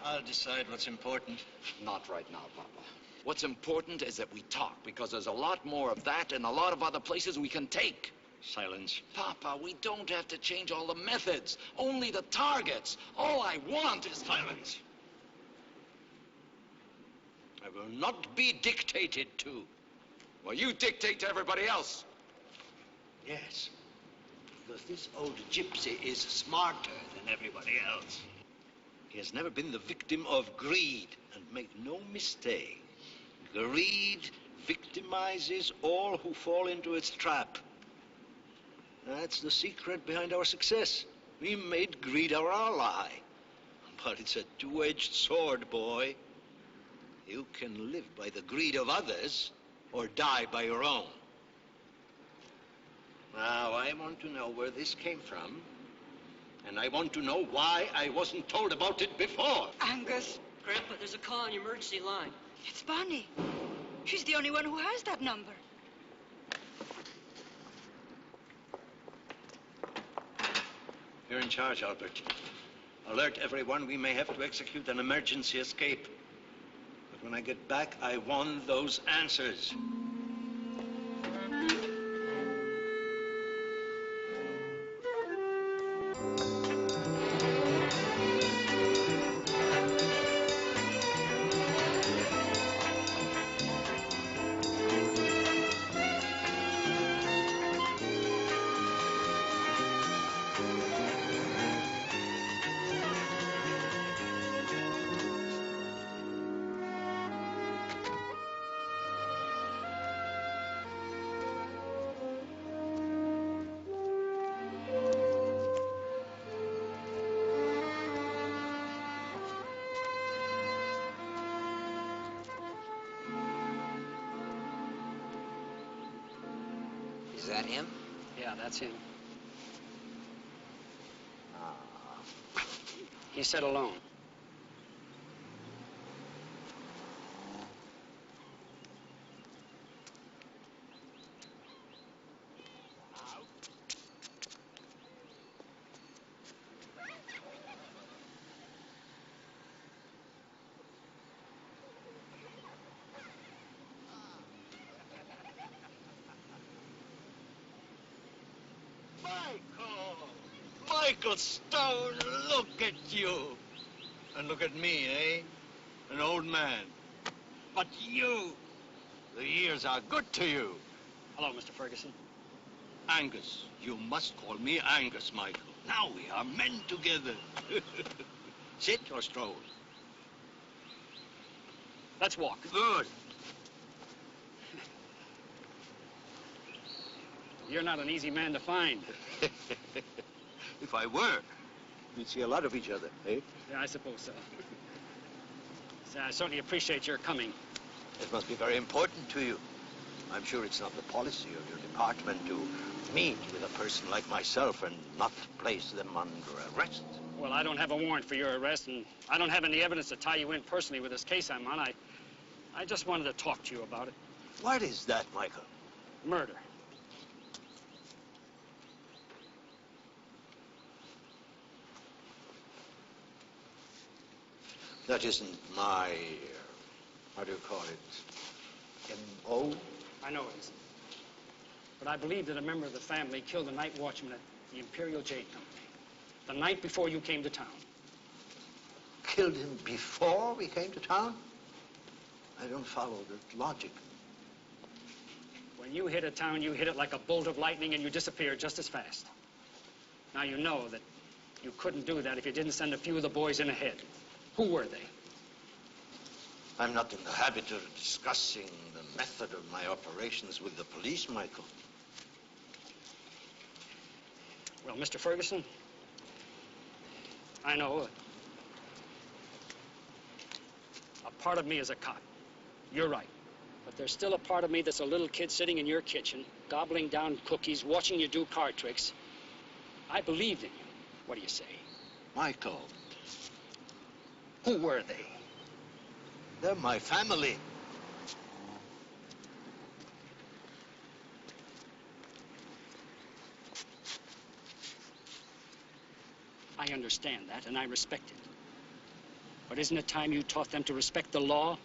S13: I'll decide what's important.
S14: Not right now, Papa. What's important is that we talk, because there's a lot more of that and a lot of other places we can take.
S13: Silence.
S14: Papa, we don't have to change all the methods, only the targets. All I want is
S13: silence. I will not be dictated to.
S14: Well, you dictate to everybody else.
S13: Yes, because this old gypsy is smarter than everybody else. He has never been the victim of greed, and make no mistake. Greed victimizes all who fall into its trap. That's the secret behind our success. We made greed our ally. But it's a two-edged sword, boy. You can live by the greed of others or die by your own. Now, I want to know where this came from, and I want to know why I wasn't told about it before.
S26: Angus.
S20: Grandpa, there's a call on your emergency line.
S15: It's Bonnie. She's the only one who has that number.
S13: You're in charge, Albert. Alert everyone, we may have to execute an emergency escape. But when I get back, I want those answers.
S1: Is that him?
S20: Yeah, that's him. He said alone.
S13: Michael Stone, look at you. And look at me, eh? An old man. But you, the years are good to you.
S20: Hello, Mr. Ferguson.
S13: Angus. You must call me Angus, Michael. Now we are men together. Sit or stroll?
S20: Let's walk.
S13: Good.
S17: You're not an easy man to find.
S13: If I were, we'd see a lot of each other, eh?
S17: Yeah, I suppose so. So I certainly appreciate your coming.
S13: It must be very important to you. I'm sure it's not the policy of your department to meet with a person like myself and not place them under arrest.
S17: Well, I don't have a warrant for your arrest, and I don't have any evidence to tie you in personally with this case I'm on. I just wanted to talk to you about it.
S13: What is that, Michael?
S17: Murder.
S13: That isn't my, how do you call it, M.O.?
S17: I know it isn't. But I believe that a member of the family killed the night watchman at the Imperial Jade Company, the night before you came to town.
S13: Killed him before we came to town? I don't follow the logic.
S17: When you hit a town, you hit it like a bolt of lightning and you disappeared just as fast. Now you know that you couldn't do that if you didn't send a few of the boys in ahead. Who were they?
S13: I'm not in the habit of discussing the method of my operations with the police, Michael.
S17: Well, Mr. Ferguson, I know a part of me is a cop. You're right. But there's still a part of me that's a little kid sitting in your kitchen, gobbling down cookies, watching you do card tricks. I believed in you. What do you say?
S13: Michael.
S17: Who were they?
S13: They're my family.
S17: I understand that, and I respect it. But isn't it time you taught them to respect the law?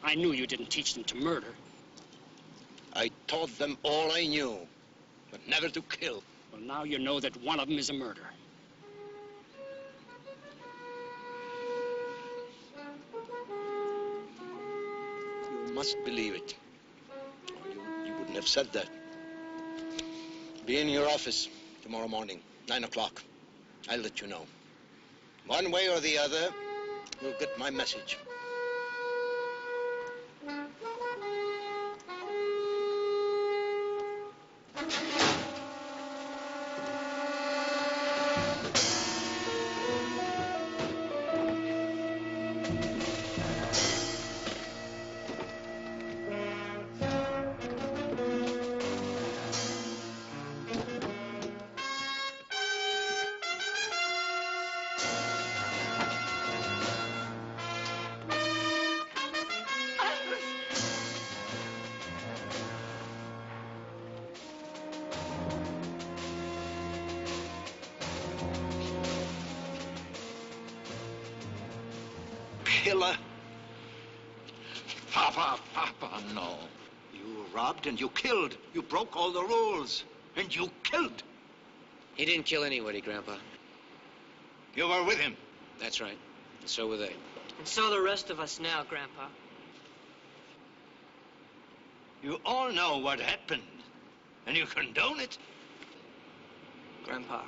S17: I knew you didn't teach them to murder.
S13: I taught them all I knew, but never to kill.
S17: Well, now you know that one of them is a murderer.
S13: You must believe it. Or you wouldn't have said that. Be in your office tomorrow morning, 9 o'clock. I'll let you know. One way or the other, you'll get my message. Killer.
S14: Papa, no.
S13: You robbed and you killed. You broke all the rules. And you killed.
S1: He didn't kill anybody, Grandpa.
S13: You were with him.
S1: That's right. And so were they.
S20: And so the rest of us now, Grandpa.
S13: You all know what happened. And you condone it.
S16: Grandpa,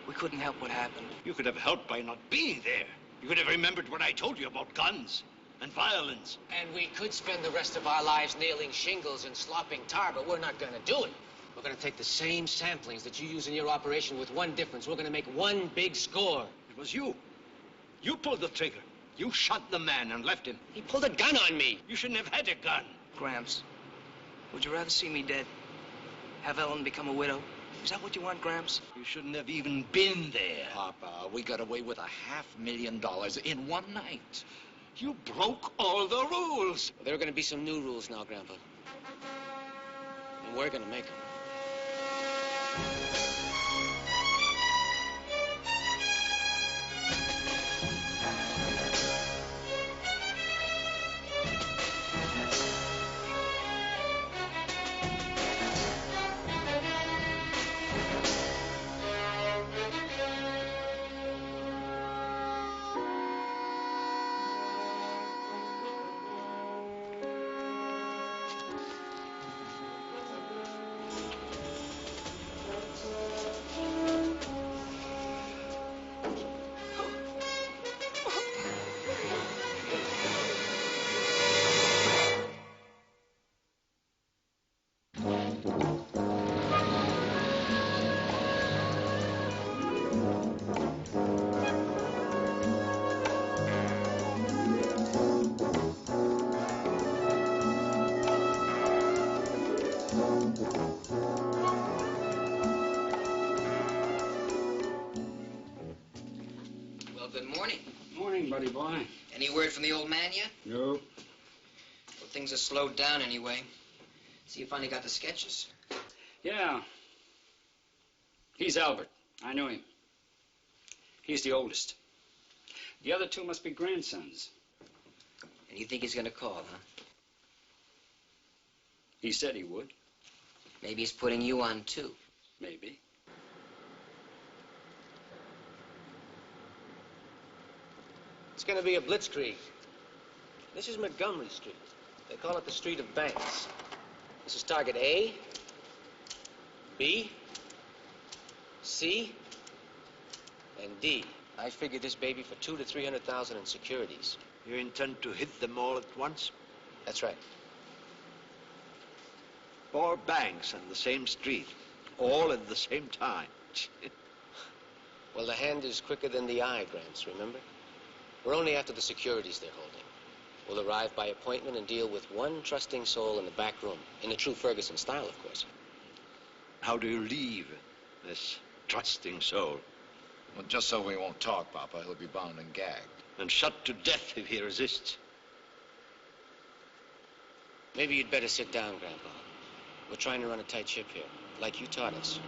S16: we couldn't help what happened.
S13: You could have helped by not being there. You could have remembered what I told you about guns and violence.
S1: And we could spend the rest of our lives nailing shingles and slopping tar, but we're not going to do it. We're going to take the same samplings that you use in your operation with one difference. We're going to make one big score.
S13: It was you. You pulled the trigger. You shot the man and left him.
S1: He pulled a gun on me.
S13: You shouldn't have had a gun.
S16: Gramps, would you rather see me dead? Have Ellen become a widow? Is that what you want, Gramps?
S13: You shouldn't have even been there.
S14: Papa, we got away with $500,000 in one night.
S13: You broke all the rules.
S1: Well, there are going to be some new rules now, Grandpa. And we're going to make them. good morning.
S17: Morning, buddy boy.
S1: Any word from the old man yet?
S17: No.
S1: Well, things are slowed down anyway. See, you finally got the sketches.
S17: Yeah. He's Albert. I knew him. He's the oldest. The other two must be grandsons.
S1: And you think he's gonna call, huh?
S17: He said he would.
S1: Maybe he's putting you on, too.
S17: Maybe.
S18: It's going to be a blitzkrieg. This is Montgomery Street. They call it the Street of Banks. This is target A, B, C, and D. I figured this baby for 200,000 to 300,000 in securities.
S13: You intend to hit them all at once?
S18: That's right.
S13: 4 banks on the same street, all at the same time.
S18: Well, the hand is quicker than the eye, Gramps, remember? We're only after the securities they're holding. We'll arrive by appointment and deal with one trusting soul in the back room, in the true Ferguson style, of course.
S13: How do you leave this trusting soul?
S14: Well, just so we won't talk, Papa. He'll be bound and gagged.
S13: And shot to death if he resists.
S18: Maybe you'd better sit down, Grandpa. We're trying to run a tight ship here, like you taught us.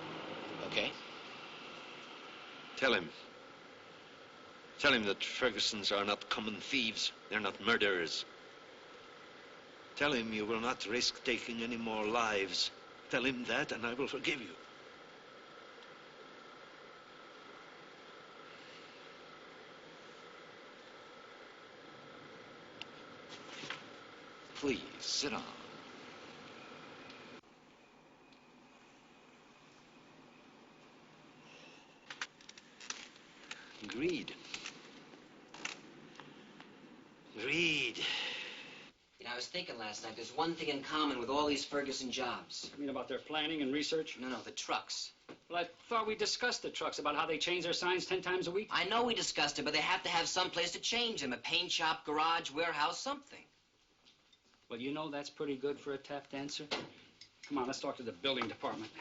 S18: Okay?
S13: Tell him. Tell him that Fergusons are not common thieves. They're not murderers. Tell him you will not risk taking any more lives. Tell him that, and I will forgive you.
S14: Please, sit down.
S13: Greed. Greed.
S1: You know, I was thinking last night, there's one thing in common with all these Ferguson jobs.
S17: You mean about their planning and research?
S1: No, the trucks.
S17: Well, I thought we discussed the trucks, about how they change their signs 10 times a week.
S1: I know we discussed it, but they have to have some place to change them. A paint shop, garage, warehouse, something.
S17: Well, you know that's pretty good for a tap dancer. Come on, let's talk to the building department.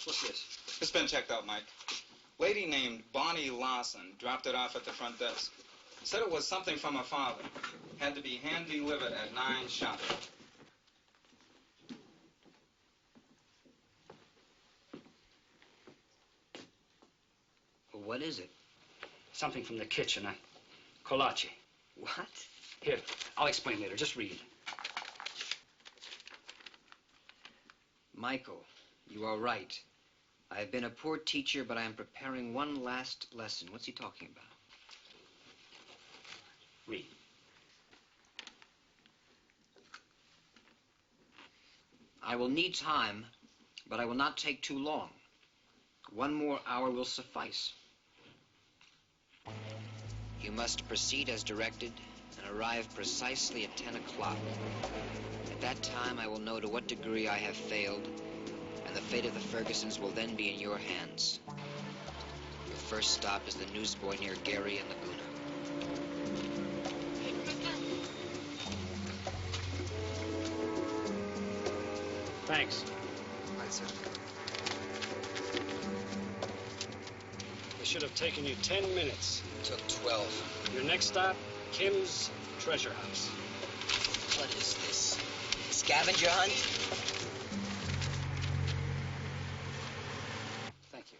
S17: What's this?
S3: It's been checked out, Mike. Lady named Bonnie Lawson dropped it off at the front desk. Said it was something from her father. Had to be hand-delivered at 9 sharp.
S1: Well, what is it?
S17: Something from the kitchen, kolache.
S1: What?
S17: Here, I'll explain later. Just read.
S1: Michael, you are right. I have been a poor teacher, but I am preparing one last lesson. What's he talking about?
S17: Read.
S1: I will need time, but I will not take too long. 1 more hour will suffice. You must proceed as directed and arrive precisely at 10 o'clock. At that time, I will know to what degree I have failed, and the fate of the Fergusons will then be in your hands. Your first stop is the newsboy near Gary and Laguna.
S17: Thanks.
S1: Right, sir.
S17: It should have taken you 10 minutes.
S1: It took 12.
S17: Your next stop, Kim's Treasure House.
S1: What is this? Scavenger hunt?
S17: Thank you.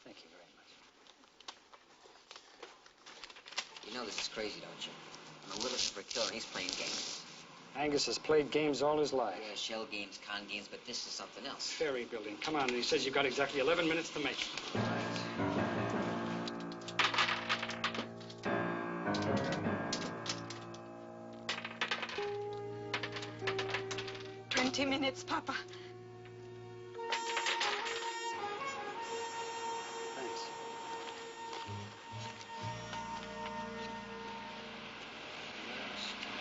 S17: Thank you very much.
S1: You know this is crazy, don't you? I'm a Willis for a killer, and he's playing games.
S17: Angus has played games all his life.
S1: Yeah, shell games, con games, but this is something else.
S17: Ferry building. Come on, and he says you've got exactly 11 minutes to make it.
S15: 20 minutes, Papa.
S17: Thanks.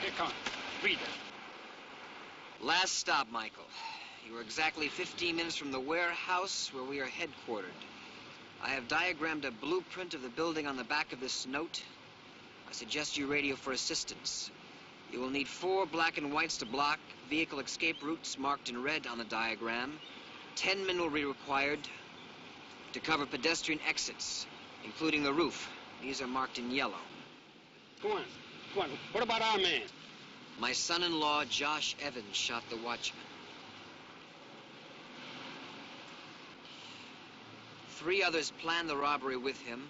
S17: Here, come on. Read that.
S1: Last stop, Michael. You are exactly 15 minutes from the warehouse where we are headquartered. I have diagrammed a blueprint of the building on the back of this note. I suggest you radio for assistance. You will need 4 black and whites to block vehicle escape routes marked in red on the diagram. 10 men will be required to cover pedestrian exits. including the roof. These are marked in yellow.
S25: Go on. Go on. What about our man?
S1: My son-in-law, Josh Evans, shot the watchman. 3 others planned the robbery with him.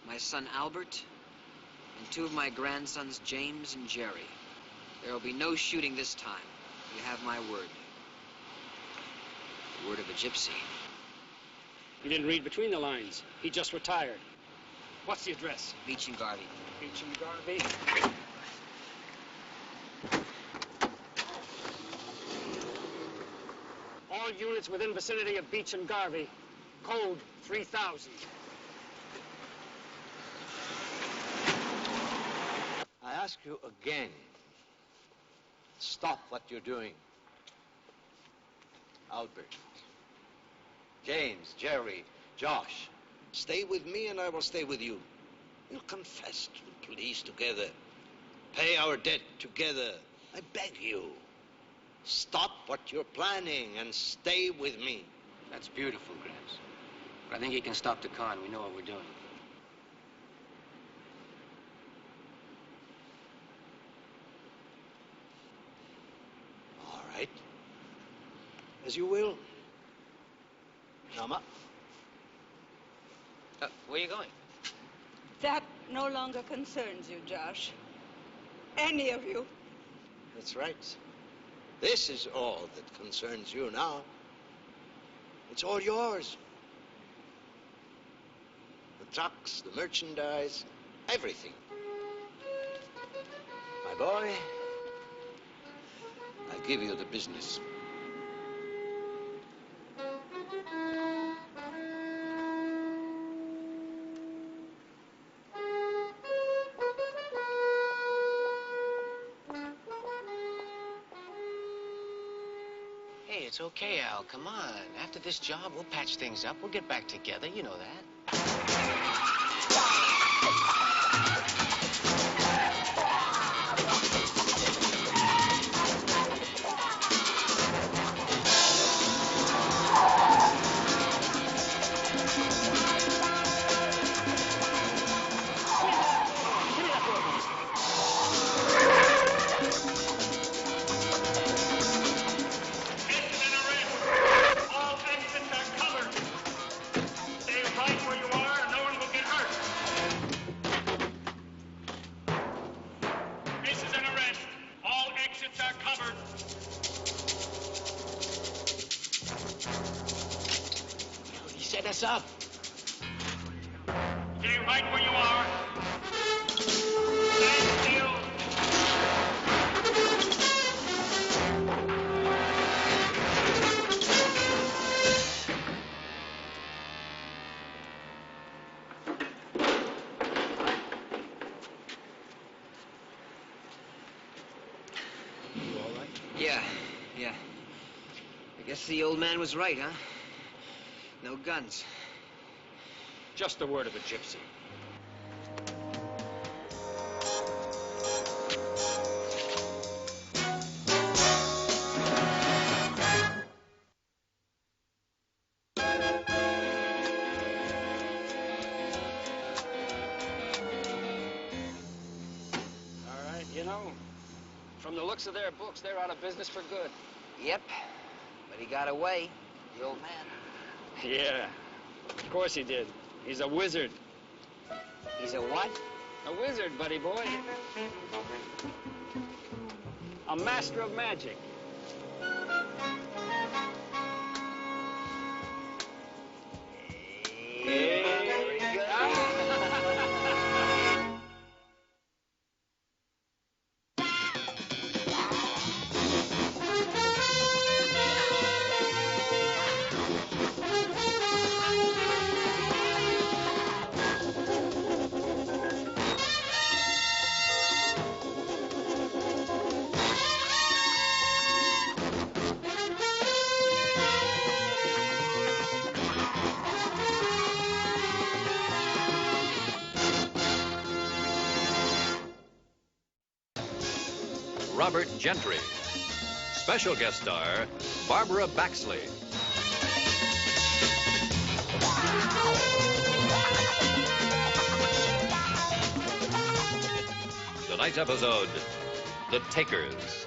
S1: My son, Albert, and 2 of my grandsons, James and Jerry. There will be no shooting this time. You have my word. The word of a gypsy.
S25: You didn't read between the lines. He just retired. What's the address?
S1: Beach and Garvey.
S25: Beach and Garvey. All units within vicinity of Beach and Garvey. Code 3000.
S13: I ask you again, stop what you're doing. Albert, James, Jerry, Josh, stay with me and I will stay with you. We'll confess to the police together. Pay our debt together. I beg you. Stop what you're planning and stay with me.
S18: That's beautiful, Gramps. But I think you can stop the car and we know what we're doing.
S13: All right. As you will. Nama.
S18: Where are you going?
S6: That no longer concerns you, Josh. Any of you.
S13: That's right. This is all that concerns you now. It's all yours. The trucks, the merchandise, everything. My boy, I give you the business.
S18: Hey, it's okay, Al. Come on. After this job, we'll patch things up. We'll get back together. You know that.
S13: Set us up.
S17: Stay right where you are. Stand still.
S18: You all right?
S1: Yeah. I guess the old man was right, huh? No guns.
S25: Just the word of a gypsy. All right, you know, from the looks of their books, they're out of business for good.
S1: Yep. But he got away, the old man.
S25: Yeah, of course he did. He's a wizard.
S1: He's a what?
S25: A wizard, buddy boy. A master of magic.
S7: Robert Gentry. Special guest star, Barbara Baxley. tonight's episode, The Takers.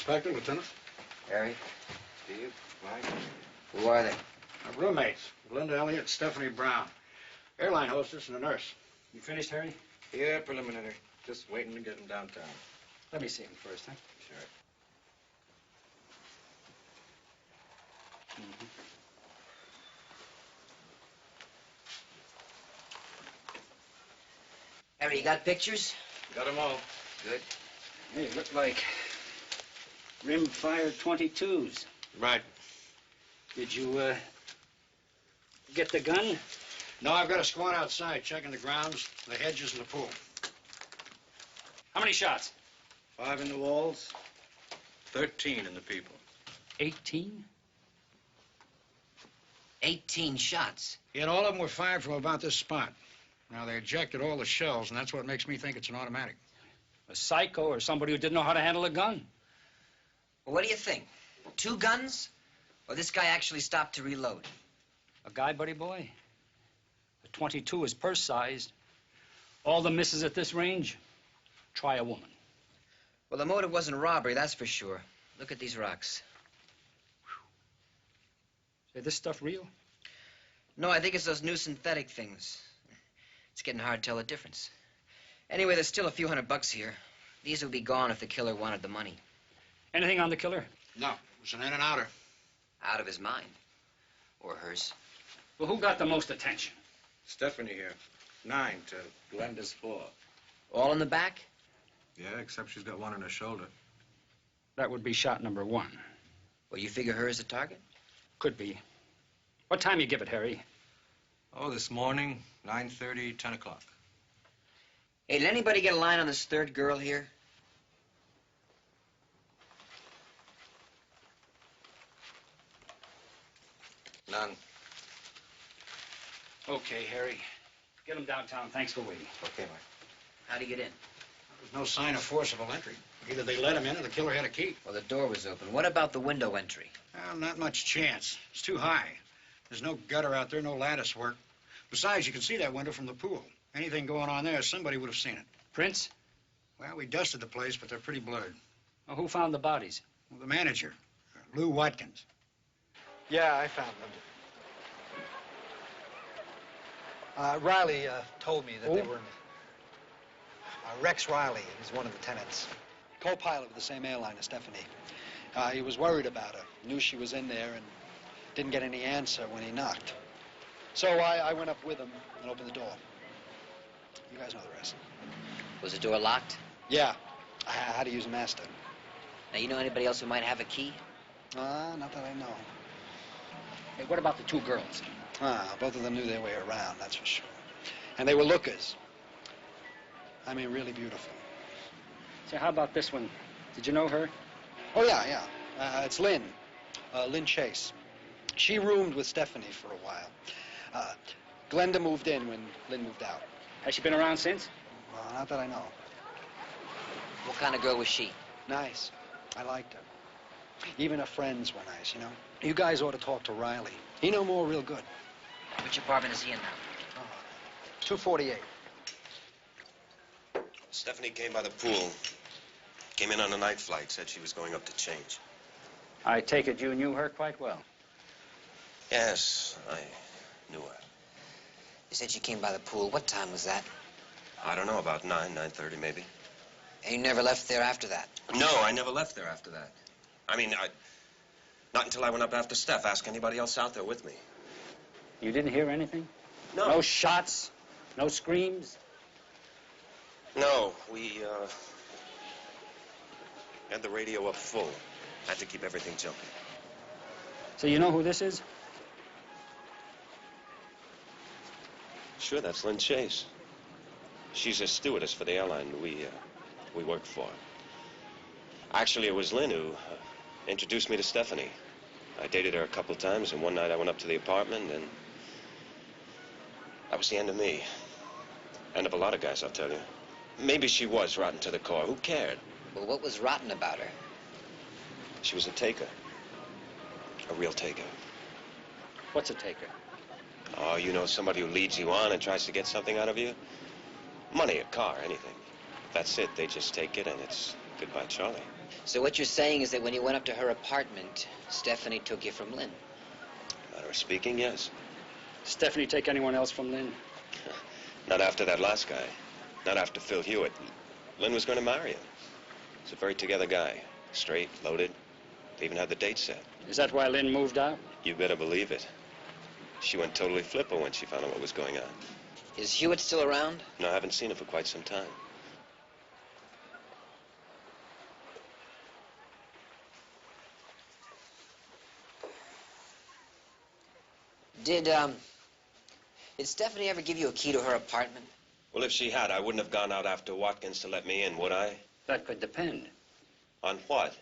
S21: Inspector, Lieutenant.
S18: Harry, Steve, Mike. Who are they?
S21: Our roommates, Glenda Elliott, Stephanie Brown. Airline hostess and a nurse.
S25: You finished, Harry?
S18: Yeah, preliminary. Just waiting to get them downtown.
S25: Let me see him first, huh?
S18: Sure.
S1: Harry, you got pictures?
S18: Got them all.
S1: Good.
S25: Hey, it looked like rim-fired .22s.
S21: Right.
S25: Did you, get the gun?
S21: No, I've got a squad outside checking the grounds, the hedges, and the pool.
S25: How many shots?
S21: 5 in the walls, 13 in the people.
S25: 18?
S1: 18 shots.
S21: Yet all of them were fired from about this spot. Now, they ejected all the shells, and that's what makes me think it's an automatic.
S25: A psycho or somebody who didn't know how to handle a gun.
S1: Well, what do you think? 2 guns? Or this guy actually stopped to reload?
S25: A guy, buddy boy? The .22 is purse-sized. All the misses at this range, try a woman.
S1: Well, the motive wasn't robbery, that's for sure. Look at these rocks.
S25: Is this stuff real?
S1: No, I think it's those new synthetic things. It's getting hard to tell the difference. Anyway, there's still a few $100 here. These would be gone if the killer wanted the money.
S25: Anything on the killer?
S21: No, it was an in and outer.
S1: Out of his mind. Or hers.
S25: Well, who got the most attention?
S21: Stephanie here. 9 to Glenda's 4.
S1: All in the back?
S21: Yeah, except she's got one in her shoulder.
S25: That would be shot number 1.
S1: Well, you figure her as a target?
S25: Could be. What time you give it, Harry?
S21: Oh, this morning, 9:30, 10 o'clock.
S1: Hey, did anybody get a line on this third girl here?
S21: None.
S25: Okay, Harry. Get him downtown. Thanks for waiting.
S21: Okay, Mike.
S1: How'd he get in?
S21: There's no sign of forcible entry. Either they let him in or the killer had a key.
S1: Well, the door was open. What about the window entry?
S21: Well, not much chance. It's too high. There's no gutter out there, no lattice work. Besides, you can see that window from the pool. Anything going on there, somebody would have seen it.
S25: Prints?
S21: Well, we dusted the place, but they're pretty blurred.
S25: Well, who found the bodies?
S21: Well, the manager, Lou Watkins.
S2: Yeah, I found them. Riley told me that they were... Rex Riley is one of the tenants. Co-pilot with the same airline as Stephanie. He was worried about her. Knew she was in there and didn't get any answer when he knocked. So I went up with him and opened the door. You guys know the rest.
S1: Was the door locked?
S2: Yeah. How to use a master.
S1: Now, you know anybody else who might have a key?
S2: Not that I know.
S25: Hey, what about the two girls?
S2: Both of them knew their way around, that's for sure. And they were lookers. I mean, really beautiful.
S25: So how about this one? Did you know her?
S2: Oh, yeah. It's Lynn. Lynn Chase. She roomed with Stephanie for a while. Glenda moved in when Lynn moved out.
S25: Has she been around since?
S2: Not that I know.
S1: What kind of girl was she?
S2: Nice. I liked her. Even her friends were nice, you know. You guys ought to talk to Riley. He know more real good.
S1: Which apartment is he in now?
S2: 248.
S4: Stephanie came by the pool. Came in on a night flight, said she was going up to change.
S25: I take it you knew her quite well.
S4: Yes, I knew her.
S1: You said she came by the pool. What time was that?
S4: I don't know, about 9:30 maybe.
S1: And you never left there after that?
S4: No, I never left there after that. I mean, not until I went up after Steph. Ask anybody else out there with me.
S25: You didn't hear anything?
S4: No.
S25: No shots? No screams?
S4: No, we had the radio up full. Had to keep everything jumping.
S25: So you know who this is?
S4: Sure, that's Lynn Chase. She's a stewardess for the airline we worked for. Actually, it was Lynn who introduced me to Stephanie. I dated her a couple times, and one night I went up to the apartment, and that was the end of me. End of a lot of guys, I'll tell you. Maybe she was rotten to the core. Who cared?
S1: Well, what was rotten about her?
S4: She was a taker. A real taker.
S25: What's a taker?
S4: Oh, you know, somebody who leads you on and tries to get something out of you? Money, a car, anything. That's it. They just take it, and it's goodbye, Charlie.
S1: So what you're saying is that when you went up to her apartment, Stephanie took you from Lynn?
S4: Matter of speaking, yes.
S25: Stephanie take anyone else from Lynn?
S4: Not after that last guy. Not after Phil Hewitt. Lynn was going to marry him. He's a very together guy. Straight, loaded. They even had the date set.
S25: Is that why Lynn moved out?
S4: You better believe it. She went totally flipper when she found out what was going on.
S1: Is Hewitt still around?
S4: No, I haven't seen him for quite some time.
S1: Did Stephanie ever give you a key to her apartment?
S4: Well, if she had, I wouldn't have gone out after Watkins to let me in, would I?
S25: That could depend.
S4: On what?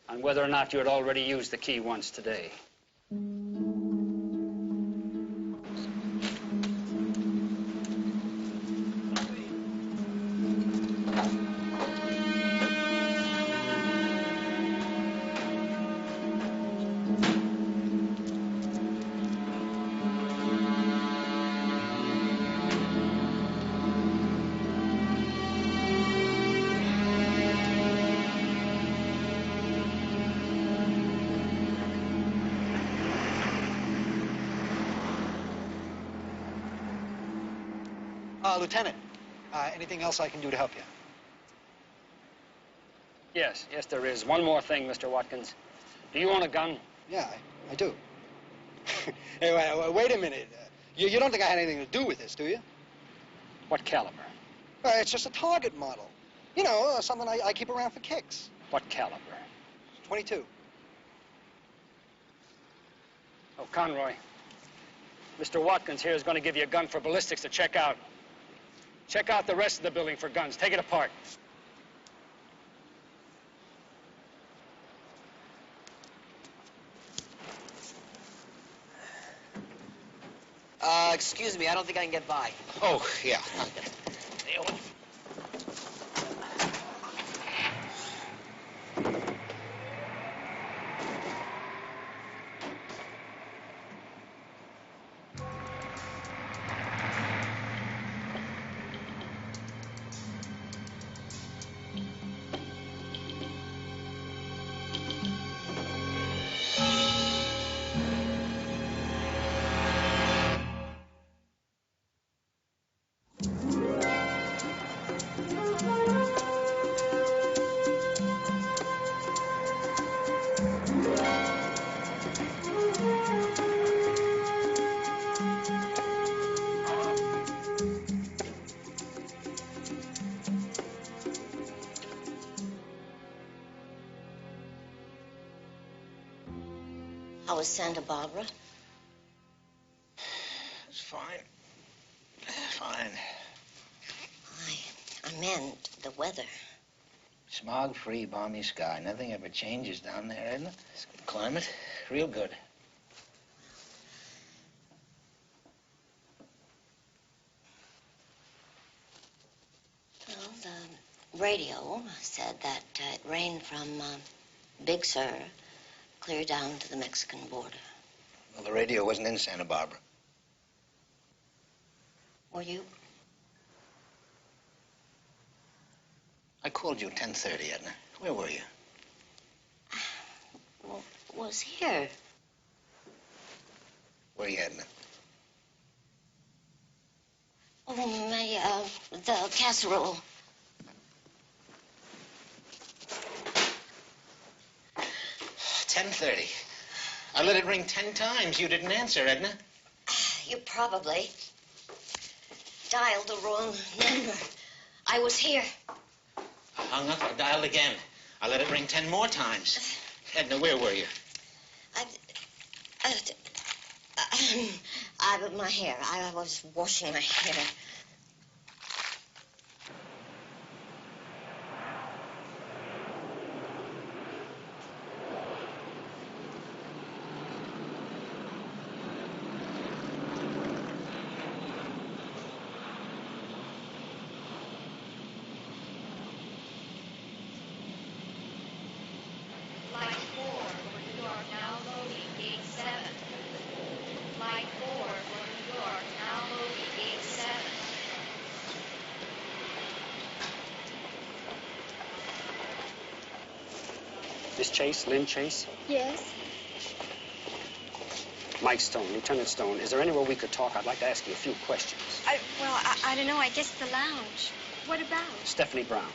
S25: On whether or not you had already used the key once today.
S2: Lieutenant, anything else I can do to help you?
S25: Yes, there is. One more thing, Mr. Watkins. Do you own a gun?
S2: Yeah, I do. Hey, wait a minute. You don't think I had anything to do with this, do you?
S25: What caliber?
S2: It's just a target model. You know, something I keep around for kicks.
S25: What caliber?
S2: 22.
S25: Oh, Conroy. Mr. Watkins here is going to give you a gun for ballistics to check out. Check out the rest of the building for guns. Take it apart.
S1: Excuse me, I don't think I can get by.
S2: Oh, yeah.
S8: How was Santa Barbara?
S13: It's fine. Fine.
S8: I meant the weather.
S13: Smog-free, balmy sky. Nothing ever changes down there, isn't it? It's good climate. Real good.
S8: Well, the radio said that it rained from Big Sur clear down to the Mexican border.
S13: Well, the radio wasn't in Santa Barbara.
S8: Were you?
S13: I called you at 10:30, Edna. Where were you?
S8: Well, was here.
S13: Where are you, Edna?
S8: Oh, the casserole.
S13: $10:30. I let it ring 10 times. You didn't answer, Edna.
S8: You probably dialed the wrong number. I was here.
S13: I hung up. I dialed again. I let it ring 10 more times. Edna, where were you?
S8: My hair. I was washing my hair.
S17: Miss Chase, Lynn Chase?
S9: Yes?
S17: Mike Stone, Lieutenant Stone, is there anywhere we could talk? I'd like to ask you a few questions.
S9: I don't know. I guess the lounge. What about?
S17: Stephanie Brown.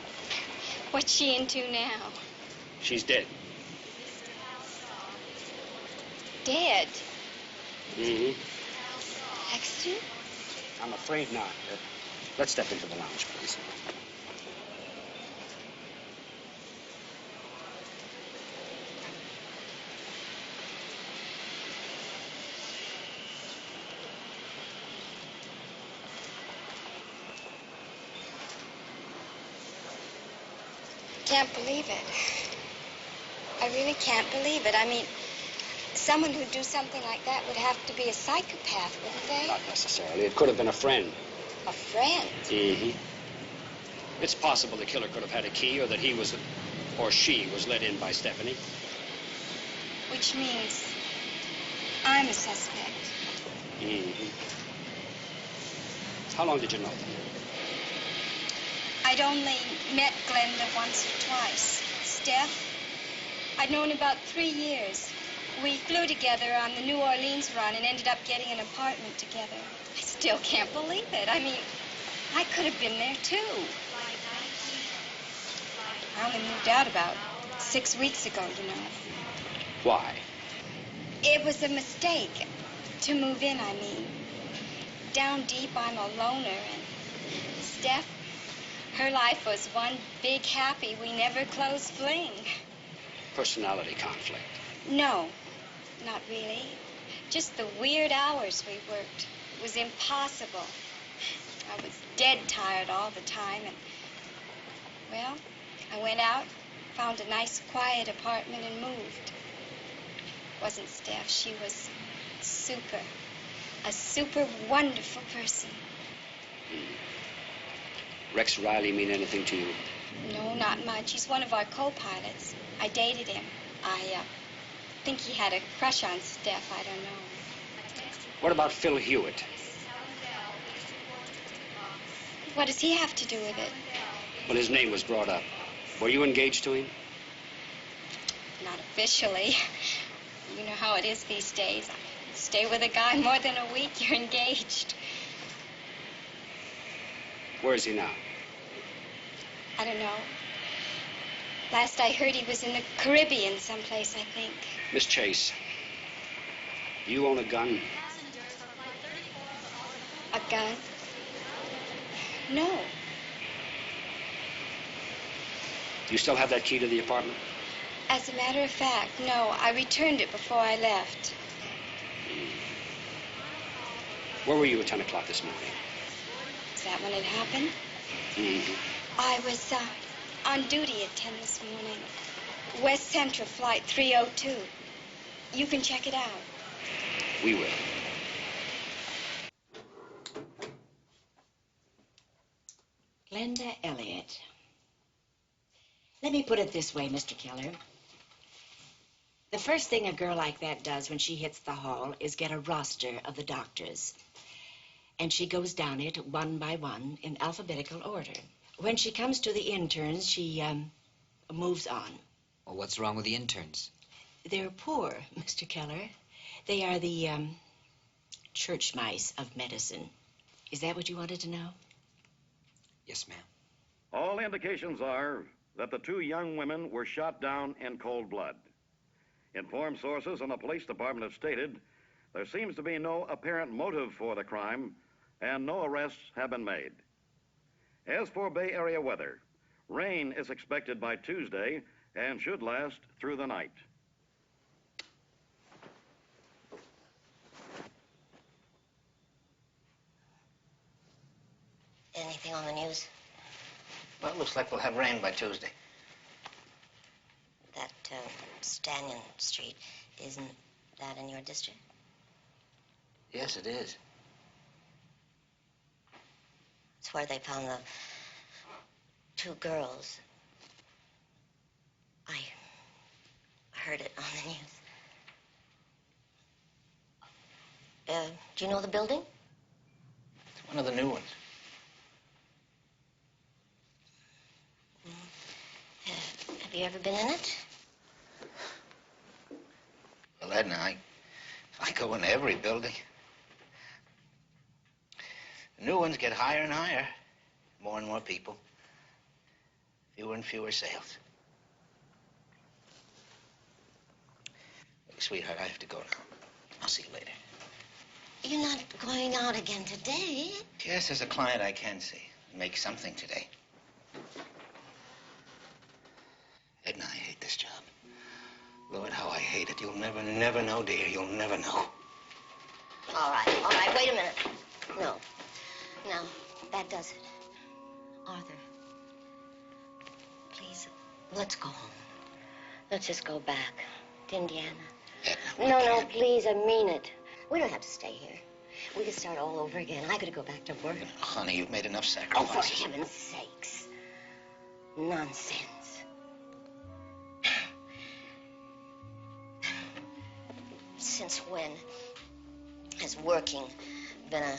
S9: What's she into now?
S17: She's dead.
S9: Dead?
S17: Mm-hmm.
S9: Accident?
S17: I'm afraid not. Let's step into the lounge, please.
S9: Can't believe it. I really can't believe it. I mean, someone who'd do something like that would have to be a psychopath, wouldn't they?
S17: Not necessarily. It could have been a friend.
S9: A friend?
S17: Mm-hmm. It's possible the killer could have had a key, or that he was, or she was let in by Stephanie.
S9: Which means I'm a suspect.
S17: Mm-hmm. How long did you know them?
S9: I'd only met Glenda once or twice. Steph, I'd known about 3 years. We flew together on the New Orleans run and ended up getting an apartment together. I still can't believe it. I mean, I could have been there, too. I only moved out about 6 weeks ago, you know.
S17: Why?
S9: It was a mistake. To move in, I mean. Down deep, I'm a loner, and Steph, her life was one big happy, we never closed fling.
S17: Personality conflict.
S9: No, not really. Just the weird hours we worked. It was impossible. I was dead tired all the time, and, well, I went out, found a nice, quiet apartment, and moved. Wasn't Steph. She was super. A super wonderful person.
S17: Rex Riley mean anything to you?
S9: No, not much. He's one of our co-pilots. I dated him. I think he had a crush on Steph. I don't know.
S17: What about Phil Hewitt?
S9: What does he have to do with it?
S17: Well, his name was brought up. Were you engaged to him?
S9: Not officially. You know how it is these days. Stay with a guy more than a week, you're engaged.
S17: Where is he now?
S9: I don't know. Last I heard, he was in the Caribbean someplace, I think.
S17: Miss Chase, you own a gun?
S9: A gun? No.
S17: Do you still have that key to the apartment?
S9: As a matter of fact, no. I returned it before I left.
S17: Where were you at 10 o'clock this morning?
S9: Is that when it happened? I was on duty at 10 this morning. West Central Flight 302. You can check it out.
S17: We will.
S5: Glenda Elliott. Let me put it this way, Mr. Keller. The first thing a girl like that does when she hits the hall is get a roster of the doctors. And she goes down it one by one in alphabetical order. When she comes to the interns, she moves on.
S1: Well, what's wrong with the interns?
S5: They're poor, Mr. Keller. They are the church mice of medicine. Is that what you wanted to know?
S1: Yes, ma'am.
S10: All indications are that the two young women were shot down in cold blood. Informed sources in the police department have stated there seems to be no apparent motive for the crime and no arrests have been made. As for Bay Area weather, rain is expected by Tuesday and should last through the night.
S8: Anything on the news?
S18: Well, it looks like we'll have rain by Tuesday.
S8: That Stanton Street, isn't that in your district?
S18: Yes, it is.
S8: It's where they found the two girls. I heard it on the news. Do you know the building?
S18: It's one of the new ones.
S8: Have you ever been in it?
S18: Well, Edna, I go into every building. The new ones get higher and higher. More and more people. Fewer and fewer sales. Look, sweetheart, I have to go now. I'll see you later.
S8: You're not going out again today.
S18: Yes, there's a client I can see. Make something today. Edna, I hate this job. Lord, how I hate it. You'll never know, dear. You'll never know.
S8: All right, wait a minute. No, that does it. Arthur, please, let's go home. Let's just go back to Indiana.
S18: Edna,
S8: No, please, I mean it. We don't have to stay here. We could start all over again. I could go back to work.
S18: Honey, you've made enough
S8: Oh,
S18: sacrifices.
S8: for heaven's sakes. Nonsense. Since when has working been a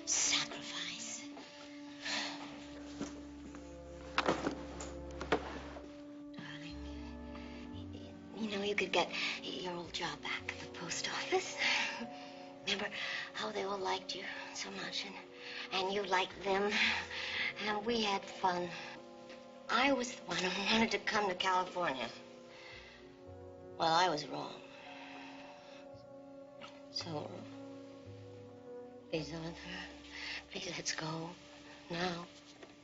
S8: sacrifice? Darling, you know, you could get your old job back at the post office. Remember how they all liked you so much, and you liked them, and we had fun. I was the one who wanted to come to California. Well, I was wrong. So, please, Arthur, please, let's go now.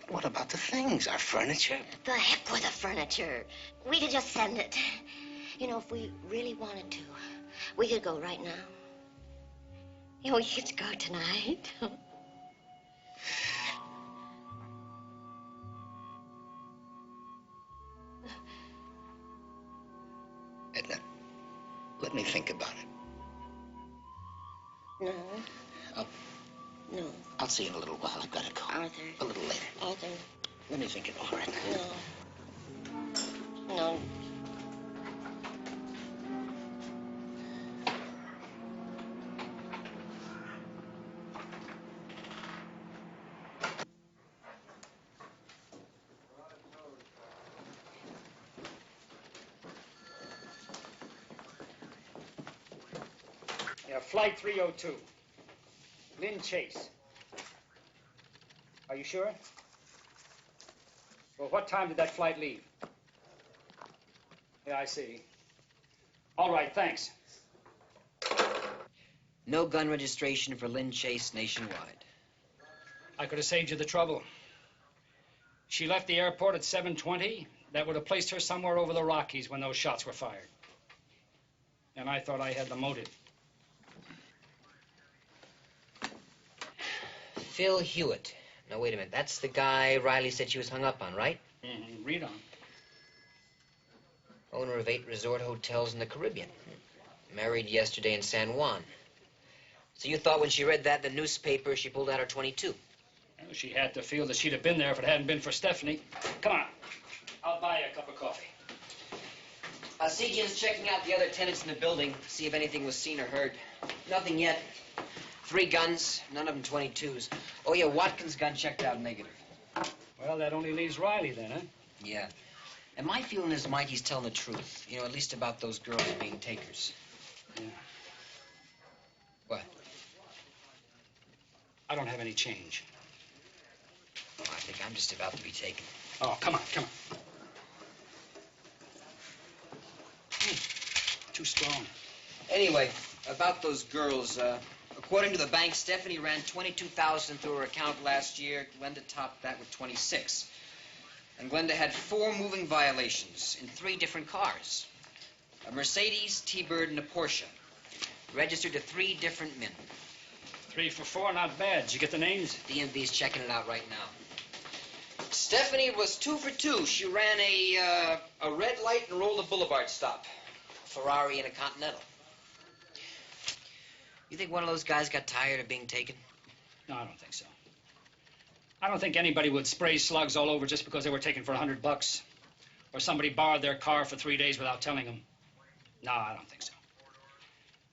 S18: What about the things, our furniture?
S8: The heck with the furniture. We could just send it. You know, if we really wanted to, we could go right now. You know, we could go tonight.
S18: Edna, let me think about it.
S8: No. No.
S18: I'll see you in a little while. I've got to go.
S8: Arthur.
S18: A little later.
S8: Arthur.
S18: Let me think it over, Edna.
S8: No.
S17: Yeah, Flight 302. Lynn Chase. Are you sure? Well, what time did that flight leave? Yeah, I see. All right, thanks.
S1: No gun registration for Lynn Chase nationwide.
S17: I could have saved you the trouble. She left the airport at 7:20, that would have placed her somewhere over the Rockies when those shots were fired. And I thought I had the motive.
S1: Phil Hewitt. Now, wait a minute. That's the guy Riley said she was hung up on, right?
S17: Mm-hmm. Read on.
S1: Owner of 8 resort hotels in the Caribbean. Married yesterday in San Juan. So you thought when she read that in the newspaper, she pulled out her .22?
S17: Well, she had to feel that she'd have been there if it hadn't been for Stephanie. Come on. I'll buy you a cup of coffee.
S1: CGM's checking out the other tenants in the building, see if anything was seen or heard. Nothing yet. 3 guns, none of them .22s. Oh, yeah, Watkins' gun checked out negative.
S17: Well, that only leaves Riley then, huh?
S1: Yeah. And my feeling is Mikey's telling the truth. You know, at least about those girls being takers.
S17: Yeah.
S1: What?
S17: I don't have any change.
S1: Oh, I think I'm just about to be taken.
S17: Oh, come on, come on. Too strong.
S1: Anyway, about those girls, according to the bank, Stephanie ran $22,000 through her account last year. Glenda topped that with 26. And Glenda had 4 moving violations in 3 different cars. A Mercedes, T-Bird, and a Porsche. Registered to 3 different men.
S17: 3 for 4, not bad. Did you get the names?
S1: DMV's checking it out right now. Stephanie was 2 for 2. She ran a red light and rolled a boulevard stop. Ferrari and a Continental. You think one of those guys got tired of being taken?
S17: No, I don't think so. I don't think anybody would spray slugs all over just because they were taken for $100. Or somebody borrowed their car for 3 days without telling them. No, I don't think so.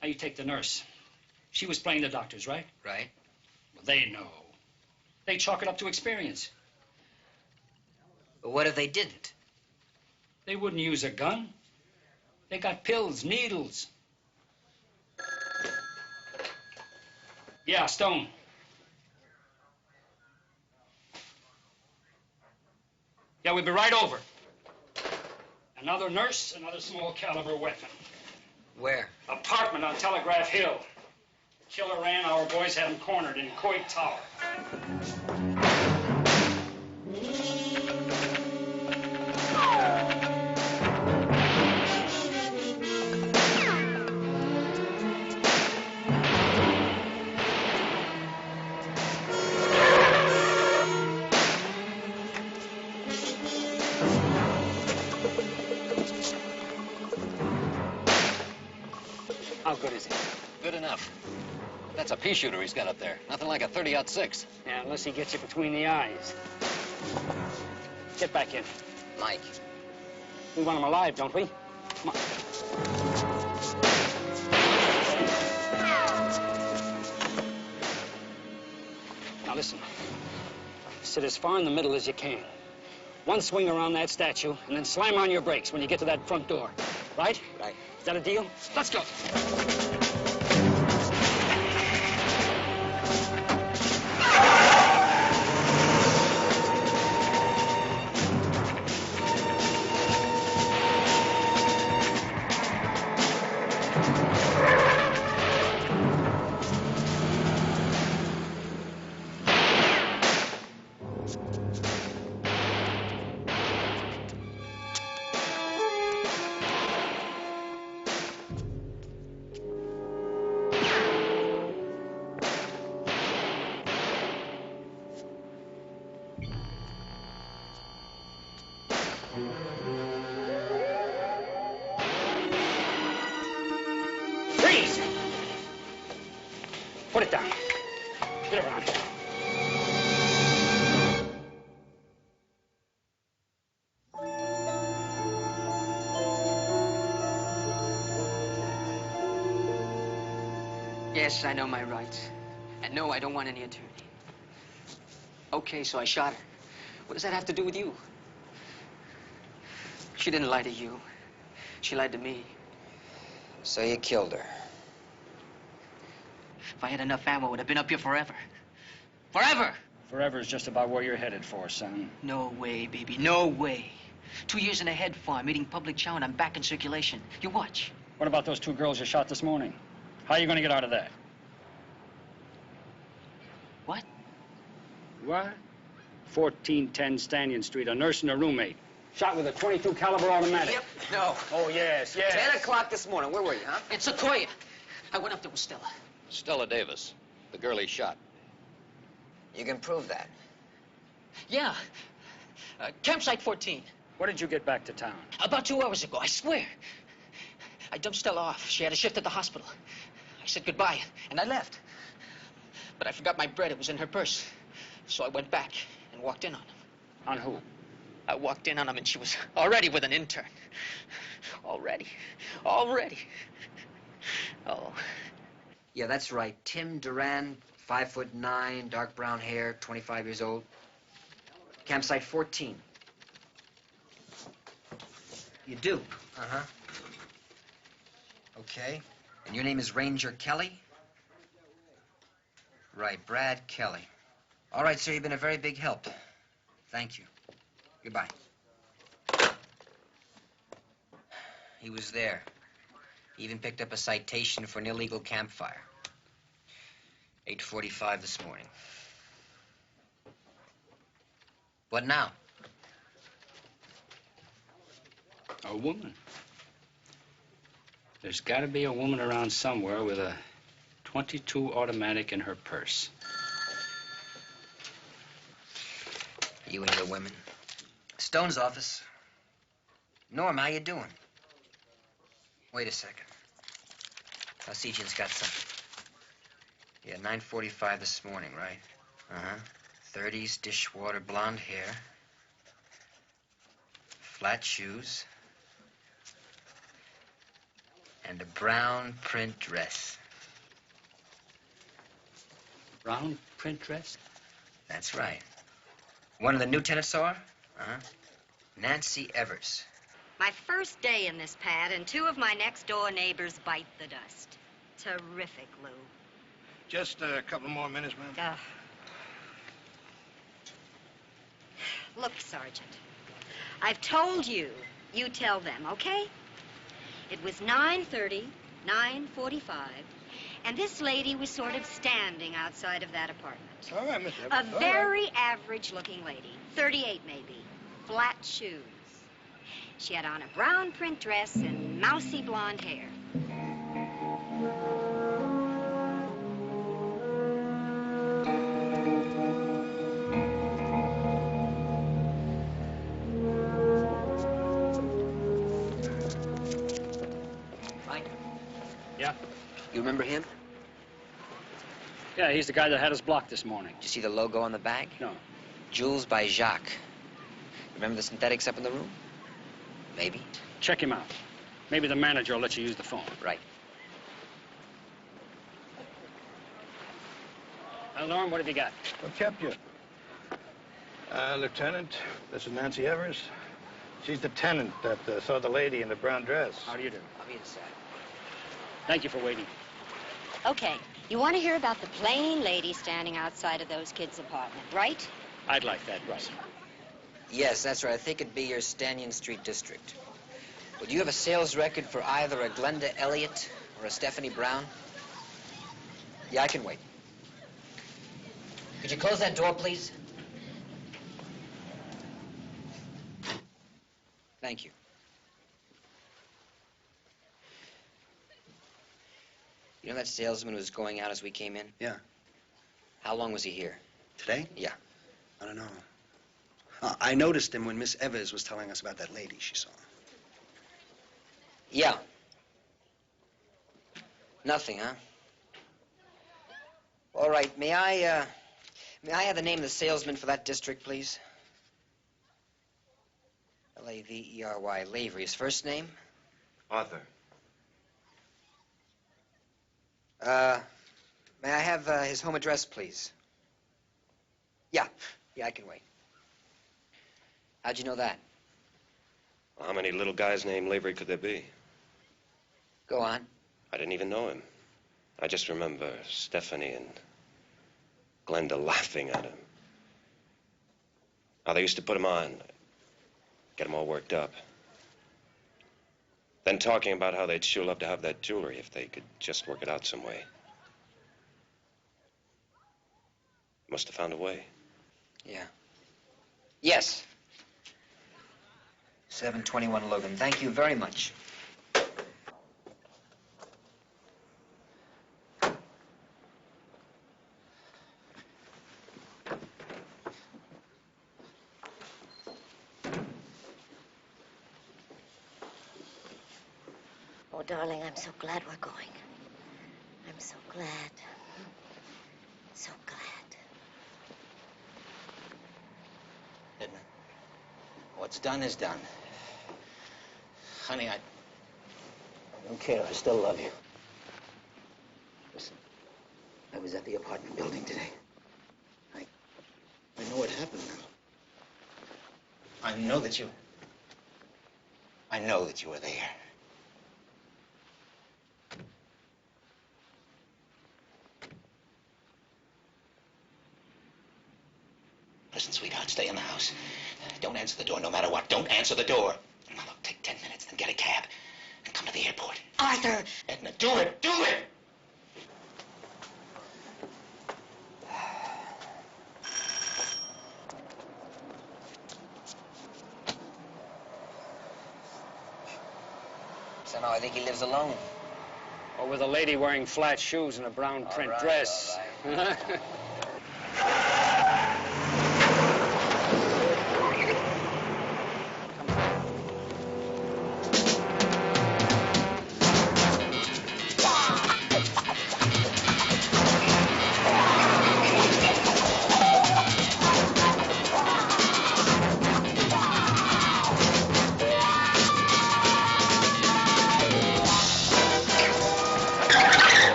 S17: Now, you take the nurse. She was playing the doctors, right?
S1: Right.
S17: Well, they know. They chalk it up to experience.
S1: But what if they didn't?
S17: They wouldn't use a gun. They got pills, needles. Yeah, Stone. Yeah, we'll be right over. Another nurse, another small caliber weapon.
S1: Where?
S17: Apartment on Telegraph Hill. Killer ran, our boys had him cornered in Coit Tower.
S18: How good is he?
S7: Good enough. That's a pea shooter he's got up there. Nothing like a 30-06.
S17: Yeah, unless he gets you between the eyes. Get back in.
S1: Mike.
S17: We want him alive, don't we? Come on. Now listen. Sit as far in the middle as you can. One swing around that statue, and then slam on your brakes when you get to that front door. Right?
S1: Right.
S17: Is that a deal? Let's go. Freeze! Put it down. Get around here.
S16: Yes, I know my rights. And no, I don't want any attorney. Okay, so I shot her. What does that have to do with you? She didn't lie to you. She lied to me.
S1: So you killed her.
S16: If I had enough ammo, I would have been up here forever. Forever!
S17: Forever is just about where you're headed for, son.
S16: No way, baby, no way. 2 years in a head farm, eating public chow, and I'm back in circulation. You watch.
S17: What about those 2 girls you shot this morning? How are you going to get out of that?
S16: What?
S17: What? 1410 Stanton Street, a nurse and a roommate.
S25: Shot with a .22 caliber automatic.
S16: Yep. No.
S25: Oh, yes, yes.
S16: 10 o'clock this morning. Where were you, huh?
S20: In Sequoia. I went up there with Stella.
S7: Stella Davis, the girl he shot.
S16: You can prove that.
S20: Yeah. Campsite 14.
S17: When did you get back to town?
S20: About 2 hours ago, I swear. I dumped Stella off. She had a shift at the hospital. I said goodbye, and I left. But I forgot my bread. It was in her purse. So I went back and walked in on him.
S17: On who?
S20: I walked in on him, and she was already with an intern. Already. Oh.
S1: Yeah, that's right. Tim Duran, 5'9", dark brown hair, 25 years old. Campsite 14. You do? Uh-huh. Okay. And your name is Ranger Kelly? Right, Brad Kelly. All right, sir, you've been a very big help. Thank you. Goodbye. He was there. He even picked up a citation for an illegal campfire. 8:45 this morning. What now?
S17: A woman. There's got to be a woman around somewhere with a .22 automatic in her purse.
S1: You and your women. Stone's office. Norm, how you doing? Wait a second. Alcesian's got something. Yeah, 9:45 this morning, right? Uh-huh. 30s, dishwater, blonde hair. Flat shoes. And a brown print dress.
S17: Brown print dress?
S1: That's right. One of the new tenants saw her? Uh-huh. Nancy Evers.
S5: My first day in this pad, and 2 of my next-door neighbors bite the dust. Terrific, Lou.
S13: Just a couple more minutes, ma'am.
S5: Look, Sergeant, I've told you. You tell them, okay? It was 9:30, 9:45, and this lady was sort of standing outside of that apartment.
S13: All right, Miss Evans.
S5: A
S13: all
S5: very average-looking lady, 38 maybe, flat shoes. She had on a brown print dress and mousy blonde hair.
S1: Mike?
S17: Yeah?
S1: You remember him?
S17: Yeah, he's the guy that had us blocked this morning.
S1: Did you see the logo on the bag?
S17: No.
S1: Jules by Jacques. Remember the synthetics up in the room? Maybe.
S17: Check him out. Maybe the manager will let you use the phone.
S1: Right.
S17: Well, Norm, what have you got?
S13: What kept you? Lieutenant, this is Nancy Evers. She's the tenant that saw the lady in the brown dress.
S17: How do you do?
S1: I'll be inside.
S17: Thank you for waiting.
S5: Okay, you want to hear about the plain lady standing outside of those kids' apartment, right?
S17: I'd like that, right.
S1: Yes, that's right. I think it'd be your Stanton Street district. Would you have a sales record for either a Glenda Elliott or a Stephanie Brown? Yeah, I can wait. Could you close that door, please? Thank you. You know that salesman was going out as we came in?
S2: Yeah.
S1: How long was he here?
S2: Today?
S1: Yeah.
S2: I don't know. I noticed him when Miss Evers was telling us about that lady she saw.
S1: Yeah. Nothing, huh? All right, may I have the name of the salesman for that district, please? Lavery. Lavery. His first name?
S4: Arthur.
S1: May I have his home address, please? Yeah, I can wait. How'd you know that?
S4: Well, how many little guys named Lavery could there be?
S1: Go on.
S4: I didn't even know him. I just remember Stephanie and Glenda laughing at him. How they used to put him on, get him all worked up. Then talking about how they'd sure love to have that jewelry if they could just work it out some way. Must have found a way.
S1: Yeah. Yes. 721 Logan. Thank you very much.
S8: Oh, darling, I'm so glad we're going. I'm so glad. So glad.
S18: Edna, what's done is done. Honey, I don't care. I still love you. Listen, I was at the apartment building today. I know what happened now. I know that you were there. Listen, sweetheart, stay in the house. Don't answer the door no matter what. Don't answer the door. Now, look, take 10 minutes, then get a cab and come to the airport.
S8: Arthur!
S18: Edna, do it! Do it!
S1: So now I think he lives alone.
S17: Or with a lady wearing flat shoes and a brown print dress.
S1: All right.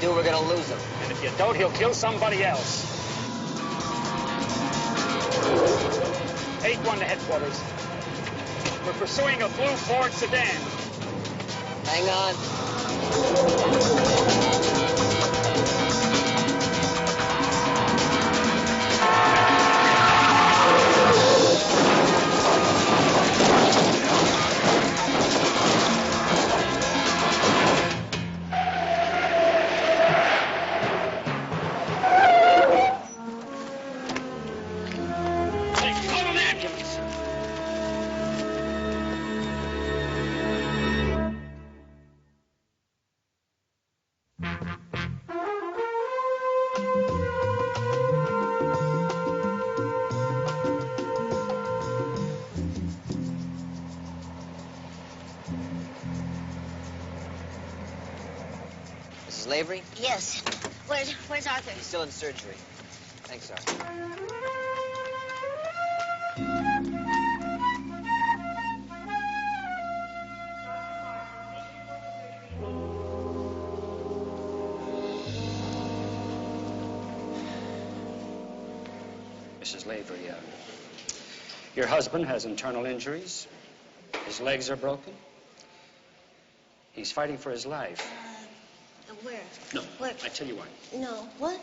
S17: We're gonna lose him. And if you don't, he'll kill somebody else. 8-1 to headquarters. We're pursuing a blue Ford sedan.
S1: Hang on. Lavery?
S8: Yes. Where's Arthur?
S1: He's still in surgery. Thanks, Arthur.
S17: Mrs. Lavery, your husband has internal injuries. His legs are broken. He's fighting for his life.
S8: Where?
S17: No,
S8: Where?
S17: I tell you what.
S8: No, what?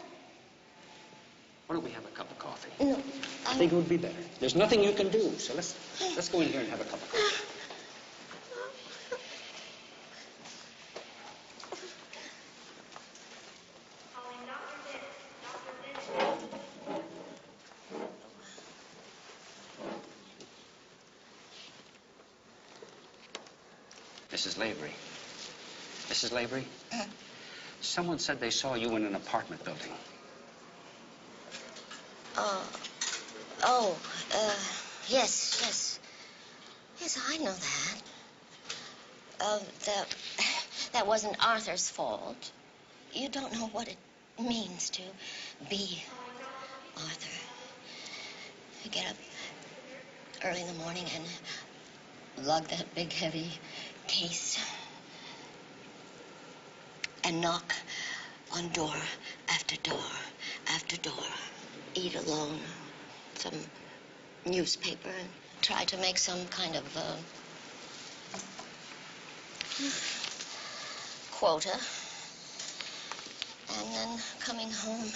S17: Why don't we have a cup of coffee?
S8: No,
S17: I think it would be better. There's nothing you can do, so let's go in here and have a cup of coffee. Mrs. Lavery. Mrs. Lavery? Someone said they saw you in an apartment building.
S8: Yes. Yes, I know that. That wasn't Arthur's fault. You don't know what it means to be Arthur. You get up early in the morning and lug that big, heavy case and knock on door after door after door. Eat alone some newspaper and try to make some kind of quota. And then coming home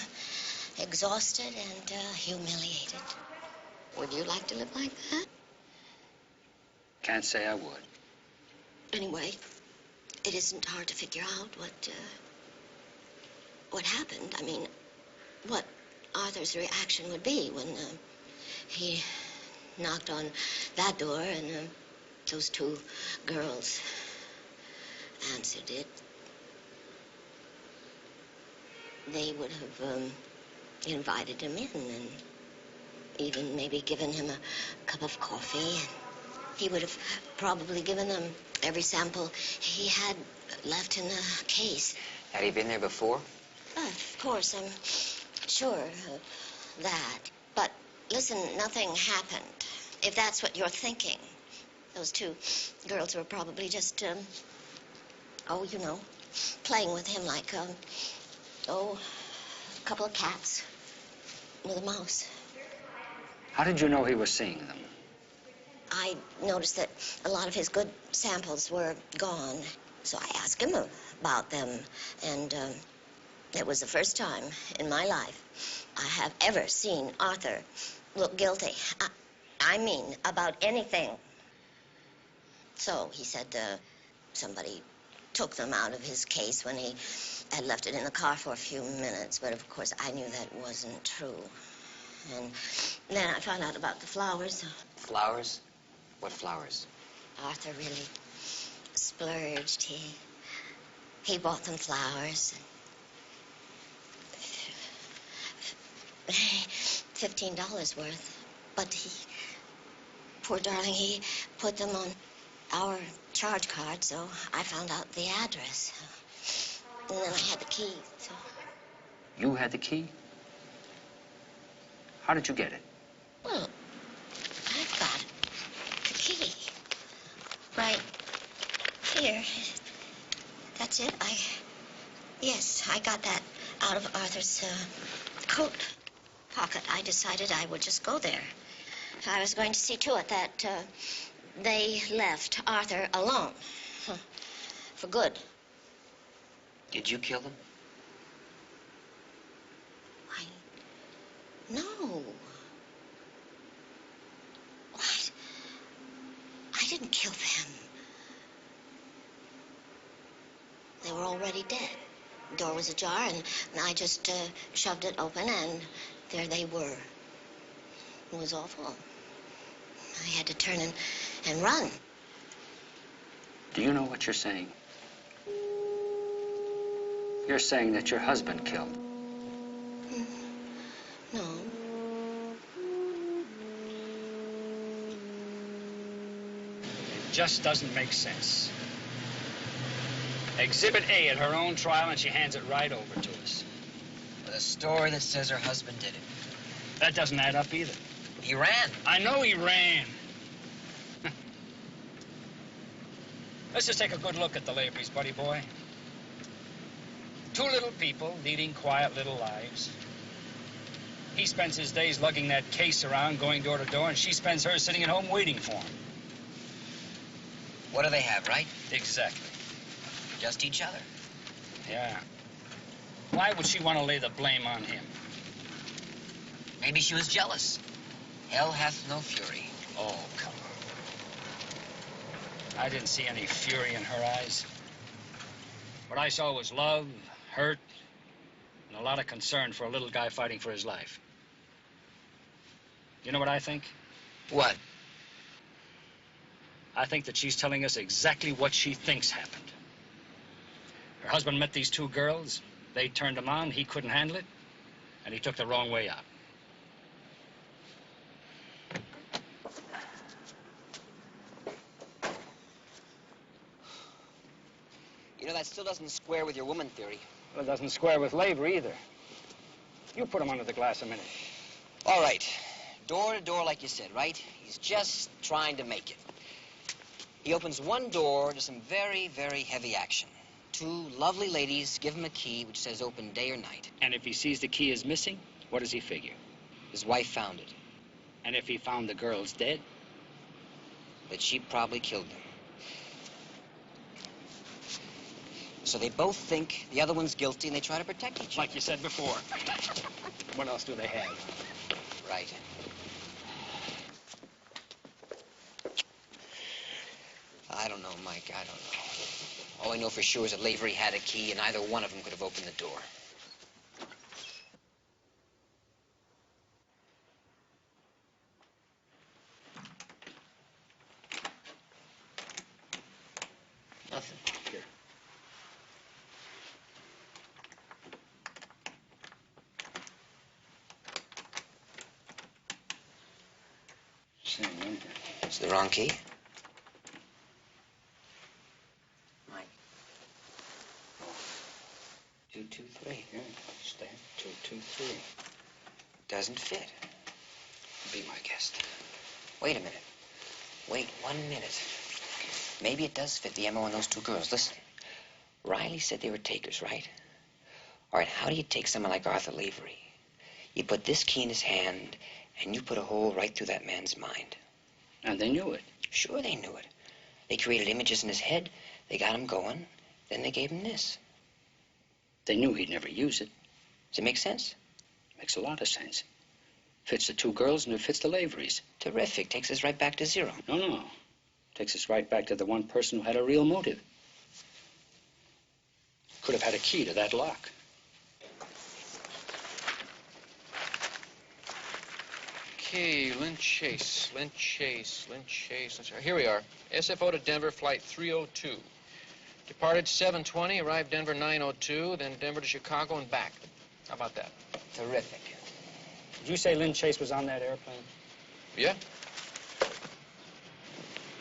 S8: exhausted and humiliated. Would you like to live like that?
S17: Can't say I would.
S8: Anyway, it isn't hard to figure out what happened. I mean, what Arthur's reaction would be when he knocked on that door and those two girls answered it. They would have invited him in and even maybe given him a cup of coffee. He would have probably given them every sample he had left in the case.
S1: Had he been there before?
S8: Of course, I'm sure of that. But listen, nothing happened, if that's what you're thinking. Those two girls were probably just, oh, you know, playing with him like, a couple of cats with a mouse.
S17: How did you know he was seeing them?
S8: I noticed that a lot of his good samples were gone, so I asked him about them, and it was the first time in my life I have ever seen Arthur look guilty. I mean, about anything. So he said somebody took them out of his case when he had left it in the car for a few minutes, but of course I knew that wasn't true. And then I found out about the flowers.
S1: Flowers? What flowers?
S8: Arthur really splurged. He bought them flowers. $15 worth. But he, poor darling, he put them on our charge card, so I found out the address. And then I had the key, so...
S17: You had the key? How did you get it?
S8: Well, I've got the key. Right here. That's it. Yes, I got that out of Arthur's coat pocket. I decided I would just go there. I was going to see to it that they left Arthur alone. For good.
S1: Did you kill them?
S8: No. What? I didn't kill them. They were already dead. The door was ajar, and I just shoved it open, and there they were. It was awful. I had to turn and run.
S17: Do you know what you're saying? You're saying that your husband killed.
S8: No.
S17: It just doesn't make sense. Exhibit A at her own trial, and she hands it right over to us.
S1: With a story that says her husband did it.
S17: That doesn't add up either.
S1: He ran.
S17: I know he ran. Let's just take a good look at the Lavery's, buddy boy. Two little people leading quiet little lives. He spends his days lugging that case around, going door to door, and she spends hers sitting at home waiting for him.
S1: What do they have, right?
S17: Exactly.
S1: Just each other.
S17: Yeah. Why would she want to lay the blame on him?
S1: Maybe she was jealous. Hell hath no fury.
S17: Oh, come on. I didn't see any fury in her eyes. What I saw was love, hurt, and a lot of concern for a little guy fighting for his life. You know what I think?
S1: What?
S17: I think that she's telling us exactly what she thinks happened. Her husband met these two girls. They turned him on. He couldn't handle it, and he took the wrong way out.
S1: You know, that still doesn't square with your woman theory.
S17: Well, it doesn't square with Lavery either. You put him under the glass a minute.
S1: All right. Door to door, like you said, right? He's just trying to make it. He opens one door to some very, very heavy action. Two lovely ladies give him a key which says open day or night.
S17: And if he sees the key is missing, what does he figure?
S1: His wife found it.
S17: And if he found the girls dead?
S1: That she probably killed them. So they both think the other one's guilty and they try to protect each other.
S17: Like you said before. What else do they have?
S1: Right. I don't know, Mike. I don't know. All I know for sure is that Lavery had a key and either one of them could have opened the door.
S18: Same number.
S11: It's the wrong key. Mike. 223.
S18: Yeah, it's there. 223.
S11: Doesn't fit.
S18: Be my guest.
S11: Wait a minute. Wait 1 minute. Maybe it does fit the MO on those two girls. Listen. Riley said they were takers, right? All right, how do you take someone like Arthur Lavery? You put this key in his hand, and you put a hole right through that man's mind.
S18: And they knew it.
S11: Sure they knew it. They created images in his head. They got him going. Then they gave him this.
S18: They knew he'd never use it.
S11: Does it make sense?
S18: Makes a lot of sense. Fits the two girls and it fits the Laverys.
S11: Terrific. Takes us right back to zero.
S18: No. Takes us right back to the one person who had a real motive. Could have had a key to that lock.
S20: Okay, Lynn Chase. Here we are. SFO to Denver, flight 302. Departed 7:20, arrived Denver 9:02, then Denver to Chicago and back. How about that?
S11: Terrific.
S25: Did you say Lynn Chase was on that airplane?
S20: Yeah.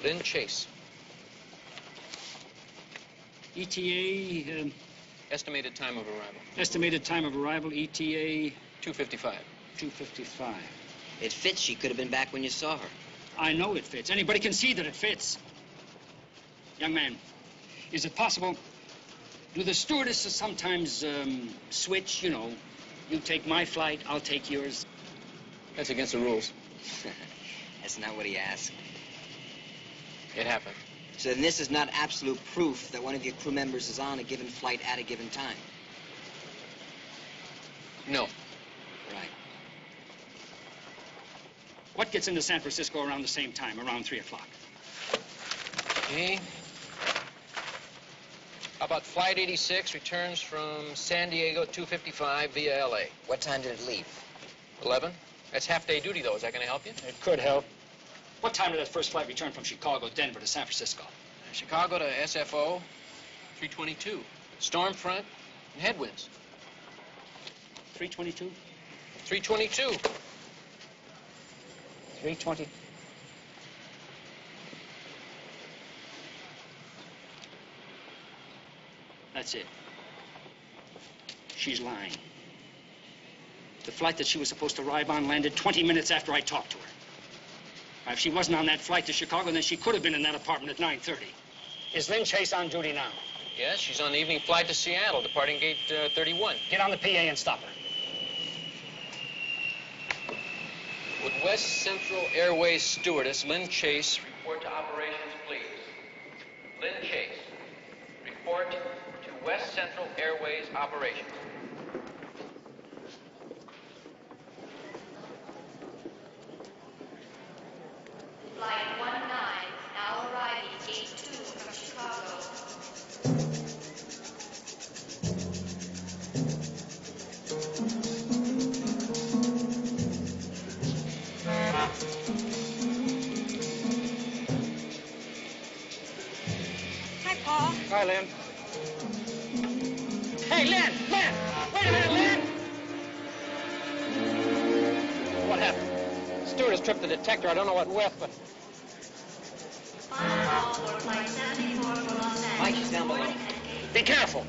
S20: Lynn Chase.
S25: ETA,
S20: Estimated time of arrival.
S25: estimated time of arrival, ETA...
S20: 2:55.
S25: 2:55.
S1: It fits. She could have been back when you saw her.
S25: I know it fits. Anybody can see that it fits. Young man, is it possible... Do the stewardesses sometimes switch, you know? You take my flight, I'll take yours.
S20: That's against the rules.
S1: That's not what he asked.
S20: It happened.
S1: So then this is not absolute proof that one of your crew members is on a given flight at a given time?
S20: No.
S1: Right.
S25: What gets into San Francisco around the same time, around 3 o'clock?
S20: Okay. How about Flight 86 returns from San Diego at 2:55 via L.A.?
S11: What time did it leave?
S20: 11. That's half-day duty, though. Is that going to help you?
S25: It could help. What time did that first flight return from Chicago, Denver to San Francisco?
S20: Chicago to SFO, 3:22. Storm front and headwinds.
S25: 3:22?
S20: 3:22.
S25: 3:20. That's it. She's lying. The flight that she was supposed to arrive on landed 20 minutes after I talked to her. Now, if she wasn't on that flight to Chicago, then she could have been in that apartment at 9:30. Is Lynn Chase on duty now?
S20: Yes, she's on the evening flight to Seattle, departing gate 31.
S25: Get on the PA and stop her.
S20: Would West Central Airways stewardess Lynn Chase report to operations, please? Lynn Chase, report to West Central Airways operations.
S12: Flight 19, now arriving gate 2 from Chicago.
S6: Hi, Paul.
S25: Hi, Lynn. Hey, Lynn! Lynn! Wait a minute, Lynn! What happened? Stewardess tripped the detector. I don't know what with, but...
S1: Mike, she's down below.
S25: Be careful.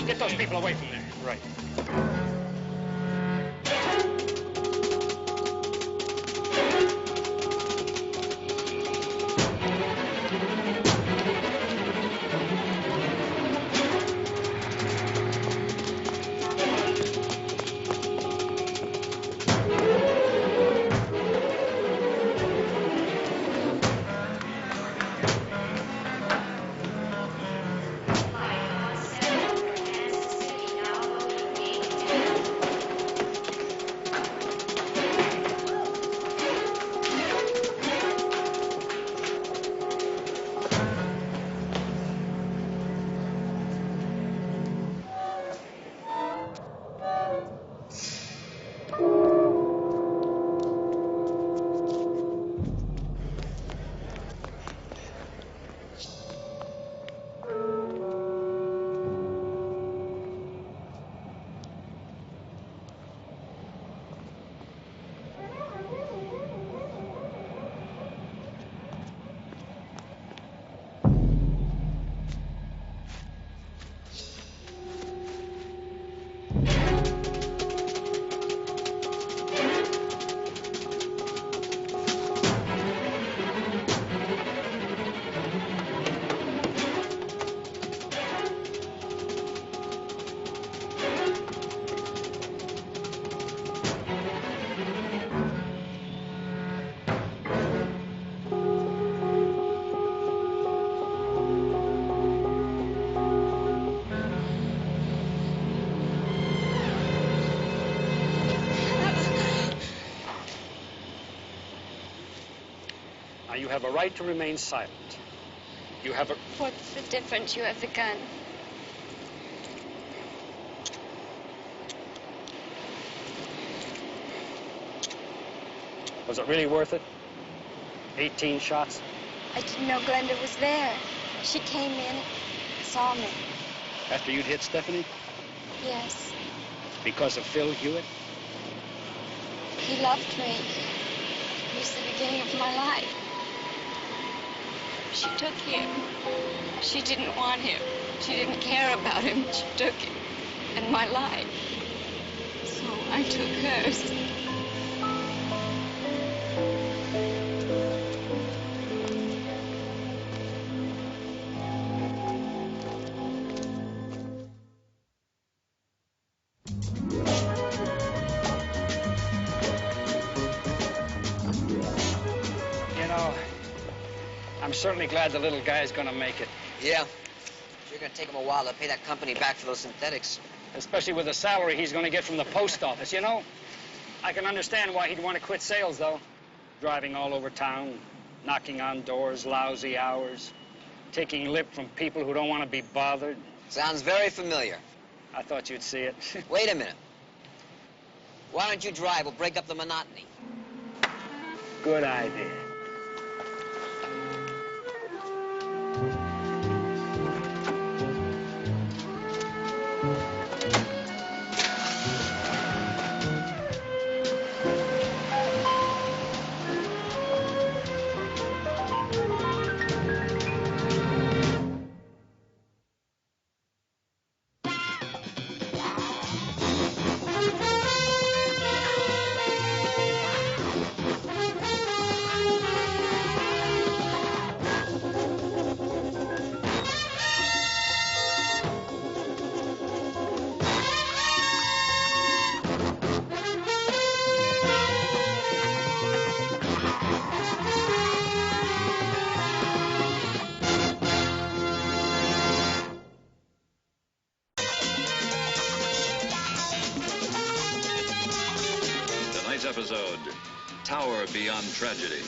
S25: Get those people away from there.
S20: Right.
S17: Now, you have a right to remain silent. You have a...
S9: What's the difference? You have the gun.
S17: Was it really worth it? 18 shots?
S9: I didn't know Glenda was there. She came in and saw me.
S17: After you'd hit Stephanie?
S9: Yes.
S17: Because of Phil Hewitt?
S9: He loved me. It was the beginning of my life. She took him. She didn't want him. She didn't care about him. She took him and my life. So I took hers.
S17: I'm certainly glad the little guy's gonna make it.
S1: Yeah. Sure gonna take him a while to pay that company back for those synthetics.
S17: Especially with the salary he's gonna get from the post office, you know? I can understand why he'd want to quit sales, though. Driving all over town, knocking on doors, lousy hours, taking lip from people who don't want to be bothered.
S1: Sounds very familiar.
S17: I thought you'd see it.
S1: Wait a minute. Why don't you drive? We'll break up the monotony.
S17: Good idea.
S14: Episode, Tower Beyond Tragedy.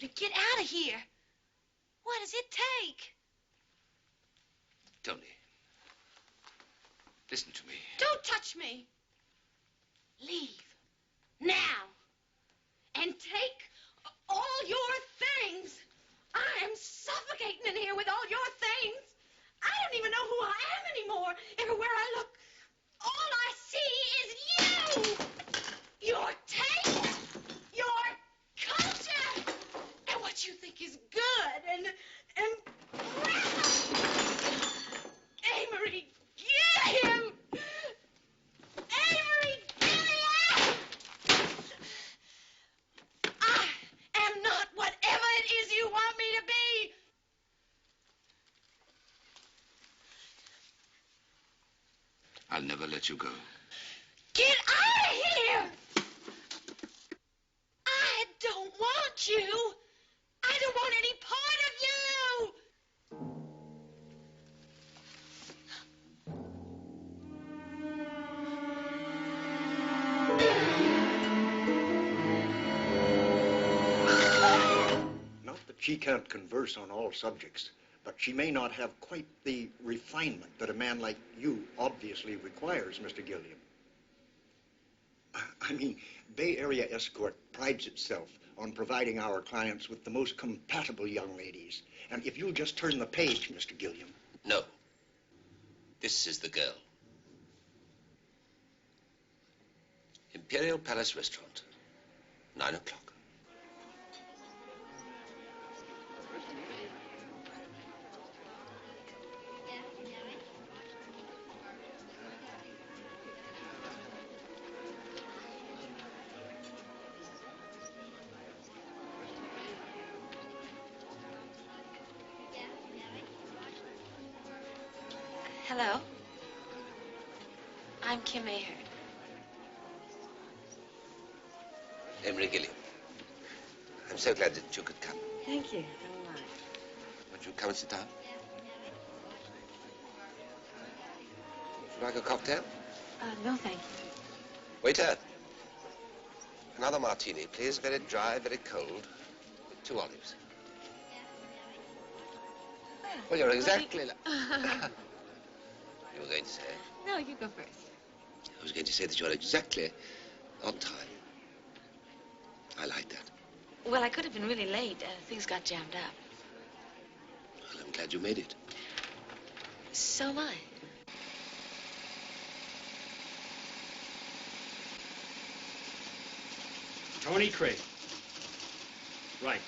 S15: To get out of here. What does it take?
S7: Tony, listen to me.
S15: Don't touch me. Leave. Now. And take all your things. I am suffocating in here with all your things. I don't even know who I am anymore. Everywhere I look, all I see is you. Your taste. Your culture. And what you think is good and Amory, get him! Amory, get him! I am not whatever it is you want me to be.
S7: I'll never let you go.
S15: Get out of here! I don't want you. I don't want any part of you!
S19: Not that she can't converse on all subjects, but she may not have quite the refinement that a man like you obviously requires, Mr. Gilliam. I mean, Bay Area Escort prides itself on providing our clients with the most compatible young ladies. And if you'll just turn the page, Mr. Gilliam.
S7: No. This is the girl. Imperial Palace Restaurant, 9 o'clock.
S15: Hello? I'm Kim Ahern.
S3: Emery Gilliam. I'm so glad that you could come.
S15: Thank you. So am I.
S3: Would you come and sit down? Would you like a cocktail?
S15: No, thank you.
S3: Waiter. Another martini, please. Very dry, very cold. With 2 olives. Well, you're exactly like... You were going to say?
S15: No, you go first.
S3: I was going to say that you're exactly on time. I like that.
S15: Well, I could have been really late. Things got jammed up.
S3: Well, I'm glad you made it.
S15: So am I.
S17: Tony Craig. Right.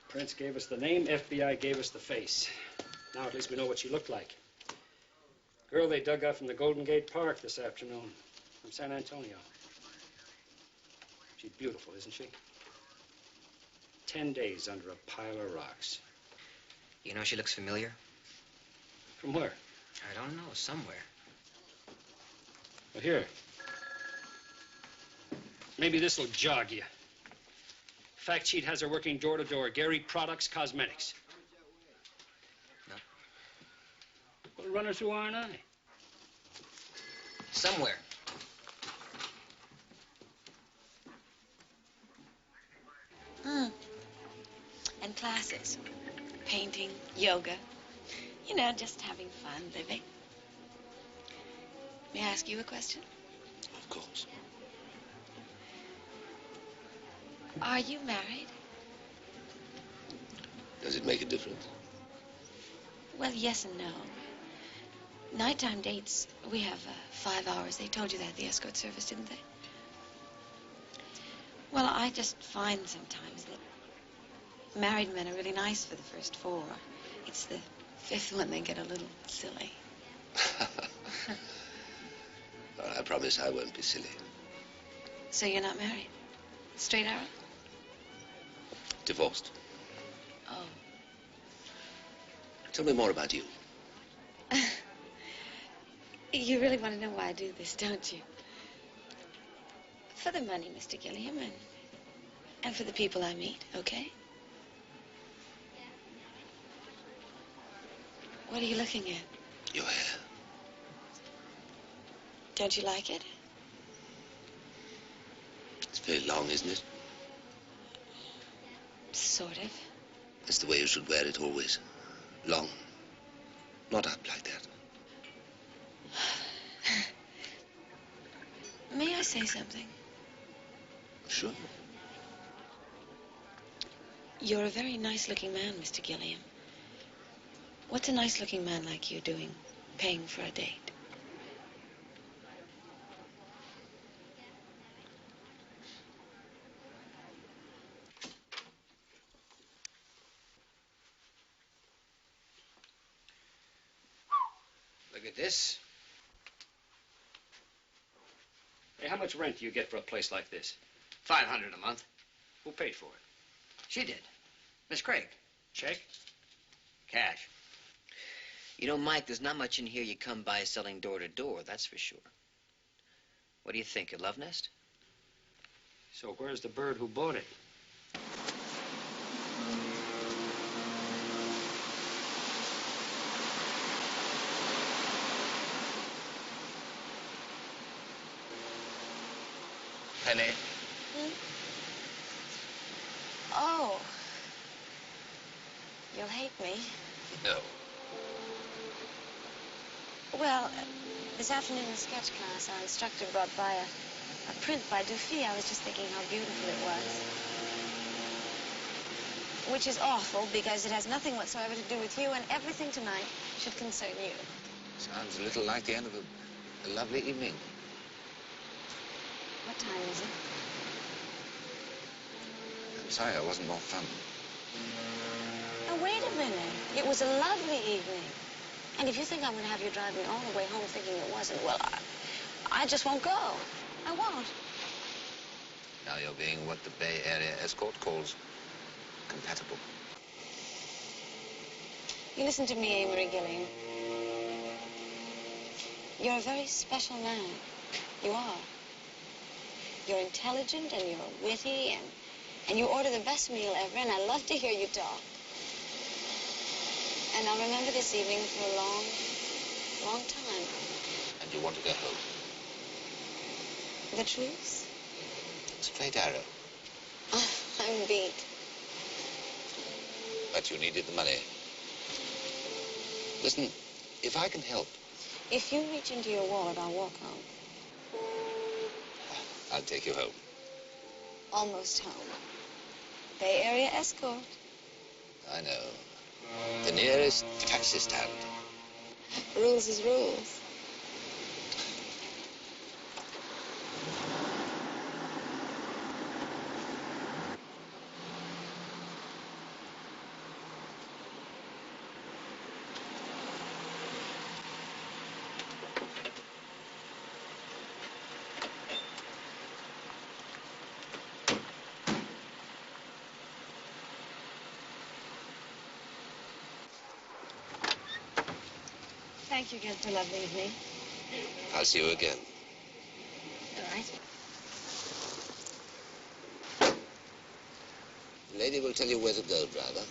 S17: Prince gave us the name, FBI gave us the face. Now at least we know what she looked like. Girl they dug up from the Golden Gate Park this afternoon, from San Antonio. She's beautiful, isn't she? 10 days under a pile of rocks.
S11: You know, she looks familiar.
S17: From where?
S11: I don't know, somewhere.
S17: Well, here. Maybe this'll jog you. Fact sheet has her working door to door. Gary Products, Cosmetics.
S11: No.
S17: Well, run her through R&I.
S11: Somewhere.
S15: And classes. Painting, yoga. You know, just having fun, living. May I ask you a question?
S3: Of course.
S15: Are you married?
S3: Does it make a difference?
S15: Well, yes and no. Nighttime dates, we have 5 hours. They told you that at the escort service, didn't they? Well, I just find sometimes that married men are really nice for the first 4. It's the 5th one they get a little silly.
S3: Well, I promise I won't be silly.
S15: So you're not married? Straight arrow?
S3: Divorced.
S15: Oh.
S3: Tell me more about you.
S15: You really want to know why I do this, don't you? For the money, Mr. Gilliam, and for the people I meet, okay? What are you looking at?
S3: Your hair.
S15: Don't you like it?
S3: It's very long, isn't it?
S15: Sort of.
S3: That's the way you should wear it always. Long. Not up like that.
S15: May I say something?
S3: Sure.
S15: You're a very nice-looking man, Mr. Gilliam. What's a nice-looking man like you doing, paying for a date?
S18: Look at this.
S17: Hey, how much rent do you get for a place like this?
S18: $500 a month.
S17: Who paid for it?
S18: She did. Miss Craig.
S17: Check?
S18: Cash.
S1: You know, Mike, there's not much in here you come by selling door to door, that's for sure. What do you think, a love nest?
S17: So where's the bird who bought it?
S18: Penny.
S15: Oh. You'll hate me.
S18: No.
S15: Well, this afternoon in sketch class, our instructor brought by a print by Dufy. I was just thinking how beautiful it was. Which is awful, because it has nothing whatsoever to do with you, and everything tonight should concern you.
S18: Sounds a little like the end of a lovely evening.
S15: What time is it?
S18: I'm sorry I wasn't more fun.
S15: Now, wait a minute. It was a lovely evening. And if you think I'm going to have you drive me all the way home thinking it wasn't, well, I just won't go. I won't.
S7: Now you're being what the Bay Area escort calls compatible.
S15: You listen to me, Amory Gilliam. You're a very special man. You are. You're intelligent and you're witty and you order the best meal ever, and I love to hear you talk. And I'll remember this evening for a long, long time.
S7: And you want to go home?
S15: The truth?
S7: Straight arrow.
S15: I'm beat.
S7: But you needed the money. Listen, if I can help...
S15: If you reach into your wallet, I'll walk home.
S7: I'll take you home.
S15: Almost home. Bay Area escort.
S7: I know. The nearest taxi stand.
S15: Rules is rules. Thank you again for a lovely evening.
S7: I'll see you again.
S15: All right.
S7: The lady will tell you where to go, driver.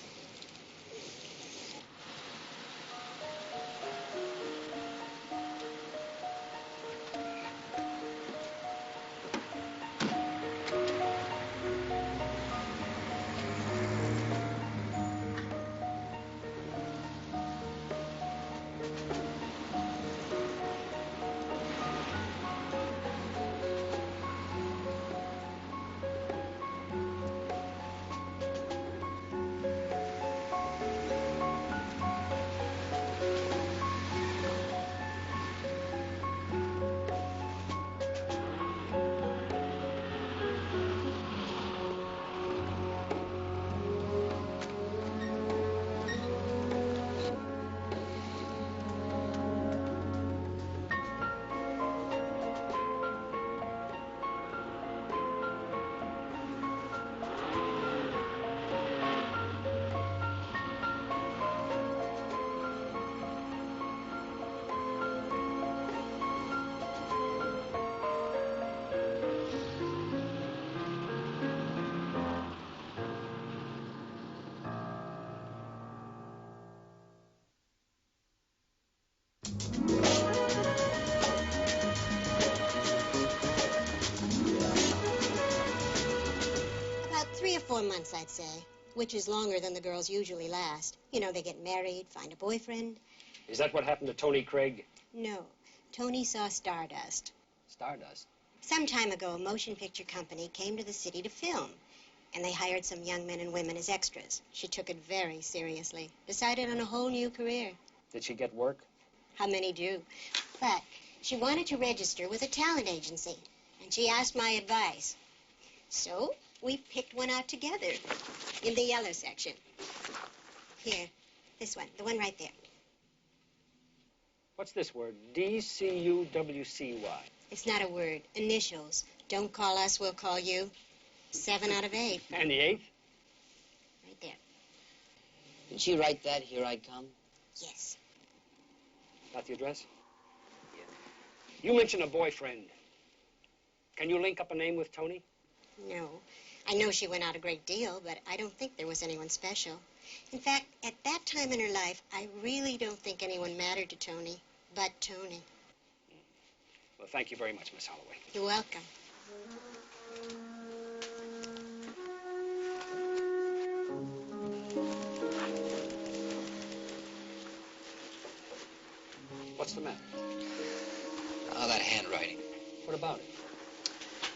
S10: About 3 or 4 months, I'd say, which is longer than the girls usually last. You know, they get married, find a boyfriend.
S17: Is that what happened to Tony Craig?
S10: No, Tony saw Stardust.
S18: Stardust?
S10: Some time ago, a motion picture company came to the city to film, and they hired some young men and women as extras. She took it very seriously, decided on a whole new career.
S17: Did she get work?
S10: How many do? But she wanted to register with a talent agency, and she asked my advice. So we picked one out together in the yellow section. Here, this one, the one right there.
S17: What's this word? D-C-U-W-C-Y.
S10: It's not a word. Initials. Don't call us, we'll call you. 7 out of 8.
S17: And the 8th?
S10: Right there.
S11: Did she write that, Here I Come?
S10: Yes.
S17: Not the address? Yeah. You mentioned a boyfriend. Can you link up a name with Tony?
S10: No. I know she went out a great deal, but I don't think there was anyone special. In fact, at that time in her life, I really don't think anyone mattered to Tony but Tony.
S17: Well, thank you very much, Miss Holloway.
S10: You're welcome.
S17: What's the matter?
S11: Oh, that handwriting.
S17: What about it?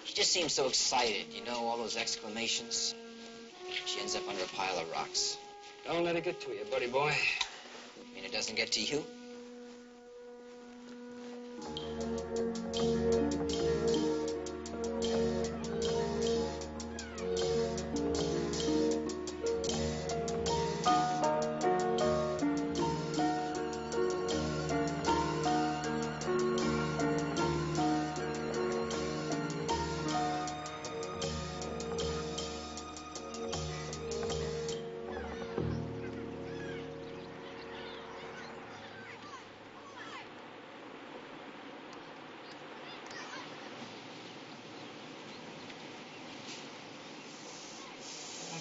S11: She just seems so excited, you know, all those exclamations. She ends up under a pile of rocks.
S17: Don't let it get to you, buddy boy.
S11: You mean it doesn't get to you?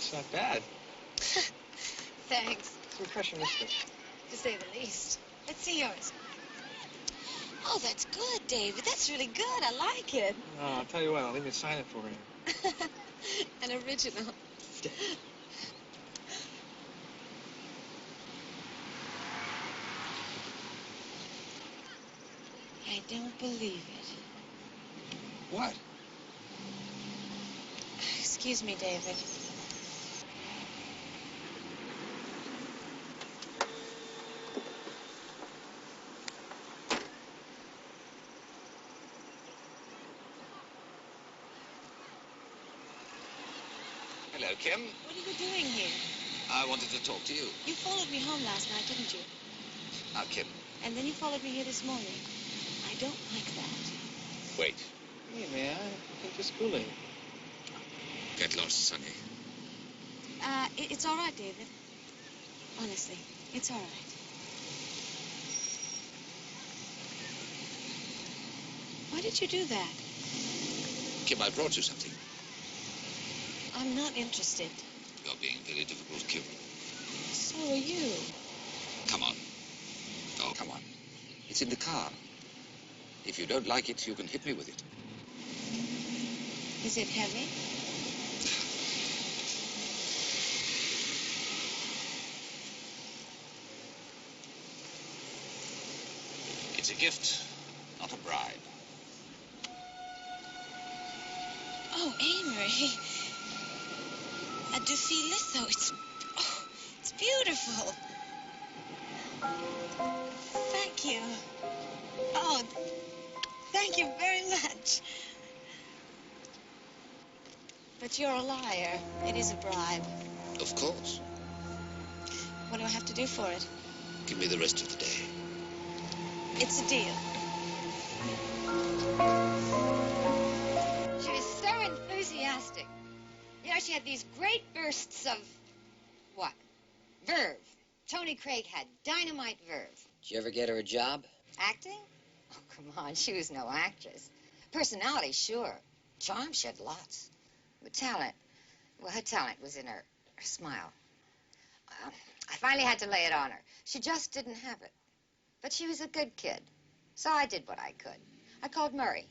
S16: It's not bad.
S15: Thanks.
S16: It's impressionistic.
S15: To say the least. Let's see yours. Oh, that's good, David. That's really good. I like it.
S16: No, I'll tell you what. I'll leave you to sign it for you.
S15: An original. I don't believe it.
S16: What?
S15: Excuse me, David.
S7: Hello, Kim.
S15: What are you doing here?
S7: I wanted to talk to you.
S15: You followed me home last night, didn't you?
S7: Now, Kim,
S15: And then you followed me here this morning. I don't like that.
S7: wait.
S16: Hey, man, I think it's cooling.
S7: Get lost, Sonny.
S15: It's all right, David. Honestly, it's all right. Why did you do that?
S7: Kim, I brought you something.
S15: I'm not interested.
S7: You're being very difficult, Kim.
S15: So are you.
S7: Come on. Oh, come on. It's in the car. If you don't like it, you can hit me with it.
S15: Is it heavy?
S7: It's a gift, not a bribe.
S15: Oh, Amory. A Dufy litho. It's beautiful. Thank you. Oh, thank you very much. But you're a liar. It is a bribe.
S7: Of course.
S15: What do I have to do for it?
S7: Give me the rest of the day.
S15: It's a deal.
S21: She was so enthusiastic. You know, she had these great bursts of, what? Verve. Tony Craig had dynamite verve.
S11: Did you ever get her a job?
S21: Acting? Oh, come on, she was no actress. Personality, sure. Charm, she had lots. But talent, well, her talent was in her smile. I finally had to lay it on her. She just didn't have it. But she was a good kid, so I did what I could. I called Murray.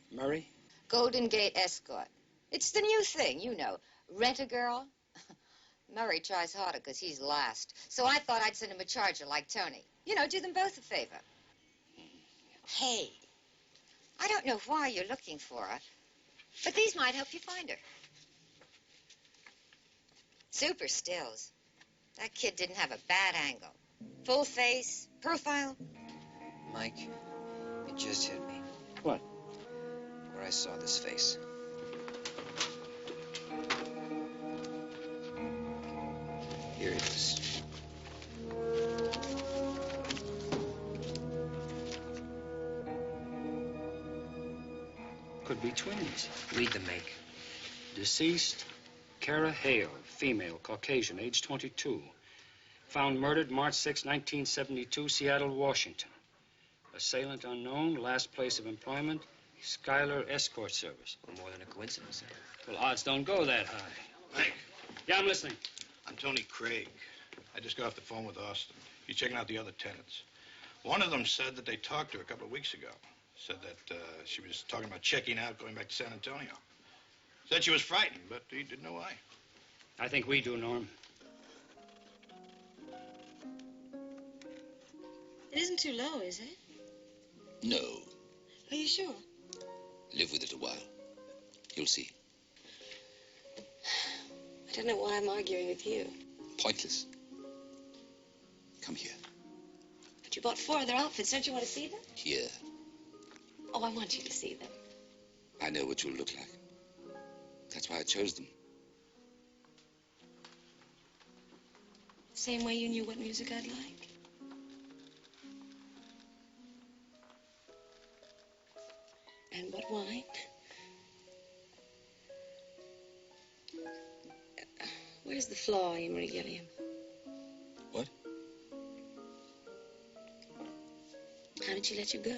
S11: Murray?
S21: Golden Gate Escort. It's the new thing, you know. Rent a girl. Murray tries harder because he's last. So I thought I'd send him a charger like Tony. You know, do them both a favor. Hey, I don't know why you're looking for her, but these might help you find her. Super stills. That kid didn't have a bad angle. Full face, profile.
S11: Mike, it just hit me.
S16: What?
S11: Where I saw this face. Here it is.
S25: Could be twins.
S11: Read the make.
S25: Deceased, Kara Hale, female, Caucasian, age 22. Found murdered March 6, 1972, Seattle, Washington. Assailant unknown, last place of employment, Schuyler Escort Service.
S11: Well, more than a coincidence, eh?
S25: Well, odds don't go that high.
S19: Mike.
S25: Yeah, I'm listening.
S19: I'm Tony Craig. I just got off the phone with Austin. He's checking out the other tenants. One of them said that they talked to her a couple of weeks ago. Said that she was talking about checking out, going back to San Antonio. Said she was frightened, but he didn't know why.
S25: I think we do, Norm.
S15: It isn't too low, is it?
S7: No.
S15: Are you sure?
S7: Live with it a while. You'll see.
S15: I don't know why I'm arguing with you.
S7: Pointless. Come here.
S15: But you bought 4 other outfits. Don't you want to see them?
S7: Here.
S15: Oh, I want you to see them.
S7: I know what you'll look like. That's why I chose them.
S15: Same way you knew what music I'd like. And what wine? Where's the flaw, Amory Gilliam?
S7: What?
S15: How did she let you go?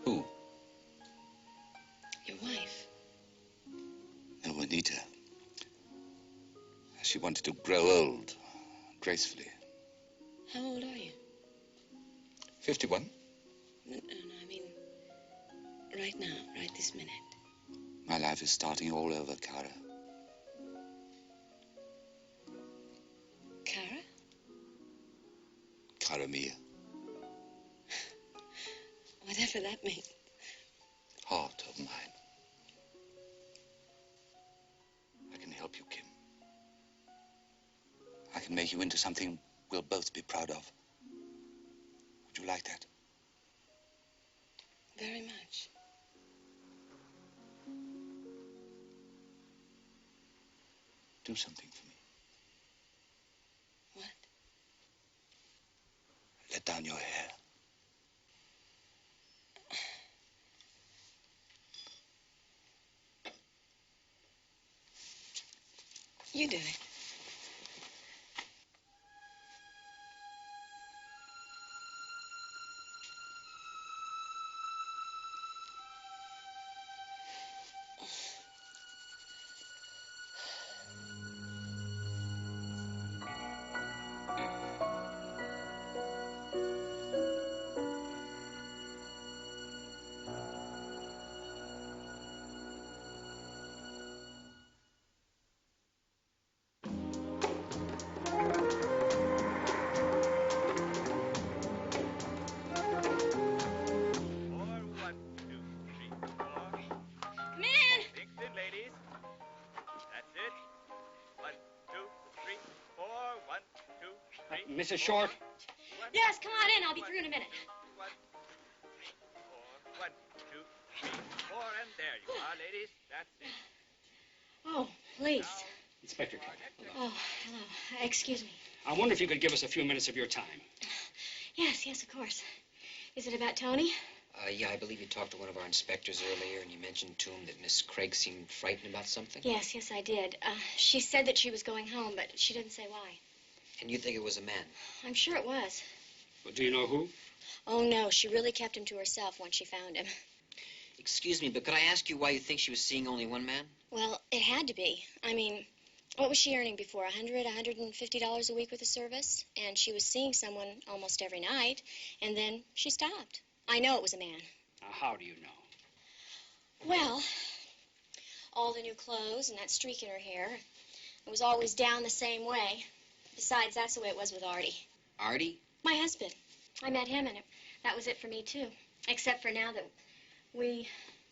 S7: Who?
S15: Your wife.
S7: Oh, Anita. gracefully.
S5: How old are you?
S7: 51.
S5: No, I mean, right now, right this minute.
S7: My life is starting all over, Cara.
S5: Cara?
S7: Cara mia.
S5: Whatever that means.
S7: Heart of mine. I can help you, Kim. I can make you into something we'll both be proud of. Would you like that?
S5: Very much.
S7: Do something for me.
S5: What?
S7: Let down your hair.
S5: You do it.
S25: Mrs. Short?
S15: Yes, come on in. I'll be through in a minute.
S13: 1, 2, 3, 4, and there you are, ladies. That's it.
S15: Oh, please.
S25: Inspector.
S15: Oh, hello. Excuse me.
S25: I wonder if you could give us a few minutes of your time.
S15: Yes, of course. Is it about Tony?
S11: Yeah, I believe you talked to one of our inspectors earlier, and you mentioned to him that Miss Craig seemed frightened about something.
S15: Yes, I did. She said that she was going home, but she didn't say why.
S11: And you think it was a man?
S15: I'm sure it was.
S25: Well, do you know who?
S15: Oh, no. She really kept him to herself once she found him.
S11: Excuse me, but could I ask you why you think she was seeing only one man?
S15: Well, it had to be. I mean, what was she earning before? $150 a week with a service? And she was seeing someone almost every night, and then she stopped. I know it was a man.
S25: Now, how do you know?
S15: Well, all the new clothes and that streak in her hair. It was always down the same way. Besides, that's the way it was with Artie.
S11: Artie?
S15: My husband. I met him, and that was it for me, too. Except for now that we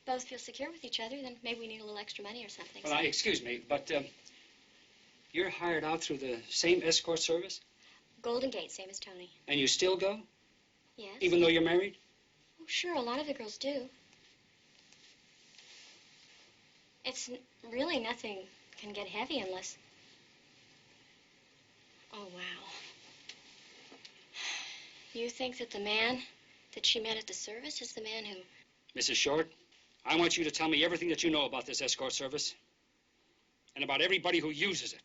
S15: both feel secure with each other, then maybe we need a little extra money or something.
S25: Well, excuse me, but you're hired out through the same escort service?
S15: Golden Gate, same as Tony.
S25: And you still go?
S15: Yes.
S25: Even though you're married?
S15: Oh, sure, a lot of the girls do. It's really nothing can get heavy unless... Oh, wow. You think that the man that she met at the service is the man who...
S25: Mrs. Short, I want you to tell me everything that you know about this escort service and about everybody who uses it.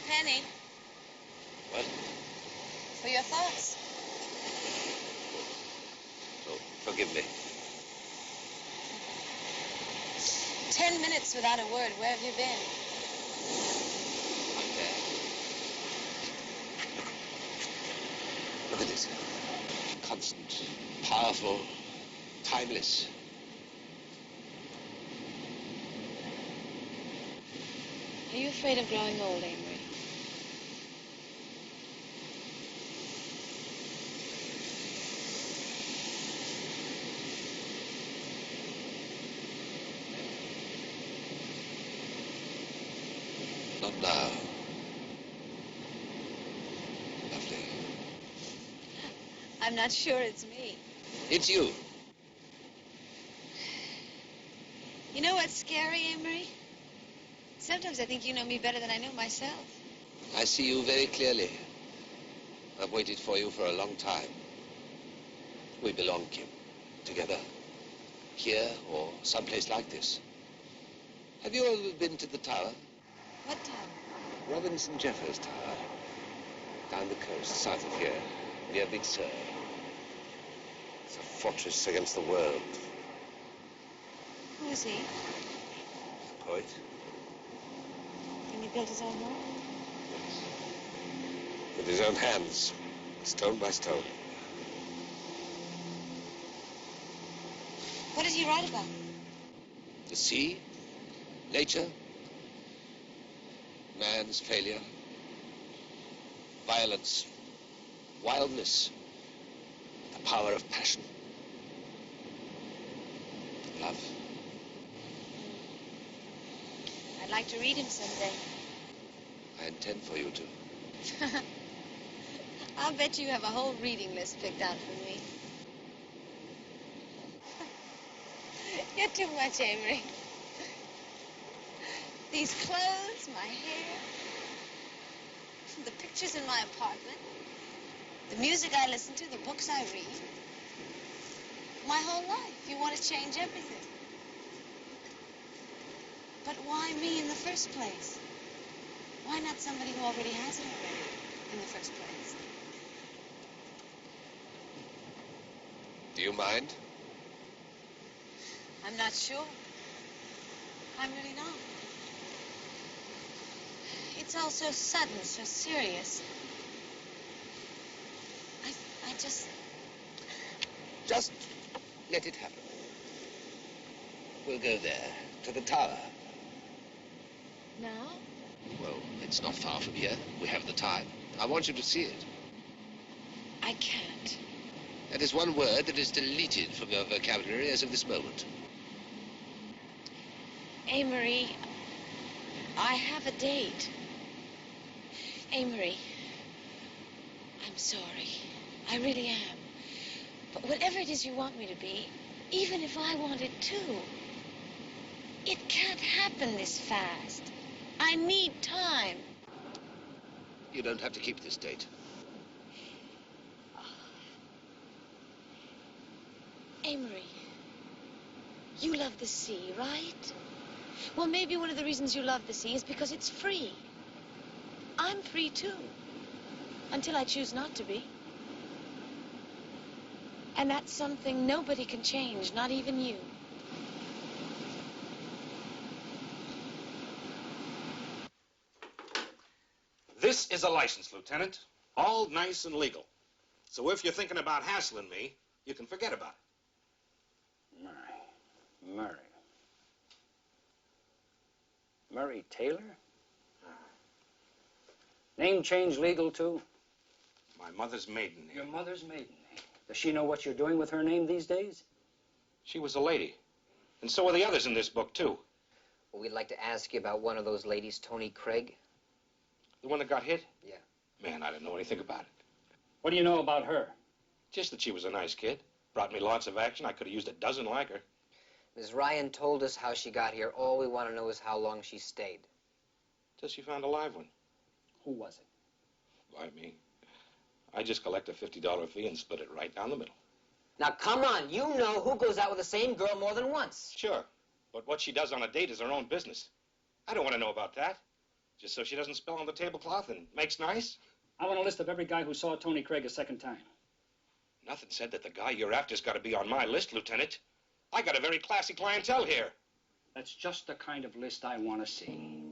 S5: Penny.
S3: What?
S5: For your thoughts.
S3: Oh, forgive me.
S5: 10 minutes without a word. Where have you been?
S3: Up there. Look at this. Constant, powerful, timeless.
S5: Are you afraid of growing old, Amory?
S3: Not now. Lovely.
S5: I'm not sure it's me.
S3: It's you.
S5: You know what's scary, Amory? Sometimes I think you know me better than I know myself.
S3: I see you very clearly. I've waited for you for a long time. We belong, Kim. Together. Here or someplace like this. Have you ever been to the tower?
S5: What tower?
S3: Robinson Jeffers Tower. Down the coast, south of here, near Big Sur. It's a fortress against the world.
S5: Who is he?
S3: Poet.
S5: And he built his own home?
S3: With his own hands, stone by stone.
S5: What does he write about?
S3: The sea, nature, man's failure, violence, wildness, the power of passion, love.
S5: I'd like to read him someday.
S3: I intend for you to.
S5: I'll bet you have a whole reading list picked out for me. You're too much, Amory. These clothes, my hair, the pictures in my apartment, the music I listen to, the books I read. My whole life. You want to change everything. But why me in the first place? Why not somebody who already has it already in the first place?
S3: Do you mind?
S5: I'm not sure. I'm really not. It's all so sudden, so serious. I just...
S3: Just let it happen. We'll go there, to the tower.
S5: No?
S3: Well, it's not far from here. We have the time. I want you to see it.
S5: I can't.
S3: That is one word that is deleted from your vocabulary as of this moment.
S5: Amory, I have a date. Amory, I'm sorry. I really am. But whatever it is you want me to be, even if I want it too, it can't happen this fast. I need time.
S3: You don't have to keep this date.
S5: Amory, you love the sea, right? Well, maybe one of the reasons you love the sea is because it's free. I'm free, too. Until I choose not to be. And that's something nobody can change, not even you.
S2: This is a license, Lieutenant. All nice and legal. So if you're thinking about hassling me, you can forget about it.
S17: Murray. Murray Taylor? Name change legal, too?
S2: My mother's maiden name.
S17: Your mother's maiden name. Does she know what you're doing with her name these days?
S2: She was a lady. And so are the others in this book, too.
S11: Well, we'd like to ask you about one of those ladies, Tony Craig.
S2: The one that got hit?
S11: Yeah.
S2: Man, I didn't know anything about it.
S17: What do you know about her?
S2: Just that she was a nice kid. Brought me lots of action. I could have used a dozen like her.
S11: Ms. Ryan told us how she got here. All we want to know is how long she stayed.
S2: Till she found a live one.
S17: Who was it?
S2: Why, me. I just collect a $50 fee and split it right down the middle.
S11: Now, come on. You know who goes out with the same girl more than once.
S2: Sure. But what she does on a date is her own business. I don't want to know about that. Just so she doesn't spill on the tablecloth and makes nice.
S17: I want a list of every guy who saw Tony Craig a second time.
S2: Nothing said that the guy you're after's got to be on my list, Lieutenant. I got a very classy clientele here.
S17: That's just the kind of list I want to see.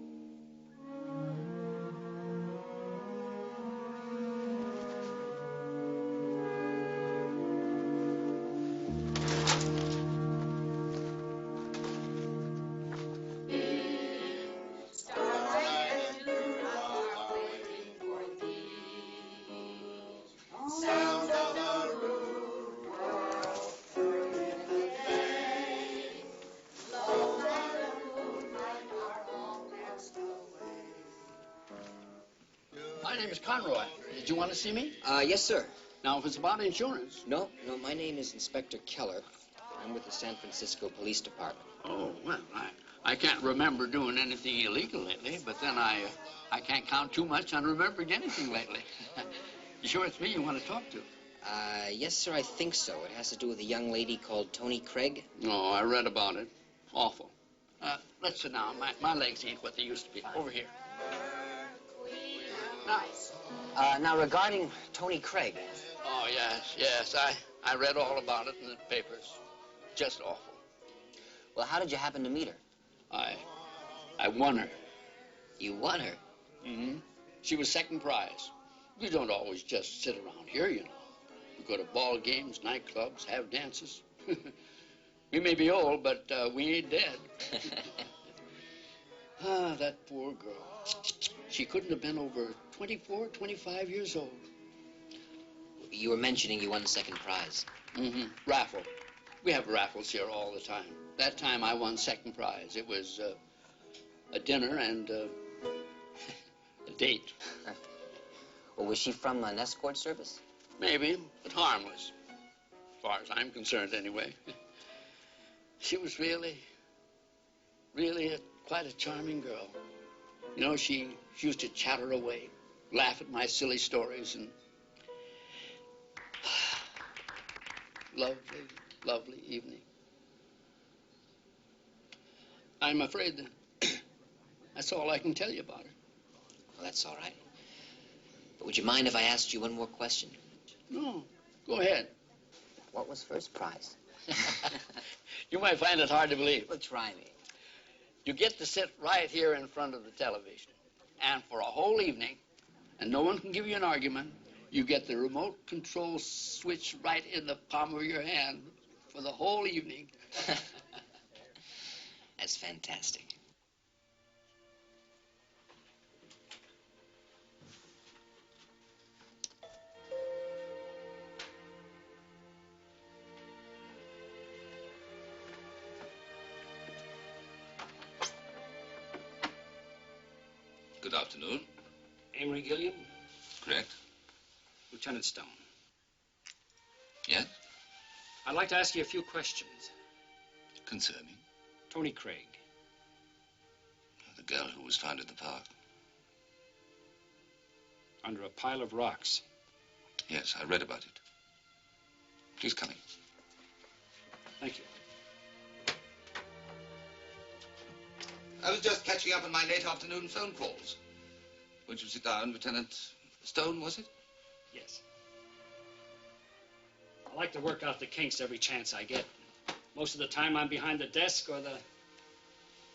S4: Did you want to see me?
S11: Yes, sir.
S4: Now, if it's about insurance...
S11: No, my name is Inspector Keller. I'm with the San Francisco Police Department.
S4: Oh, well, I can't remember doing anything illegal lately, but then I can't count too much on remembering anything lately. You sure it's me you want to talk to?
S1: Yes, sir, I think so. It has to do with a young lady called Tony Craig.
S4: No, I read about it. Awful. Let's sit down. My legs ain't what they used to be. Over here.
S1: Now, regarding Tony Craig.
S4: Oh, yes. I read all about it in the papers. Just awful.
S1: Well, how did you happen to meet her?
S4: I won her.
S1: You won her?
S4: Mm-hmm. She was second prize. We don't always just sit around here, you know. We go to ball games, nightclubs, have dances. We may be old, but we ain't dead. That poor girl. She couldn't have been over 24, 25 years old.
S1: You were mentioning you won the second prize.
S4: Mm-hmm. Raffle. We have raffles here all the time. That time I won second prize. It was a dinner and a date.
S1: Well, was she from an escort service?
S4: Maybe, but harmless. As far as I'm concerned, anyway. She was really quite a charming girl. You know, she used to chatter away, laugh at my silly stories, and lovely evening. I'm afraid that that's all I can tell you about her.
S1: Well, that's all right. But would you mind if I asked you one more question?
S4: No, go ahead.
S1: What was first prize?
S4: You might find it hard to believe.
S1: Well, try me.
S4: You get to sit right here in front of the television, and for a whole evening, and no one can give you an argument, you get the remote control switch right in the palm of your hand for the whole evening.
S1: That's fantastic.
S7: Good afternoon.
S17: Amory Gilliam?
S7: Correct.
S17: Lieutenant Stone.
S7: Yes?
S17: I'd like to ask you a few questions.
S7: Concerning?
S17: Tony Craig.
S7: The girl who was found in the park.
S17: Under a pile of rocks.
S7: Yes, I read about it. Please come in.
S17: Thank you.
S7: I was just catching up on my late afternoon phone calls. Won't you sit down, Lieutenant Stone, was it?
S17: Yes. I like to work out the kinks every chance I get. Most of the time I'm behind the desk or the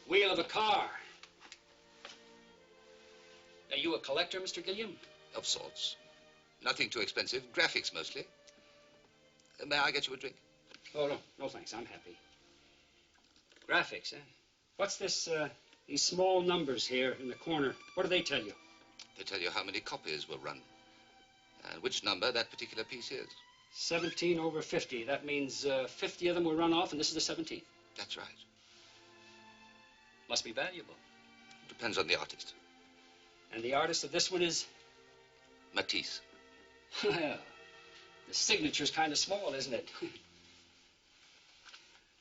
S17: wheel of a car. Are you a collector, Mr. Gilliam?
S7: Of sorts. Nothing too expensive. Graphics, mostly. May I get you a drink?
S17: Oh, no. No, thanks. I'm happy. Graphics, eh? What's this, these small numbers here in the corner? What do they tell you?
S7: They tell you how many copies were run. And which number that particular piece is.
S17: 17 over 50. That means 50 of them were run off, and this is the 17th.
S7: That's right.
S17: Must be valuable.
S7: Depends on the artist.
S17: And the artist of this one is?
S7: Matisse.
S17: Well, the signature's kind of small, isn't it?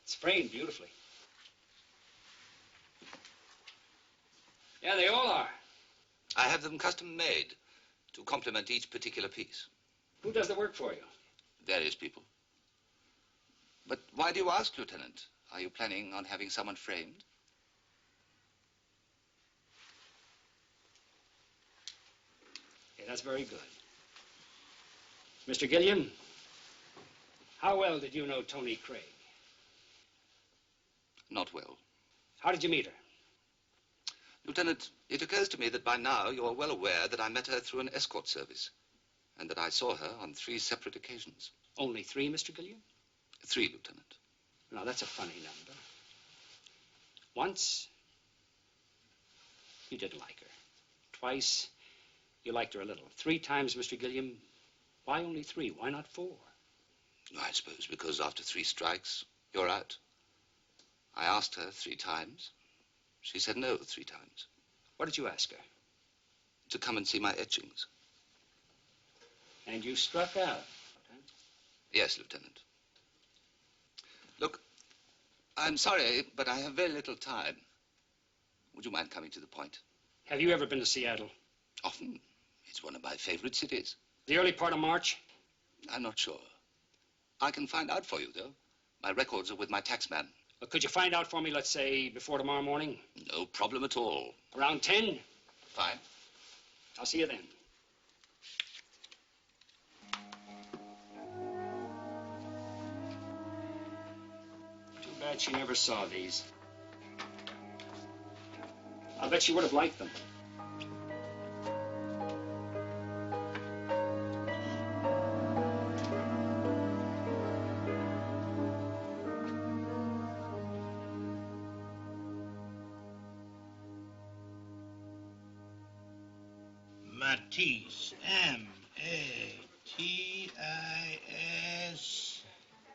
S17: It's framed beautifully. Yeah, they all are.
S7: I have them custom made to complement each particular piece.
S17: Who does the work for you?
S7: Various people. But why do you ask, Lieutenant? Are you planning on having someone framed?
S17: Yeah, that's very good. Mr. Gilliam, how well did you know Tony Craig?
S7: Not well.
S17: How did you meet her?
S7: Lieutenant, it occurs to me that by now you're well aware that I met her through an escort service, and that I saw her on 3 separate occasions.
S17: Only 3, Mr. Gilliam?
S7: 3, Lieutenant.
S17: Now, that's a funny number. Once, you didn't like her. Twice, you liked her a little. 3 times, Mr. Gilliam. Why only 3? Why not 4?
S7: I suppose because after 3 strikes, you're out. I asked her 3 times. She said no 3 times.
S17: What did you ask her?
S7: To come and see my etchings.
S17: And you struck out.
S7: Yes, Lieutenant. Look, I'm sorry, but I have very little time. Would you mind coming to the point?
S17: Have you ever been to Seattle?
S7: Often. It's one of my favorite cities.
S17: The early part of March?
S7: I'm not sure. I can find out for you, though. My records are with my taxman.
S25: Well, could you find out for me, let's say, before tomorrow morning?
S7: No problem at all.
S25: Around 10?
S7: Fine.
S25: I'll see you then. Too bad she never saw these. I bet she would have liked them.
S19: Matisse. M-A-T-I-S...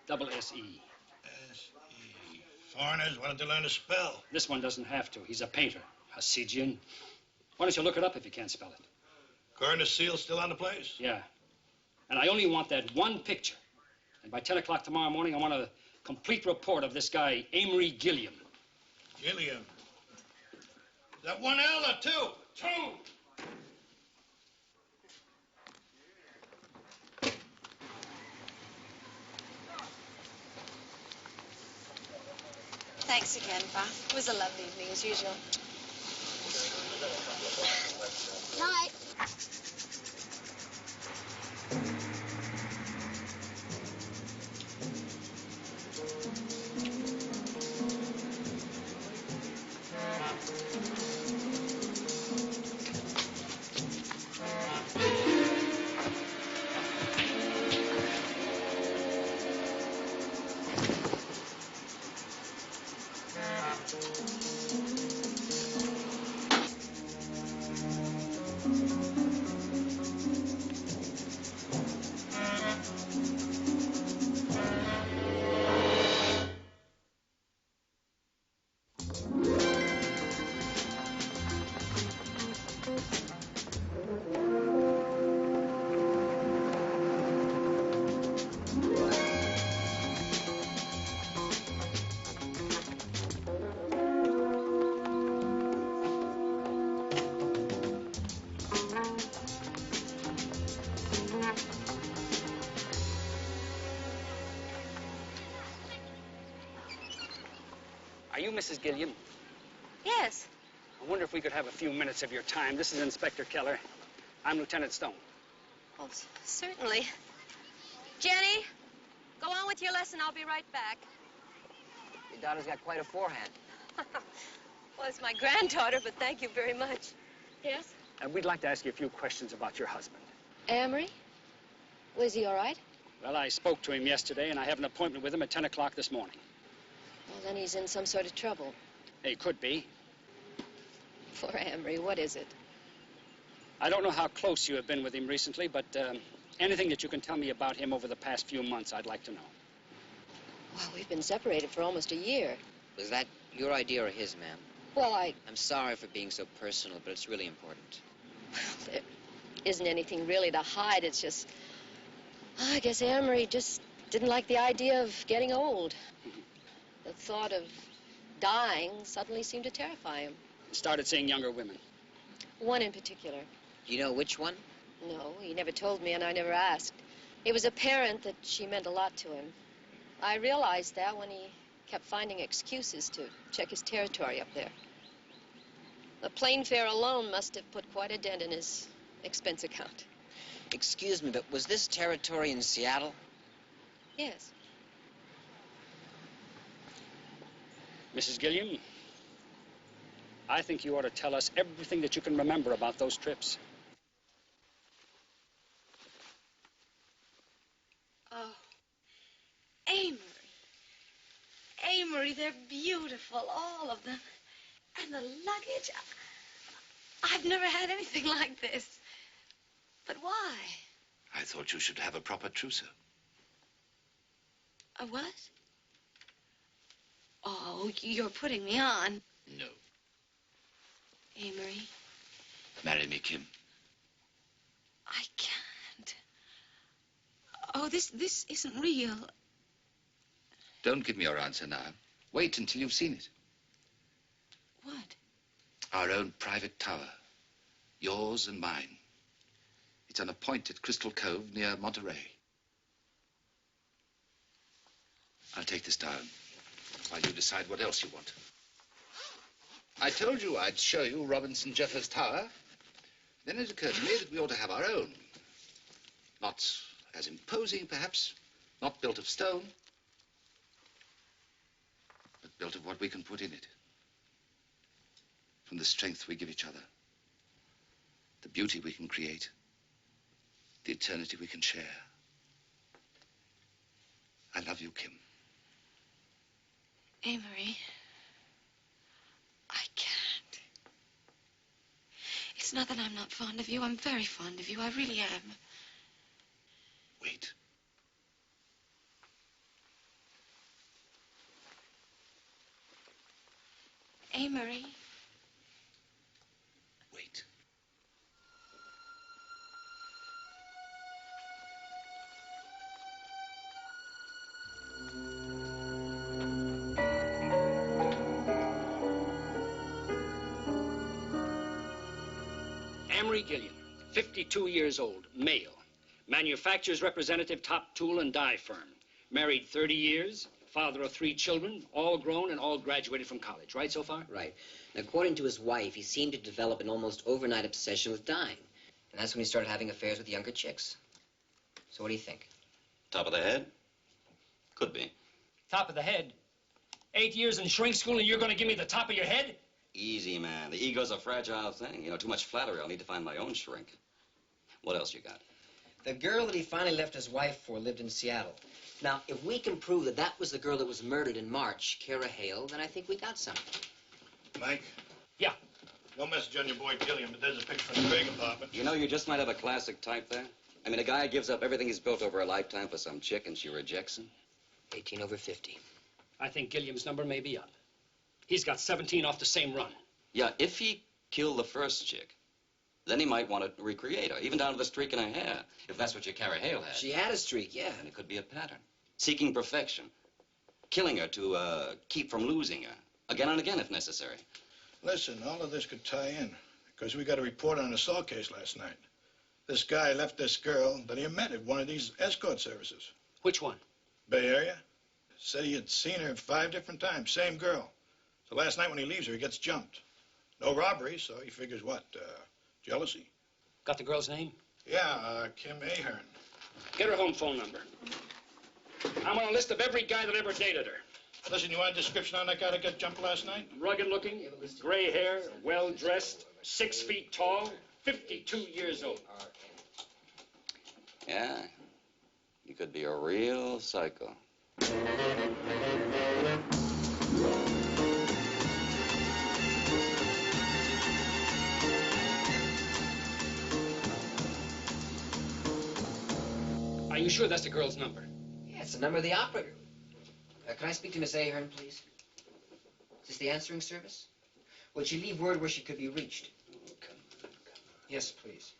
S25: Double S-E.
S19: S-E. Foreigners wanted to learn to spell.
S25: This one doesn't have to. He's a painter. Hasidian. Why don't you look it up if you can't spell it?
S19: Coroner's seal still on the place?
S25: Yeah. And I only want that one picture. And by 10 o'clock tomorrow morning, I want a complete report of this guy, Amory Gilliam.
S19: Gilliam. Is that one L or two?
S25: Two!
S8: Thanks again, Pa. It was a lovely evening, as usual.
S10: Night.
S25: Are you Mrs. Gilliam?
S8: Yes.
S25: I wonder if we could have a few minutes of your time. This is Inspector Keller. I'm Lieutenant Stone.
S8: Oh, certainly. Jenny, go on with your lesson. I'll be right back.
S11: Your daughter's got quite a forehand.
S8: Well, it's my granddaughter, but thank you very much. Yes?
S25: And we'd like to ask you a few questions about your husband.
S8: Amory? Was he all right?
S25: Well, I spoke to him yesterday, and I have an appointment with him at 10 o'clock this morning.
S8: Well, then he's in some sort of trouble.
S25: He could be.
S8: Poor Amory, what is it?
S25: I don't know how close you have been with him recently, but anything that you can tell me about him over the past few months, I'd like to know.
S8: Well, we've been separated for almost a year.
S11: Was that your idea or his, ma'am?
S8: Well,
S11: I'm sorry for being so personal, but it's really important.
S8: there isn't anything really to hide. It's just, I guess Amory just didn't like the idea of getting old. The thought of dying suddenly seemed to terrify him.
S25: Started seeing younger women.
S8: One in particular.
S11: Do you know which one?
S8: No, he never told me, and I never asked. It was apparent that she meant a lot to him. I realized that when he kept finding excuses to check his territory up there. The plane fare alone must have put quite a dent in his expense account.
S11: Excuse me, but was this territory in Seattle?
S8: Yes.
S25: Mrs. Gilliam, I think you ought to tell us everything that you can remember about those trips.
S15: Oh, Amory. Amory, they're beautiful, all of them. And the luggage, I've never had anything like this. But why?
S7: I thought you should have a proper trousseau.
S15: A what? Oh, you're putting me on.
S7: No.
S15: Amory,
S7: Marry me, Kim.
S15: I can't. Oh, this isn't real.
S7: Don't give me your answer now. Wait until you've seen it.
S15: What?
S7: Our own private tower. Yours and mine. It's on a point at Crystal Cove near Monterey. I'll take this down while you decide what else you want. I told you I'd show you Robinson Jeffers' tower. Then it occurred to me that we ought to have our own. Not as imposing, perhaps, not built of stone, but built of what we can put in it. From the strength we give each other, the beauty we can create, the eternity we can share. I love you, Kim.
S5: Amory, I can't. It's not that I'm not fond of you. I'm very fond of you. I really am.
S7: Wait.
S5: Amory.
S7: Wait.
S25: Amory Gilliam, 52 years old, male. Manufacturer's representative, top tool and die firm. Married 30 years, father of 3 children, all grown and all graduated from college. Right so far?
S11: Right. And according to his wife, he seemed to develop an almost overnight obsession with dying. And that's when he started having affairs with younger chicks. So what do you think?
S6: Top of the head? Could be.
S25: Top of the head? 8 years in shrink school and you're going to give me the top of your head?
S6: Easy, man. The ego's a fragile thing. You know, too much flattery. I'll need to find my own shrink. What else you got?
S11: The girl that he finally left his wife for lived in Seattle. Now, if we can prove that that was the girl that was murdered in March, Kara Hale, then I think we got something.
S19: Mike?
S25: Yeah?
S19: No message on your boy Gilliam, but there's a picture from the Craig apartment.
S6: You know, you just might have a classic type there. I mean, a guy gives up everything he's built over a lifetime for some chick and she rejects him.
S11: 18 over 50.
S25: I think Gilliam's number may be up. He's got 17 off the same run.
S6: Yeah, if he killed the first chick, then he might want to recreate her, even down to the streak in her hair, if that's what your Kara Hale had.
S11: She had a streak, yeah.
S6: And it could be a pattern. Seeking perfection. Killing her to keep from losing her. Again and again, if necessary.
S19: Listen, all of this could tie in, because we got a report on an assault case last night. This guy left this girl that he had met at one of these escort services.
S25: Which one?
S19: Bay Area. Said he had seen her 5 different times, same girl. So last night when he leaves her, he gets jumped. No robbery, so he figures what, jealousy?
S25: Got the girl's name?
S19: Yeah, Kim Ahern.
S25: Get her home phone number. I'm on a list of every guy that ever dated her.
S19: Listen, you want a description on that guy that got jumped last night?
S25: Rugged looking, gray hair, well dressed, 6 feet tall, 52 years old.
S6: Yeah, he could be a real psycho.
S25: Are you sure that's the girl's number?
S11: Yeah, it's the number of the operator. Can I speak to Miss Ahern, please? Is this the answering service? Will she leave word where she could be reached?
S25: Oh, come on.
S11: Yes, please.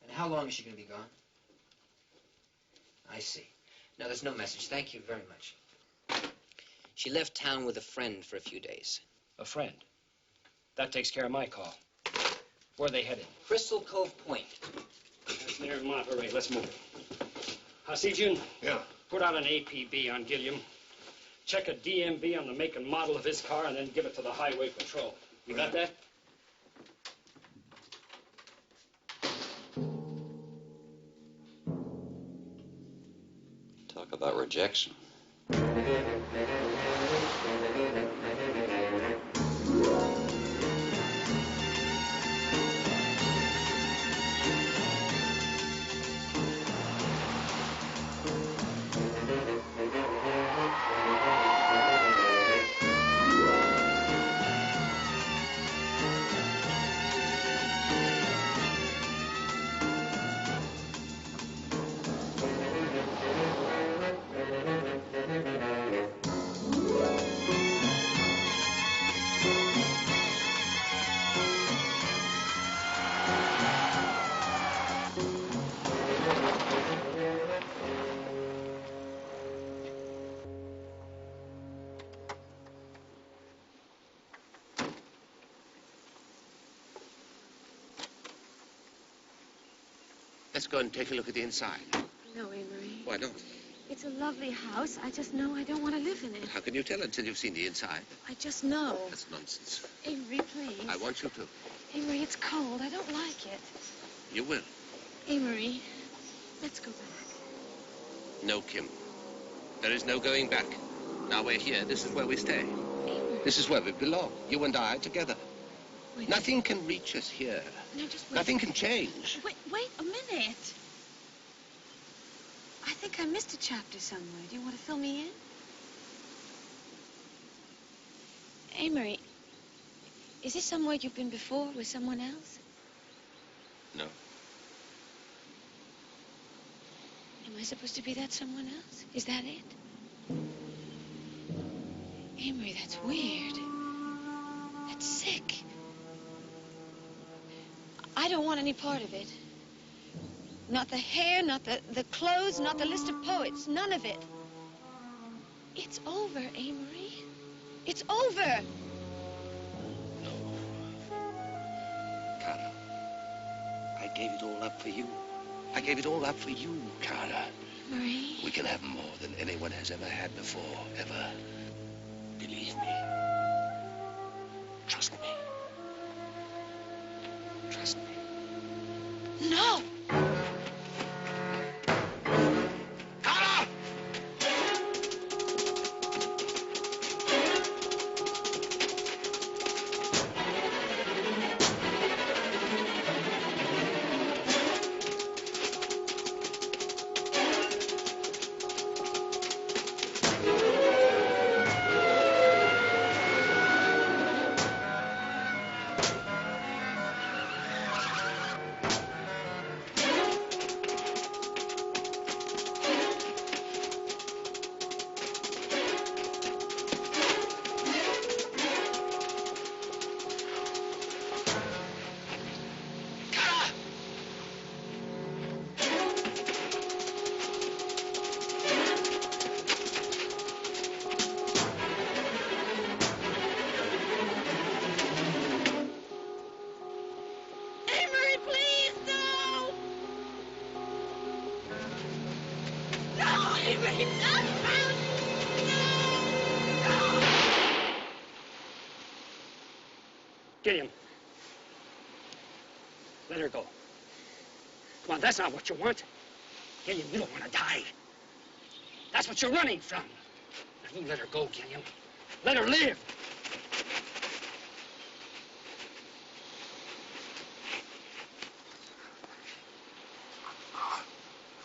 S11: And how long is she going to be gone? I see. No, there's no message. Thank you very much. She left town with a friend for a few days.
S25: A friend? That takes care of my call. Where are they headed?
S11: Crystal Cove Point.
S25: That's near Monterey. Let's move. Hasijian?
S19: Yeah.
S25: Put out an APB on Gilliam. Check a DMV on the make and model of his car, and then give it to the highway patrol. You got that?
S6: Talk about rejection.
S3: Let's go and take a look at the inside.
S5: No, Amory.
S3: Why not?
S5: It's a lovely house. I just know I don't want to live in it.
S3: How can you tell until you've seen the inside?
S5: I just know.
S3: That's nonsense.
S5: Amory, please.
S3: I want you to.
S5: Amory, it's cold. I don't like it.
S3: You will.
S5: Amory, let's go back.
S3: No, Kim. There is no going back. Now we're here. This is where we stay.
S5: Amory.
S3: This is where we belong. You and I together.
S5: Wait,
S3: Nothing can reach us here.
S5: No, just wait.
S3: Nothing can change.
S5: Wait a minute. I think I missed a chapter somewhere. Do you want to fill me in? Amory, is this somewhere you've been before with someone else?
S3: No.
S5: Am I supposed to be that someone else? Is that it? Amory, that's weird. That's sick. I don't want any part of it. Not the hair, not the clothes, not the list of poets. None of it. It's over, Amory. It's over.
S3: Carla, I gave it all up for you. I gave it all up for you, Carla.
S5: Marie.
S3: We can have more than anyone has ever had before, ever. Believe me. Trust me. Trust me.
S5: No!
S25: Gilliam. Let her go. Come on, that's not what you want. Gilliam, you don't want to die. That's what you're running from. Now, you let her go, Gilliam. Let her live.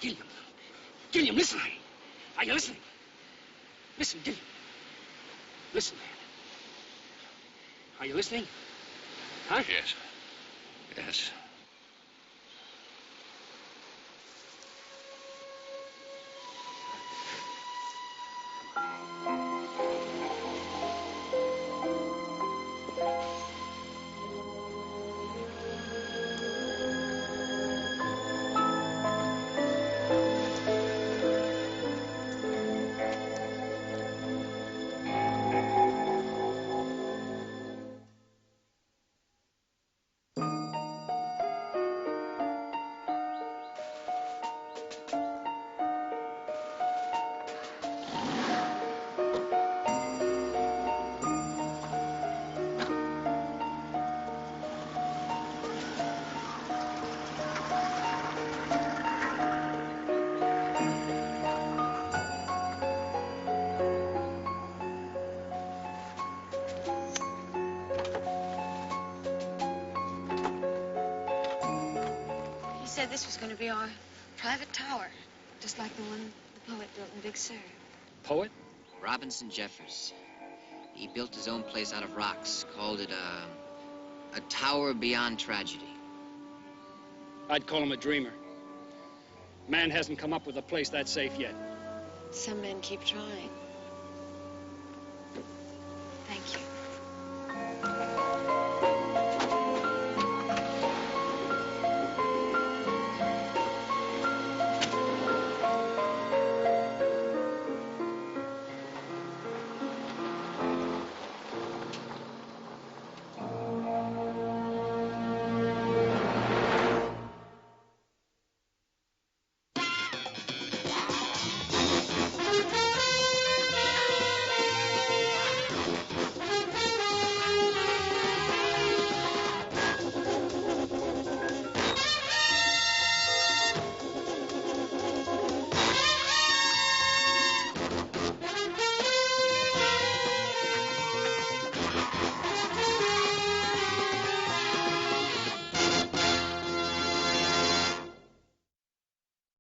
S25: Gilliam. Gilliam, listen. Are you listening? Listen, Gilliam. Listen, man. Are you listening? Huh?
S3: Yes. Yes.
S5: He said this was going to be our private tower, just like the one the poet built in Big Sur.
S25: Poet?
S1: Robinson Jeffers. He built his own place out of rocks, called it a tower beyond tragedy.
S25: I'd call him a dreamer. Man hasn't come up with a place that safe yet.
S5: Some men keep trying. Thank you.